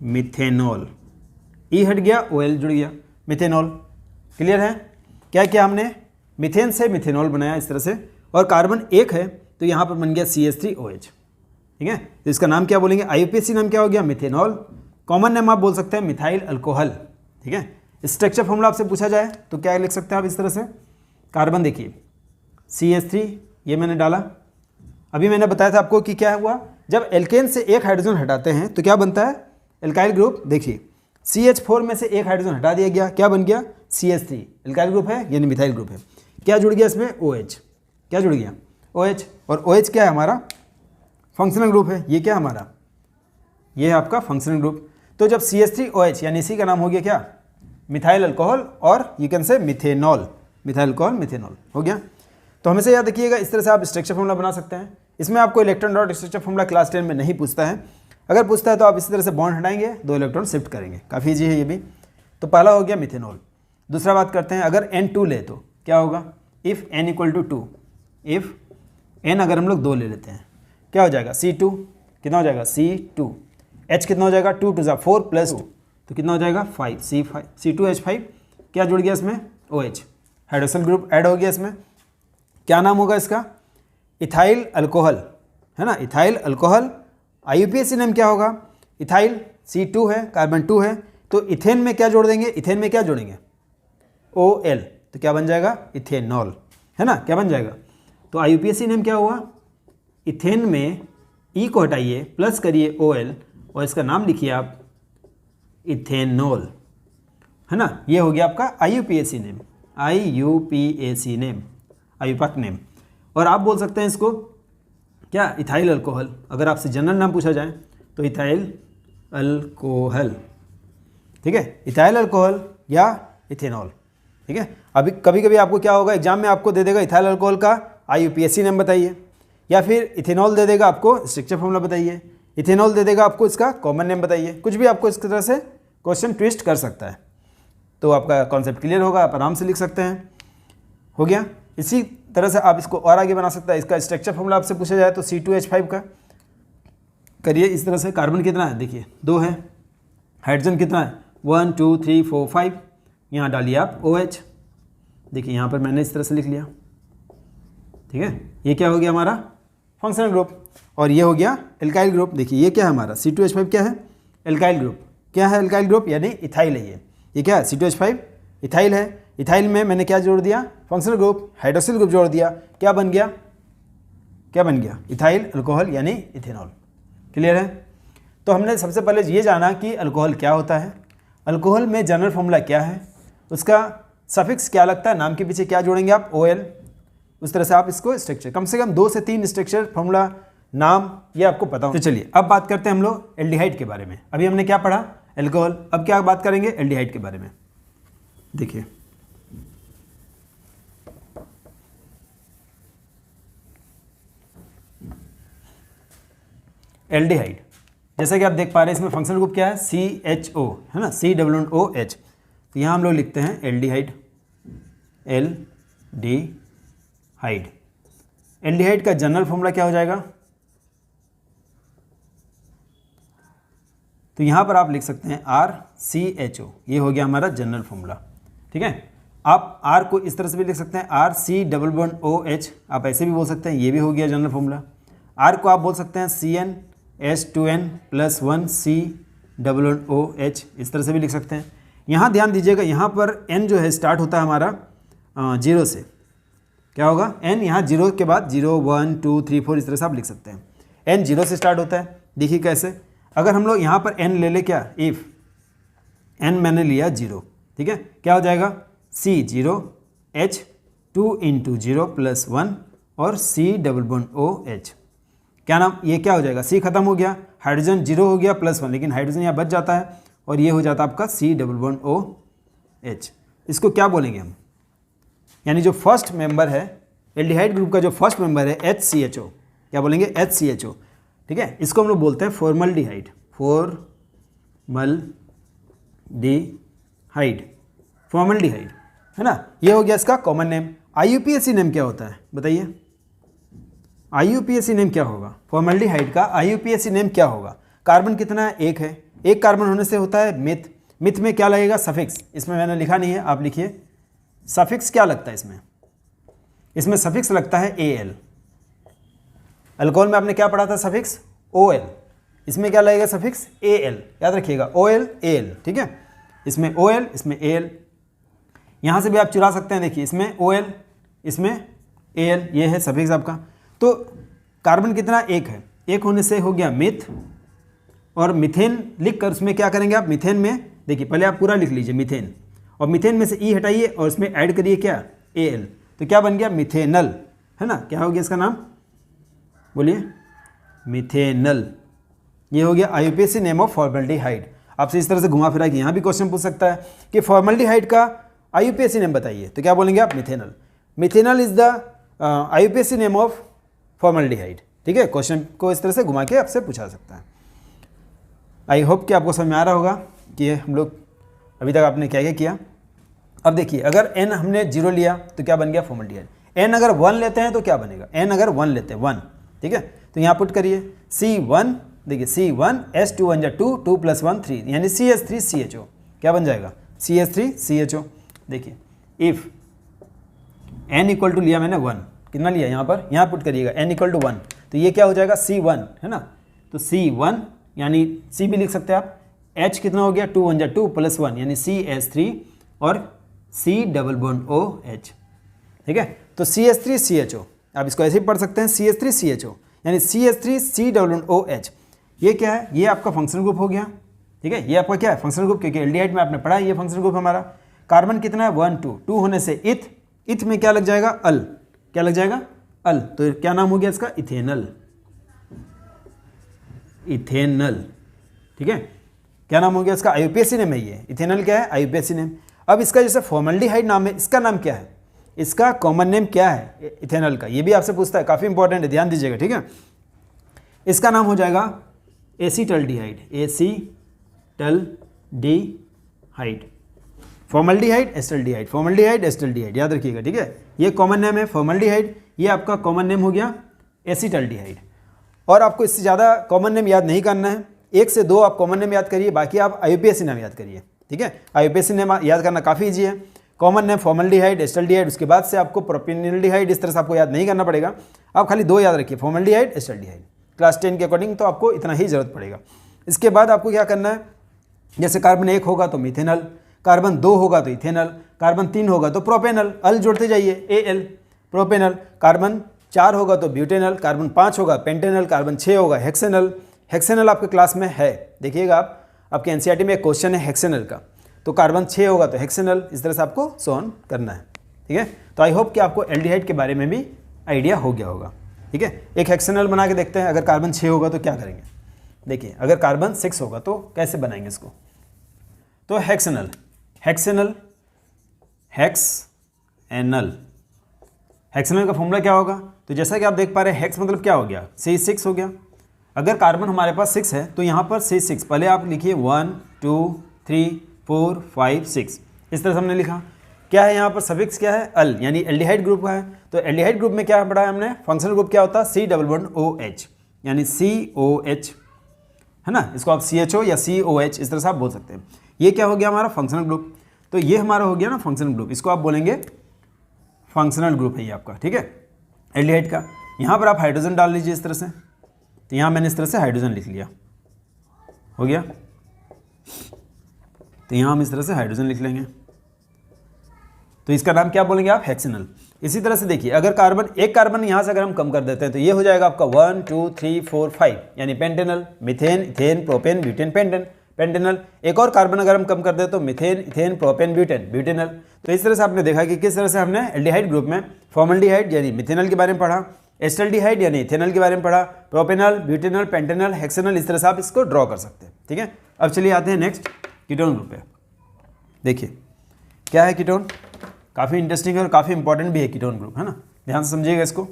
मिथेनॉल, ई हट गया OL जुड़ गया, मिथेनॉल। क्लियर है, क्या किया हमने, मिथेन से मिथेनॉल बनाया इस तरह से, और कार्बन एक है तो यहाँ पर बन गया CH3OH, ठीक है। तो इसका नाम क्या बोलेंगे, IUPAC नाम क्या हो गया मिथेनॉल, कॉमन नेम आप बोल सकते हैं मिथाइल अल्कोहल, ठीक है। स्ट्रक्चर फॉर्मूला आपसे पूछा जाए तो क्या लिख सकते हैं आप इस तरह से, कार्बन देखिए CH3 ये मैंने डाला, अभी मैंने बताया था आपको कि क्या हुआ, जब एल्केन से एक हाइड्रोजन हटाते हैं तो क्या बनता है एल्काइल ग्रुप, देखिए CH4 में से एक हाइड्रोजन हटा दिया गया, क्या बन गया CH3, एल्काइल ग्रुप है यानी मिथाइल ग्रुप है, क्या जुड़ गया इसमें OH, क्या जुड़ गया OH, और OH क्या है हमारा फंक्शनल ग्रुप है, ये क्या हमारा, ये है आपका फंक्शनल ग्रुप। तो जब CH3OH यानी इसी का नाम हो गया क्या मिथाइल अल्कोहल, और you can say methanol, methyl alcohol methanol हो गया। तो हमेशा याद रखिएगा इस तरह से आप स्ट्रक्चर फॉर्मूला बना सकते हैं। इसमें आपको electron dot structure formula class 10 में नहीं पूछता है, अगर पूछता है तो आप इसी तरह से बॉन्ड हटाएंगे, 2 इलेक्ट्रॉन शिफ्ट करेंगे, काफ़ी ईजी है ये भी। तो पहला हो गया मिथेनॉल। दूसरा बात करते हैं, अगर N2 ले तो क्या होगा, if n equal to 2, if n अगर हम लोग 2 ले लेते हैं क्या हो जाएगा C2, कितना हो जाएगा C2, H कितना हो जाएगा 2 2 जा 4 प्लस 2 तो कितना हो जाएगा 5 C2H5, क्या जुड़ गया इसमें OH, हाइड्रोक्सिल ग्रुप ऐड हो गया इसमें, क्या नाम होगा इसका इथाइल अल्कोहल, है ना, इथाइल अल्कोहल। IUPAC नेम क्या होगा, इथाइल C2 है, कार्बन 2 है, तो इथेन में क्या जोड़ देंगे, इथेन में क्या जोड़ेंगे OL, तो क्या बन जाएगा इथेनॉल, है ना, क्या बन जाएगा। तो IUPAC नेम क्या हुआ, इथेन में E को हटाइए प्लस करिए OL और इसका नाम लिखिए आप इथेनॉल, है ना, ये हो गया आपका IUPAC name, IUPAC name, IUPAC name. और आप बोल सकते हैं इसको क्या इथाइल अल्कोहल, अगर आपसे जनरल नाम पूछा जाए तो इथाइल अल्कोहल, ठीक है, इथाइल अल्कोहल या इथेनॉल, ठीक है। अभी कभी कभी आपको क्या होगा एग्जाम में आपको दे देगा इथाइल अल्कोहल का IUPAC नेम बताइए, या फिर इथेनॉल दे देगा आपको स्ट्रक्चर फॉर्मूला बताइए, इथेनॉल दे देगा आपको इसका कॉमन नेम बताइए, कुछ भी आपको इस तरह से क्वेश्चन ट्विस्ट कर सकता है। तो आपका कॉन्सेप्ट क्लियर होगा, आप आराम से लिख सकते हैं, हो गया। इसी तरह से आप इसको और आगे बना सकते हैं, इसका स्ट्रक्चर फॉर्मूला आपसे पूछा जाए तो C2H5 का करिए इस तरह से, कार्बन कितना है देखिए 2 है, हाइड्रोजन कितना है 1 2 3 4 5, यहाँ डालिए आप OH, देखिए यहाँ पर मैंने इस तरह से लिख लिया, ठीक है। ये क्या हो गया हमारा फंक्शनल ग्रुप, और ये हो गया एल्काइल ग्रुप। देखिए ये क्या है हमारा C2H5 क्या है एल्काइल ग्रुप, क्या है एल्काइल ग्रुप यानी इथाइल है, ये क्या है C2H5 इथाइल है, इथाइल में मैंने क्या जोड़ दिया फंक्शनल ग्रुप, हाइड्रोक्सिल ग्रुप जोड़ दिया, क्या बन गया, क्या बन गया इथाइल अल्कोहल यानी इथेनॉल। क्लियर है। तो हमने सबसे पहले ये जाना कि अल्कोहल क्या होता है, अल्कोहल में जनरल फॉर्मूला क्या है, उसका सफिक्स क्या लगता है, नाम के पीछे क्या जोड़ेंगे आप OL, उस तरह से आप इसको स्ट्रक्चर कम से कम 2 से 3 स्ट्रक्चर फॉर्मूला नाम ये आपको पता हो। तो चलिए अब बात करते हैं हम लोग एल्डिहाइड के बारे में। अभी हमने क्या पढ़ा अल्कोहल, अब क्या बात करेंगे एल्डिहाइड के बारे में। देखिए एल्डिहाइड, जैसा कि आप देख पा रहे हैं इसमें फंक्शनल ग्रुप क्या है CHO, है ना, COOH, तो यहाँ हम लोग लिखते हैं एल्डिहाइड, एल्डिहाइड। एल्डिहाइड का जनरल फॉर्मूला क्या हो जाएगा, तो यहाँ पर आप लिख सकते हैं RCHO, ये हो गया हमारा जनरल फॉर्मूला, ठीक है। आप R को इस तरह से भी लिख सकते हैं RC OH, आप ऐसे भी बोल सकते हैं, ये भी हो गया जनरल फॉर्मूला। R को आप बोल सकते हैं CnH2n+1 COOH, इस तरह से भी लिख सकते हैं। यहाँ ध्यान दीजिएगा, यहाँ पर n जो है स्टार्ट होता है हमारा 0 से। क्या होगा, n यहाँ 0 के बाद 0 1 2 3 4 इस तरह से आप लिख सकते हैं। n 0 से स्टार्ट होता है। देखिए कैसे, अगर हम लोग यहाँ पर n ले लें, क्या, इफ़ n मैंने लिया 0, ठीक है, क्या हो जाएगा, C 0 H 2 × 0 + 1 और C डबल बॉन्ड OH। क्या नाम, ये क्या हो जाएगा, C खत्म हो गया, हाइड्रोजन 0 हो गया +1, लेकिन हाइड्रोजन यहाँ बच जाता है और ये हो जाता है आपका C डबल बॉन्ड OH। इसको क्या बोलेंगे हम, यानी जो फर्स्ट मेंबर है एल्डिहाइड ग्रुप का, जो फर्स्ट मेंबर है HCHO, क्या बोलेंगे, HCHO, ठीक है। इसको हम लोग बोलते हैं फॉर्मल्डिहाइड, फॉर्मल्डिहाइड, है ना। ये हो गया इसका कॉमन नेम। IUPAC नेम क्या होता है, बताइए, IUPAC नेम क्या होगा, फॉर्मल्डिहाइड का IUPAC नेम क्या होगा। कार्बन कितना है, एक है, एक कार्बन होने से होता है मिथ। मिथ में क्या लगेगा, सफिक्स। इसमें मैंने लिखा नहीं है, आप लिखिए, सफिक्स क्या लगता है इसमें, इसमें सफिक्स लगता है AL। अल्कोहल में आपने क्या पढ़ा था, सफिक्स OL, इसमें क्या लगेगा, सफिक्स AL, याद रखिएगा, OL AL, ठीक है। इसमें OL, इसमें AL, यहाँ से भी आप चुरा सकते हैं, देखिए इसमें OL, इसमें AL, ये है सफिक्स आपका। तो कार्बन कितना, एक है, एक होने से हो गया मिथ, और मिथेन लिख कर उसमें क्या करेंगे आप, मिथेन में देखिए पहले आप पूरा लिख लीजिए मिथेन, और मिथेन में से E हटाइए और इसमें ऐड करिए क्या, AL, तो क्या बन गया, मिथेनल, है ना। क्या हो गया इसका नाम, बोलिए, मिथेनल। ये हो गया IUPAC नेम ऑफ फॉर्मल्डिहाइड। आपसे इस तरह से घुमा फिरा के यहाँ भी क्वेश्चन पूछ सकता है कि फॉर्मल्डिहाइड का IUPAC नेम बताइए, तो क्या बोलेंगे आप, methanal. Methanal is the IUPAC name of formaldehyde, ठीक है। क्वेश्चन को इस तरह से घुमा के आपसे पूछा सकता है। आई होप कि आपको समझ में आ रहा होगा कि हम लोग अभी तक आपने क्या क्या किया। अब देखिए, अगर n हमने 0 लिया तो क्या बन गया, फॉर्मल्डिहाइड। n अगर 1 लेते हैं तो क्या बनेगा, n अगर 1 लेते हैं 1, ठीक है, तो यहाँ पुट करिए C1, देखिए C1 S2 1 2 2 + 1 3, यानी CH3CHO, क्या बन जाएगा, CH3CHO। देखिए इफ़ n इक्वल टू लिया मैंने 1, कितना लिया यहाँ पर, यहाँ पुट करिएगा n इक्वल टू 1, तो ये क्या हो जाएगा, C1, है ना। तो C1 यानी C भी लिख सकते हैं आप, H कितना हो गया, 2 1 2 + 1, यानी CH3 और C डबल बॉन्ड OH, ठीक है। तो CH3CHO, आप इसको ऐसे ही पढ़ सकते हैं, CH3CHO यानी CH3 C double bond OH। ये क्या है, ये आपका फंक्शनल ग्रुप हो गया, ठीक है। ये आपका क्या है, फंक्शनल ग्रुप, क्योंकि एल्डिहाइड में आपने पढ़ा है ये फंक्शनल ग्रुप हमारा। कार्बन कितना है, 1 2, 2 होने से इथ में क्या लग जाएगा, अल, क्या लग जाएगा, अल, तो क्या नाम हो गया इसका, इथेनल, इथेनल, ठीक है। क्या नाम हो गया इसका, IUPAC नेम है ये, इथेनल क्या है, IUPAC नेम। अब इसका जैसे फॉर्मल्डिहाइड नाम है, इसका नाम क्या है, इसका कॉमन नेम क्या है इथेनल का, ये भी आपसे पूछता है, काफ़ी इंपॉर्टेंट है, ध्यान दीजिएगा, ठीक है। इसका नाम हो जाएगा acetaldehyde, acetaldehyde, formaldehyde acetaldehyde, formaldehyde acetaldehyde, याद रखिएगा, ठीक है। ये कॉमन नेम है फॉर्मल्डिहाइड, ये आपका कॉमन नेम हो गया एसिटल्डिहाइड। और आपको इससे ज़्यादा कॉमन नेम याद नहीं करना है, 1 से 2 आप कॉमन नेम याद करिए, बाकी आप IUPAC नेम याद करिए, ठीक है। IUPAC नेम याद करना काफ़ी ईजी है। कॉमन नेम फॉर्मल्डिहाइड, एसिटल्डिहाइड, उसके बाद से आपको प्रोपेनल्डिहाइड, इस तरह से आपको याद नहीं करना पड़ेगा, आप खाली 2 याद रखिए, फॉर्मल्डिहाइड एसिटल्डिहाइड। क्लास 10 के अकॉर्डिंग तो आपको इतना ही जरूरत पड़ेगा। इसके बाद आपको क्या करना है, जैसे कार्बन 1 होगा तो मिथेनल, कार्बन 2 होगा तो इथेनल, कार्बन 3 होगा तो प्रोपेनल, अल जोड़ते जाइए, AL, प्रोपेनल। कार्बन 4 होगा तो ब्यूटेनल, कार्बन 5 होगा पेंटेनल, कार्बन 6 होगा हेक्सेनल। हेक्सेनल आपके क्लास में है, देखिएगा आप, आपके NCERT में एक क्वेश्चन है हेक्सेनल का, तो कार्बन 6 होगा तो हेक्सेनल, इस तरह से आपको सॉल्व करना है, ठीक है। तो आई होप कि आपको एल्डिहाइड के बारे में भी आइडिया हो गया होगा, ठीक है। एक हेक्सेनल बना के देखते हैं, अगर कार्बन 6 होगा तो क्या करेंगे, देखिए अगर कार्बन 6 होगा तो कैसे बनाएंगे इसको। तो हेक्सेनल, हेक्सेनल, हेक्सेनल, हेक्सेनल का फॉर्मूला क्या होगा, तो जैसा कि आप देख पा रहे हैं, हेक्स मतलब क्या हो गया, C6 हो गया। अगर कार्बन हमारे पास 6 है तो यहाँ पर C6, पहले आप लिखिए 1 2 3 4 5 6, इस तरह से हमने लिखा। क्या है यहाँ पर सफिक्स, क्या है, अल, यानी एल्डिहाइड ग्रुप का है। तो एल्डिहाइड ग्रुप में क्या पढ़ा है हमने, फंक्शनल ग्रुप क्या होता है, C डबल बॉन्ड OH, यानी COH, है ना। इसको आप CHO या COH इस तरह से आप बोल सकते हैं। ये क्या हो गया हमारा फंक्शनल ग्रुप, तो ये हमारा हो गया ना फंक्शनल ग्रुप, इसको आप बोलेंगे फंक्शनल ग्रुप है ये आपका, ठीक है, एल्डिहाइड का। यहाँ पर आप हाइड्रोजन डाल लीजिए इस तरह से, तो यहाँ मैंने इस तरह से हाइड्रोजन लिख लिया, हो गया। तो यहाँ हम इस तरह से हाइड्रोजन लिख लेंगे, तो इसका नाम क्या बोलेंगे आप, हेक्सेनल। इसी तरह से देखिए, अगर कार्बन, एक कार्बन यहाँ से अगर हम कम कर देते हैं तो ये हो जाएगा आपका 1 2 3 4 5 यानी Pantanal, methane, ethane, propane, butane, Pantanal. एक और कार्बन अगर हम कम कर दें तो मीथेन, इथेन, प्रोपेन, ब्यूटेनल। तो इस तरह से आपने देखा कि किस तरह से हमने एल्डिहाइड ग्रुप में फॉर्मल्डिहाइड यानी मिथेनल के बारे में पढ़ा, एस्टल्डिहाइड यानी इथेनल के बारे में पढ़ा, प्रोपेनल, ब्यूटेनल, पेंटेनल, हेक्सेनल, इस तरह से आप इसको ड्रॉ कर सकते हैं। ठीक है, अब चलिए आते हैं नेक्स्ट कीटोन ग्रुप पे। देखिए क्या है कीटोन, काफ़ी इंटरेस्टिंग है और काफ़ी इंपॉर्टेंट भी है कीटोन ग्रुप, है ना, ध्यान से समझिएगा इसको।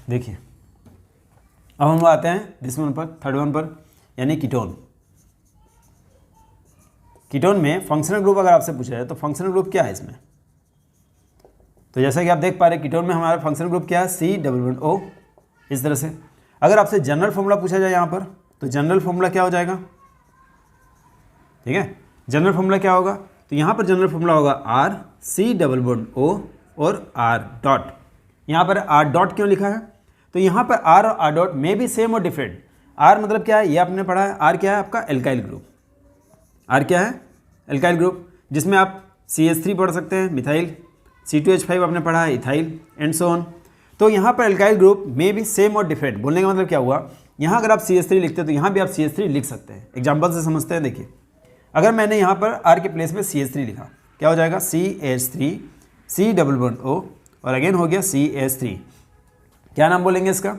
देखिए अब हम आते हैं दिस वन पर, थर्ड वन पर, यानी कीटोन। कीटोन में फंक्शनल ग्रुप अगर आपसे पूछा जाए तो फंक्शनल ग्रुप क्या है इसमें, तो जैसा कि आप देख पा रहे हैं कीटोन में हमारा फंक्शनल ग्रुप क्या है, C+O। इस तरह से अगर आपसे जनरल फॉर्मूला पूछा जाए यहाँ पर तो जनरल फॉर्मूला क्या हो जाएगा, ठीक है, जनरल फॉर्मूला क्या होगा, तो यहाँ पर जनरल फॉर्मूला होगा R, C+O और R डॉट। यहाँ पर R डॉट क्यों लिखा है, तो यहाँ पर R और R डॉट में भी सेम और डिफरेंट। R मतलब क्या है, ये आपने पढ़ा है, R क्या है आपका एल्काइल ग्रुप, R क्या है एल्काइल ग्रुप, जिसमें आप CH3 पढ़ सकते हैं, मिथाइल, C2H5 आपने पढ़ा है, इथाइल एंड सो ऑन। तो यहाँ पर एल्काइल ग्रुप में भी सेम और डिफरेंट, बोलने का मतलब क्या हुआ, यहाँ अगर आप CH3 लिखते हैं तो यहाँ भी आप CH3 लिख सकते हैं। एग्जाम्पल से समझते हैं, देखिए अगर मैंने यहाँ पर R के प्लेस में CH3 लिखा, क्या हो जाएगा, CH3, C+O और अगेन हो गया CH3। क्या नाम बोलेंगे इसका,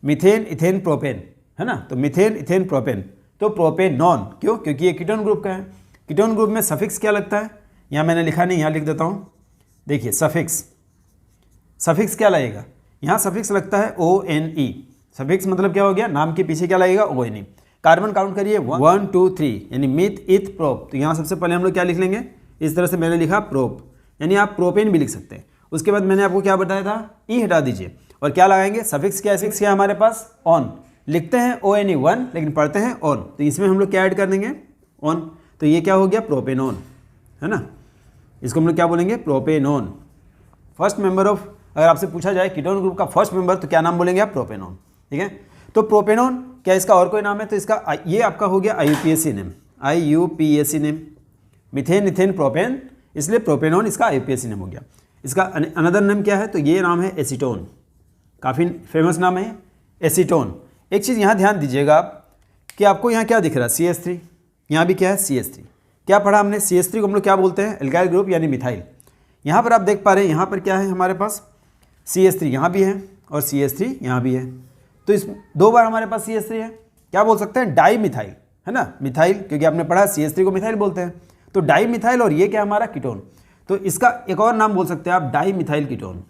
मीथेन, इथेन, प्रोपेन, है ना, तो मीथेन, इथेन, प्रोपेन, तो प्रोपेनॉन, क्यों, क्योंकि ये कीटोन ग्रुप का है। कीटोन ग्रुप में सफिक्स क्या लगता है, यहाँ मैंने लिखा नहीं, यहाँ लिख देता हूँ, देखिए सफिक्स, सफिक्स क्या लगेगा, यहाँ सफिक्स लगता है ONE। सफिक्स मतलब क्या हो गया, नाम के पीछे क्या लगेगा, ONE। कार्बन काउंट करिए 1 2 3 यानी मिथ, इथ, प्रोप, तो यहाँ सबसे पहले हम लोग क्या लिख लेंगे, इस तरह से मैंने लिखा प्रोप, यानी आप प्रोपेन भी लिख सकते हैं। उसके बाद मैंने आपको क्या बताया था, ई हटा दीजिए और क्या लगाएंगे, सफिक्स क्या है, सफिक्स क्या है हमारे पास, ऑन, लिखते हैं ONE1 लेकिन पढ़ते हैं ऑन, तो इसमें हम लोग क्या ऐड कर देंगे, ऑन, तो ये क्या हो गया, प्रोपेनॉन, है ना, इसको हम लोग क्या बोलेंगे, प्रोपेनॉन। फर्स्ट मेंबर ऑफ, अगर आपसे पूछा जाए कीटोन ग्रुप का फर्स्ट मेंबर तो क्या नाम बोलेंगे आप, प्रोपेनॉन। ठीक है, तो प्रोपेनॉन क्या इसका और कोई नाम है, तो इसका ये आपका हो गया IUPAC name, IUPAC name, methane, ethane, propane, इसलिए प्रोपेनॉन इसका IUPAC नेम हो गया। इसका अनदर नेम क्या है, तो ये नाम है एसीटोन, काफ़ी फेमस नाम है एसीटोन। एक चीज़ यहाँ ध्यान दीजिएगा आप कि आपको यहाँ क्या दिख रहा है, CH3, यहाँ भी क्या है CH3, क्या पढ़ा हमने, CH3 को हम लोग क्या बोलते हैं, एल्काइल ग्रुप यानी मिथाइल। यहाँ पर आप देख पा रहे हैं, यहाँ पर क्या है हमारे पास, CH3 यहाँ भी है और CH3 यहाँ भी है, तो इस दो बार हमारे पास CH3 है, क्या बोल सकते हैं, डाई मिथाइल, है ना, मिथाइल, क्योंकि आपने पढ़ा CH3 को मिथाइल बोलते हैं, तो डाई मिथाइल, और ये क्या हमारा कीटोन, तो इसका एक और नाम बोल सकते हैं आप, di methyl ketone,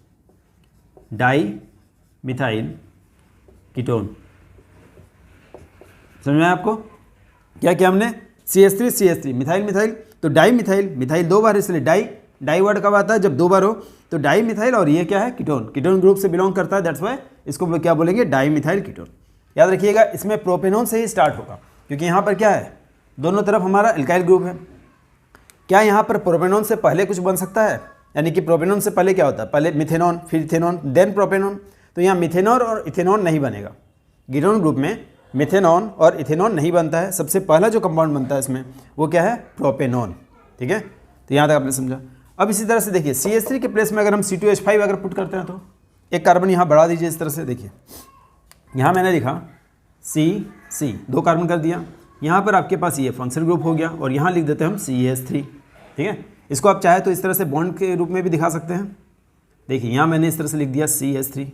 di methyl ketone. समझ में आया आपको, क्या क्या हमने, CH3 मिथाइल मिथाइल, तो डाई मिथाइल, मिथाइल दो बार, इसलिए डाई वर्ड कब आता है, जब दो बार हो, तो डाई मिथाइल, और ये क्या है, कीटोन, कीटोन ग्रुप से बिलोंग करता है, दैट्स वाई इसको हम लोग क्या बोलेंगे, डाई मिथाइल कीटोन। याद रखिएगा इसमें प्रोपेनॉन से ही स्टार्ट होगा, क्योंकि यहाँ पर क्या है, दोनों तरफ हमारा एल्काइल ग्रुप है। क्या यहाँ पर प्रोपेनॉन से पहले कुछ बन सकता है, यानी कि प्रोपेनॉन से पहले क्या होता है, पहले मिथेनॉन, फिर इथेनॉन, देन प्रोपेनॉन, तो यहाँ मिथेनॉन और इथेनॉन नहीं बनेगा। कीटोन ग्रुप में मिथेनॉन और इथेनॉन नहीं बनता है, सबसे पहला जो कंपाउंड बनता है इसमें वो क्या है, प्रोपेनॉन। ठीक है, तो यहाँ तक आपने समझा। अब इसी तरह से देखिए CH3 के प्लेस में अगर हम C2H5 अगर पुट करते हैं तो एक कार्बन यहाँ बढ़ा दीजिए इस तरह से, देखिए यहाँ मैंने लिखा C, दो कार्बन कर दिया, यहाँ पर आपके पास ये फंक्शनल ग्रुप हो गया, और यहाँ लिख देते हैं हम CH3। ठीक है, इसको आप चाहे तो इस तरह से बॉन्ड के रूप में भी दिखा सकते हैं। देखिए यहाँ मैंने इस तरह से लिख दिया CH3,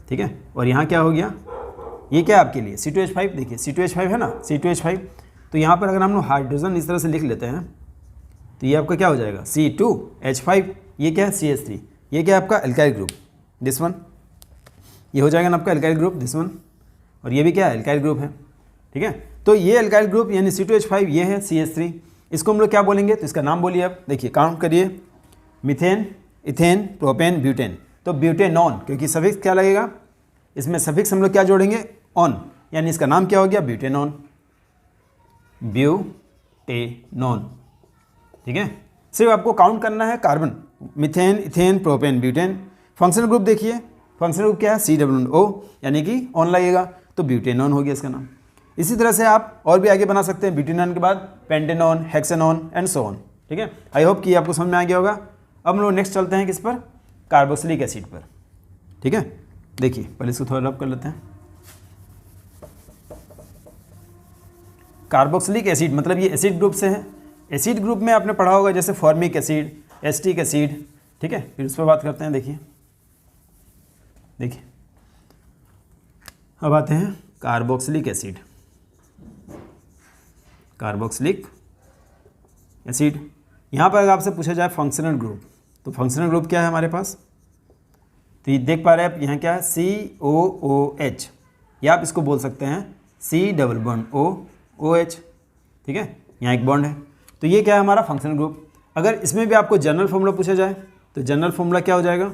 ठीक है, और यहाँ क्या हो गया, ये क्या है आपके लिए C2H5, देखिए C2H5 है ना, C2H5, तो यहाँ पर अगर हम लोग हाइड्रोजन इस तरह से लिख लेते हैं तो ये आपका क्या हो जाएगा, C2H5, ये क्या है CH3, ये क्या है आपका एल्काइल ग्रुप, दिस वन, ये हो जाएगा ना आपका एल्काइल ग्रुप, दिस वन, और ये भी क्या है एल्काइल ग्रुप है। ठीक है, तो ये एल्काइल ग्रुप यानी C2H5, ये है CH3, इसको हम लोग क्या बोलेंगे, तो इसका नाम बोलिए आप, देखिए काउंट करिए, मिथेन, इथेन, प्रोपेन, ब्यूटेन, तो ब्यूटेनॉन, क्योंकि सफिक्स क्या लगेगा, इसमें सफिक्स हम लोग क्या जोड़ेंगे, ऑन, यानी इसका नाम क्या हो गया, ब्यूटेनॉन, ब्यूटेनॉन। ठीक है, सिर्फ आपको काउंट करना है carbon, methane, ethane, propane, butane. Functional group देखिए, फंक्शनल ग्रुप क्या है, C+O, यानी कि ऑन लगेगा, तो ब्यूटेनॉन हो गया इसका नाम। इसी तरह से आप और भी आगे बना सकते हैं, ब्यूटेनॉन के बाद pentanone, hexanone and so on. ठीक है, आई होप कि आपको समझ में आ गया होगा। अब हम लोग नेक्स्ट चलते हैं किस पर, कार्बोक्सिलिक एसिड पर। ठीक है, देखिए पहले इसको थोड़ा रब कर लेते हैं। कार्बोक्सिलिक एसिड मतलब ये एसिड ग्रुप से है। एसिड ग्रुप में आपने पढ़ा होगा जैसे फॉर्मिक एसिड, एसिटिक एसिड। ठीक है, फिर उस पर बात करते हैं। देखिए अब आते हैं कार्बोक्सिलिक एसिड। कार्बोक्सिलिक एसिड, यहाँ पर अगर आपसे पूछा जाए फंक्शनल ग्रुप, तो फंक्शनल ग्रुप क्या है हमारे पास, तो ये देख पा रहे हैं आप यहाँ क्या है, COOH, या आप इसको बोल सकते हैं C+OH। ठीक है, यहाँ एक बॉन्ड है, तो ये क्या है हमारा फंक्शनल ग्रुप। अगर इसमें भी आपको जनरल फॉर्मूला पूछा जाए तो जनरल फॉर्मूला क्या हो जाएगा,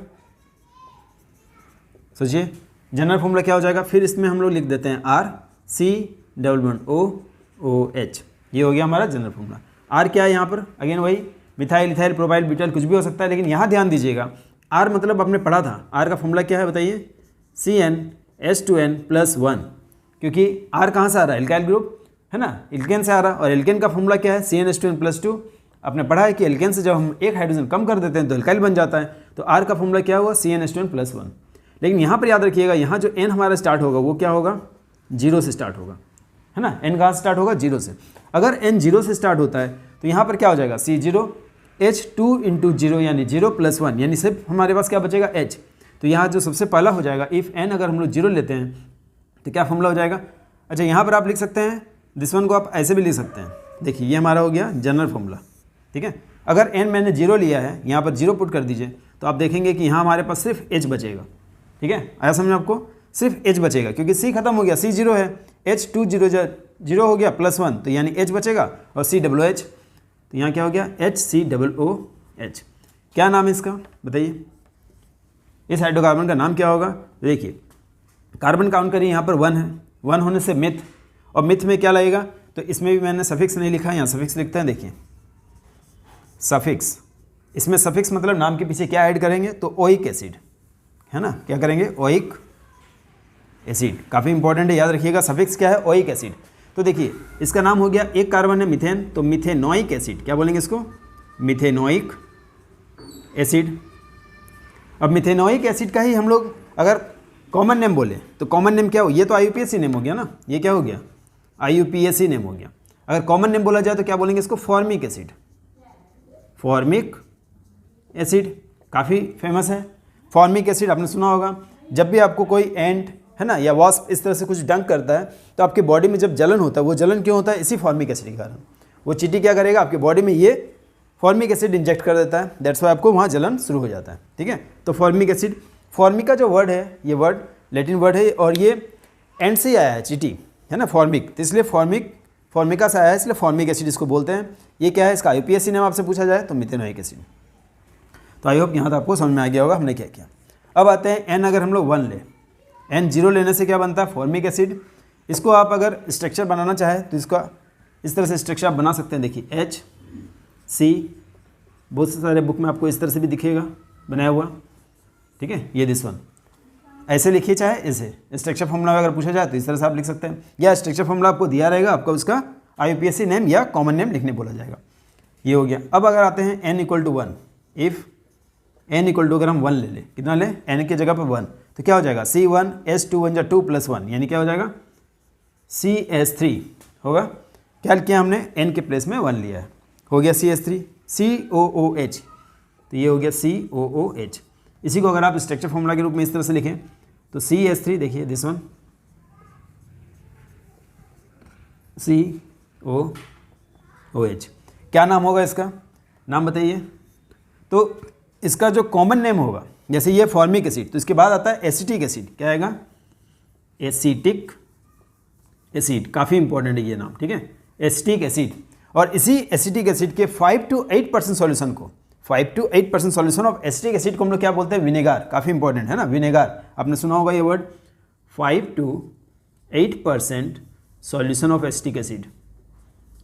सोचिए जनरल फॉर्मूला क्या हो जाएगा। फिर इसमें हम लोग लिख देते हैं RC+OOH, ये हो गया हमारा जनरल फॉर्मूला। R क्या है यहाँ पर, अगेन वही मिथाइल, इथाइल, प्रोपाइल, ब्यूटाइल, कुछ भी हो सकता है, लेकिन यहाँ ध्यान दीजिएगा R मतलब आपने पढ़ा था, R का फॉर्मूला क्या है बताइए, CnH2n+1, क्योंकि R कहाँ से आ रहा है, एल्काइल ग्रुप है ना, एल्केन से आ रहा है, और एल्केन का फॉर्मूला क्या है, CnH2n+2। आपने पढ़ा है कि एल्केन से जब हम एक हाइड्रोजन कम कर देते हैं तो एल्काइल बन जाता है, तो R का फॉर्मूला क्या हुआ, CnH2n+1। लेकिन यहाँ पर याद रखिएगा, यहाँ जो N हमारा स्टार्ट होगा वो क्या होगा, 0 से स्टार्ट होगा, है ना। N कहाँ से स्टार्ट होगा, 0 से। अगर N 0 से स्टार्ट होता है तो यहाँ पर क्या हो जाएगा, C0H2 × 0 यानी 0+1, यानी सिर्फ हमारे पास क्या बचेगा, H। तो यहाँ जो सबसे पहला हो जाएगा, इफ़ N अगर हम लोग 0 लेते हैं तो क्या फॉर्मूला हो जाएगा। अच्छा, यहाँ पर आप लिख सकते हैं, दिस वन को आप ऐसे भी लिख सकते हैं। देखिए ये हमारा हो गया जनरल फॉर्मूला। ठीक है, अगर N मैंने 0 लिया है, यहाँ पर 0 पुट कर दीजिए, तो आप देखेंगे कि यहाँ हमारे पास सिर्फ H बचेगा। ठीक है, आया समझ आपको, सिर्फ H बचेगा, क्योंकि C खत्म हो गया, C 0 है, H2 0 हो गया +1, तो यानी H बचेगा, और COOH, तो यहाँ क्या हो गया, HCOOH। क्या नाम है इसका बताइए, इस हाइड्रोकार्बन का नाम क्या होगा। देखिए कार्बन काउंट करिए, यहाँ पर 1 है, 1 होने से मिथ, और मिथ में क्या लगेगा, तो इसमें भी मैंने सफिक्स नहीं लिखा है, यहाँ सफिक्स लिखते हैं। देखिए सफिक्स, इसमें सफिक्स मतलब नाम के पीछे क्या ऐड करेंगे, तो ओइक एसिड, है ना, क्या करेंगे, ओइक एसिड। काफ़ी इंपॉर्टेंट है, याद रखिएगा, सफिक्स क्या है, ओइक एसिड। तो देखिए इसका नाम हो गया, एक कार्बन है मीथेन, तो मिथेनोइक एसिड, क्या बोलेंगे इसको, मिथेनोइक एसिड। अब मिथेनोइक एसिड का ही हम लोग अगर कॉमन नेम बोले तो कॉमन नेम क्या हो, ये तो IUPAC नेम हो गया ना, ये क्या हो गया, IUPAC नेम हो गया। अगर कॉमन नेम बोला जाए तो क्या बोलेंगे इसको, फॉर्मिक एसिड। फॉर्मिक एसिड काफ़ी फेमस है। फॉर्मिक एसिड आपने सुना होगा, जब भी आपको कोई एंट है ना या वास्प इस तरह से कुछ डंक करता है तो आपकी बॉडी में जब जलन होता है, वो जलन क्यों होता है, इसी फॉर्मिक एसिड के कारण। वो चींटी क्या करेगा, आपकी बॉडी में ये फॉर्मिक एसिड इंजेक्ट कर देता है, दैट्स वाई आपको वहाँ जलन शुरू हो जाता है। ठीक है, तो फॉर्मिक एसिड, फॉर्मिका जो वर्ड है, ये वर्ड लैटिन वर्ड है, और ये एंड से ही आया है, चींटी है ना, फॉर्मिक, तो इसलिए फॉर्मिका से आया है, इसलिए फॉर्मिक एसिड इसको बोलते हैं। ये क्या है, इसका IUPAC नेम आपसे पूछा जाए तो मिथेनोइक एसिड। तो आई होप यहाँ तक आपको समझ में आ गया होगा हमने क्या किया। अब आते हैं N, अगर हम लोग 1 ले, N 0 लेने से क्या बनता है, फॉर्मिक एसिड। इसको आप अगर स्ट्रक्चर बनाना चाहें तो इसका इस तरह से स्ट्रक्चर आप बना सकते हैं। देखिए HC, बहुत सारे बुक में आपको इस तरह से भी दिखेगा बनाया हुआ। ठीक है, ये दिस वन ऐसे लिखिए, चाहे ऐसे स्ट्रक्चर फॉर्मूला अगर पूछा जाए तो इस तरह से आप लिख सकते हैं, या स्ट्रक्चर फॉर्मूला आपको दिया रहेगा, आपको उसका IUPAC नेम या कॉमन नेम लिखने बोला जाएगा। ये हो गया। अब अगर आते हैं N = 1, इफ़ N = अगर हम 1 ले लें, कितना लें, N की जगह पर 1, तो क्या हो जाएगा, C1H2 2 + 1, यानी क्या हो जाएगा, CH3 होगा। क्या किया हमने, N के प्लेस में 1 लिया है, हो गया CH3, COOH, तो ये हो गया COOH। इसी को अगर आप स्ट्रक्चर फॉर्मूला के रूप में इस तरह से लिखें तो CH3, देखिए दिस वन COOH। क्या नाम होगा इसका, नाम बताइए। तो इसका जो कॉमन नेम होगा, जैसे ये फॉर्मिक एसिड, तो इसके बाद आता है एसिटिक एसिड, क्या आएगा, एसिटिक एसिड। काफ़ी इंपॉर्टेंट है ये नाम, ठीक है, एसिटिक एसिड। और इसी एसिटिक एसिड के 5 to 8% सॉल्यूशन को, 5 to 8% solution of acetic acid को हम लोग क्या बोलते हैं, विनेगार। काफ़ी इंपॉर्टेंट है ना, विनेगार, आपने सुना होगा ये word, 5 to 8% solution of acetic acid,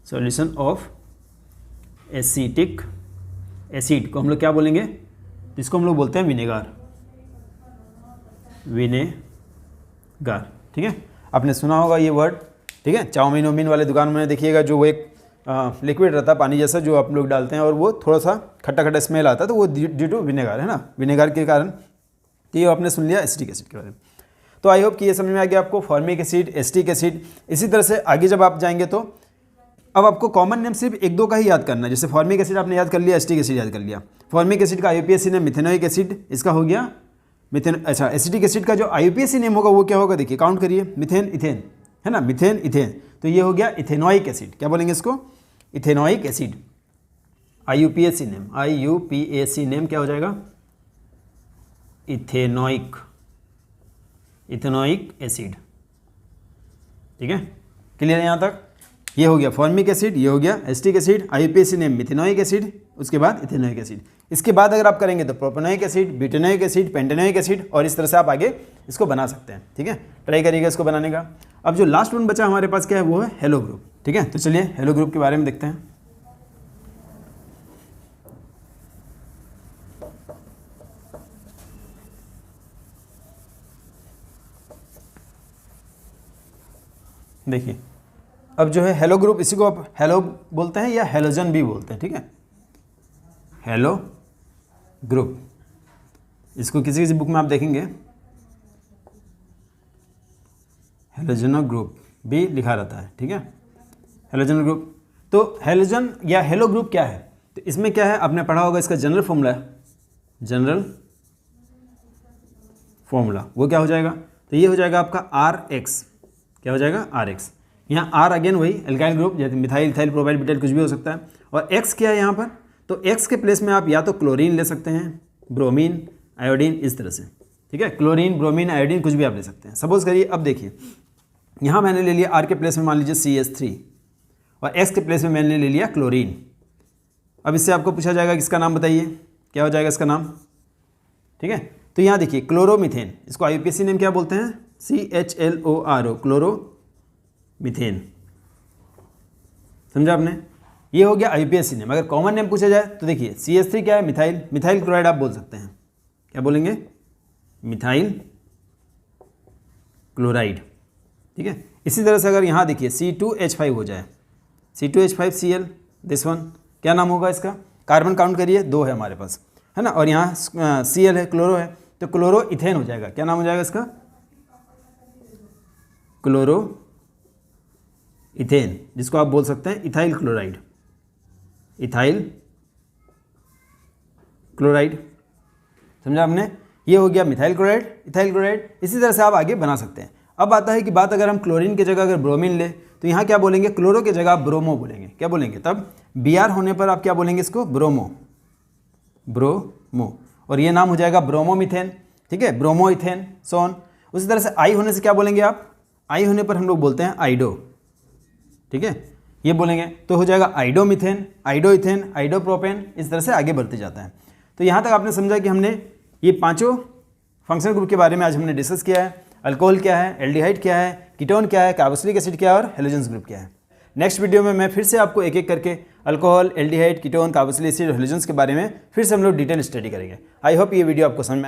solution of acetic acid को हम लोग क्या बोलेंगे, इसको हम लोग बोलते हैं विनेगार, विनेगार। ठीक है, आपने सुना होगा ये वर्ड ठीक है। चाउमीन वाउमीन वाले दुकान में देखिएगा जो वो एक लिक्विड रहता है पानी जैसा जो आप लोग डालते हैं और वो थोड़ा सा खट्टा खट्टा स्मेल आता है, तो वो ड्यू टू विनेगर है ना, विनेगर के कारण। तो ये आपने सुन लिया एसिटिक एसिड के बारे में। तो आई होप कि ये समझ में आ गया आपको फॉर्मिक एसिड, एसिटिक एसिड। इसी तरह से आगे जब आप जाएंगे तो अब आपको कॉमन नेम सिर्फ एक दो का ही याद करना है। जैसे फॉर्मिक एसिड आपने याद कर लिया, एसिटिक एसिड याद कर लिया। फॉर्मिक एसिड का आईयूपीएसी नेम मिथेनोइक एसिड, इसका हो गया मिथेन। अच्छा, एसिटिक एसिड का जो आईयूपीएसी नेम होगा वो क्या होगा, देखिए काउंट करिए, मिथेन इथेन है ना, मिथेन इथेन। तो ये हो गया इथेनोइक एसिड। क्या बोलेंगे इसको, ethanoic acid. IUPAC name, IUPAC name क्या हो जाएगा, इथेनोइक, इथेनोइक एसिड। ठीक है, क्लियर है यहाँ तक। ये हो गया फॉर्मिक एसिड, ये हो गया acetic acid, IUPAC name methanoic acid, उसके बाद इथेनोइक एसिड। इसके बाद अगर आप करेंगे तो propanoic acid, butanoic acid, pentanoic acid, और इस तरह से आप आगे इसको बना सकते हैं। ठीक है, ट्राई करिएगा इसको बनाने का। अब जो लास्ट वन बचा हमारे पास क्या है, वो है हेलो ग्रुप। ठीक है, तो चलिए हेलो ग्रुप के बारे में देखते हैं। देखिए अब जो है हेलो ग्रुप, इसी को आप हेलो बोलते हैं या हेलोजन भी बोलते हैं। ठीक है, हेलो ग्रुप, इसको किसी किसी बुक में आप देखेंगे हेलोजन ग्रुप भी लिखा रहता है। ठीक है, हेलोजन ग्रुप। तो हेलोजन या हेलो ग्रुप क्या है, तो इसमें क्या है आपने पढ़ा होगा, इसका जनरल फॉर्मूला है, जनरल फॉर्मूला वो क्या हो जाएगा, तो ये हो जाएगा आपका RX। क्या हो जाएगा, RX। यहाँ R अगेन वही एल्काइल ग्रुप, जैसे मिथाइल, इथाइल, प्रोपाइल, ब्यूटाइल कुछ भी हो सकता है। और X क्या है यहाँ पर, तो X के प्लेस में आप या तो क्लोरीन ले सकते हैं, ब्रोमीन, आयोडीन, इस तरह से। ठीक है, क्लोरीन, ब्रोमीन, आयोडीन कुछ भी आप ले सकते हैं। सपोज करिए अब देखिए यहाँ मैंने ले लिया R के प्लेस में मान लीजिए CH3 और X के प्लेस में मैंने ले लिया क्लोरीन। अब इससे आपको पूछा जाएगा किसका नाम बताइए, क्या हो जाएगा इसका नाम। ठीक है, तो यहाँ देखिए क्लोरोमीथेन, इसको आईयूपीएसी नेम क्या बोलते हैं, CHLORO, क्लोरोमीथेन। समझा आपने, ये हो गया आईयूपीएसी नेम। अगर कॉमन नेम पूछा जाए तो देखिए CH3 क्या है, मिथाइल, मिथाइल क्लोराइड आप बोल सकते हैं। क्या बोलेंगे, मिथाइल क्लोराइड। ठीक है, इसी तरह से अगर यहाँ देखिए C2H5 हो जाए, C2H5Cl, दिस वन क्या नाम होगा इसका, कार्बन काउंट करिए 2 है हमारे पास है ना, और यहाँ Cl है, क्लोरो है, तो क्लोरो इथेन हो जाएगा। क्या नाम हो जाएगा इसका, क्लोरो इथेन, जिसको आप बोल सकते हैं इथाइल क्लोराइड, इथाइल क्लोराइड। समझा आपने, ये हो गया मिथाइल क्लोराइड, इथाइल क्लोराइड। इसी तरह से आप आगे बना सकते हैं। अब आता है कि बात अगर हम क्लोरीन की जगह अगर ब्रोमीन ले तो यहाँ क्या बोलेंगे, क्लोरो की जगह आप ब्रोमो बोलेंगे। क्या बोलेंगे, तब Br होने पर आप क्या बोलेंगे इसको, ब्रोमो, ब्रोमो, और ये नाम हो जाएगा ब्रोमोमीथेन। ठीक है, ब्रोमो इथेन सोन। उसी तरह से आई होने से क्या बोलेंगे आप, आई होने पर हम लोग बोलते हैं आइडो। ठीक है, ये बोलेंगे तो हो जाएगा आइडोमीथेन, आइडोइथेन, आइडोप्रोपेन, इस तरह से आगे बढ़ते जाता है। तो यहाँ तक आपने समझा कि हमने ये पांचों फंक्शनल ग्रुप के बारे में आज हमने डिस्कस किया है। अल्कोहल क्या है, एल्डिहाइड क्या है, कीटोन क्या है, कार्बोक्सिलिक एसिड क्या है और हेलोजन्स ग्रुप क्या है। नेक्स्ट वीडियो में मैं फिर से आपको एक एक करके alcohol, aldehyde, ketone, carboxylic acid और हेलोजन्स के बारे में फिर से हम लोग डिटेल स्टडी करेंगे। आई होप ये वीडियो आपको समझ में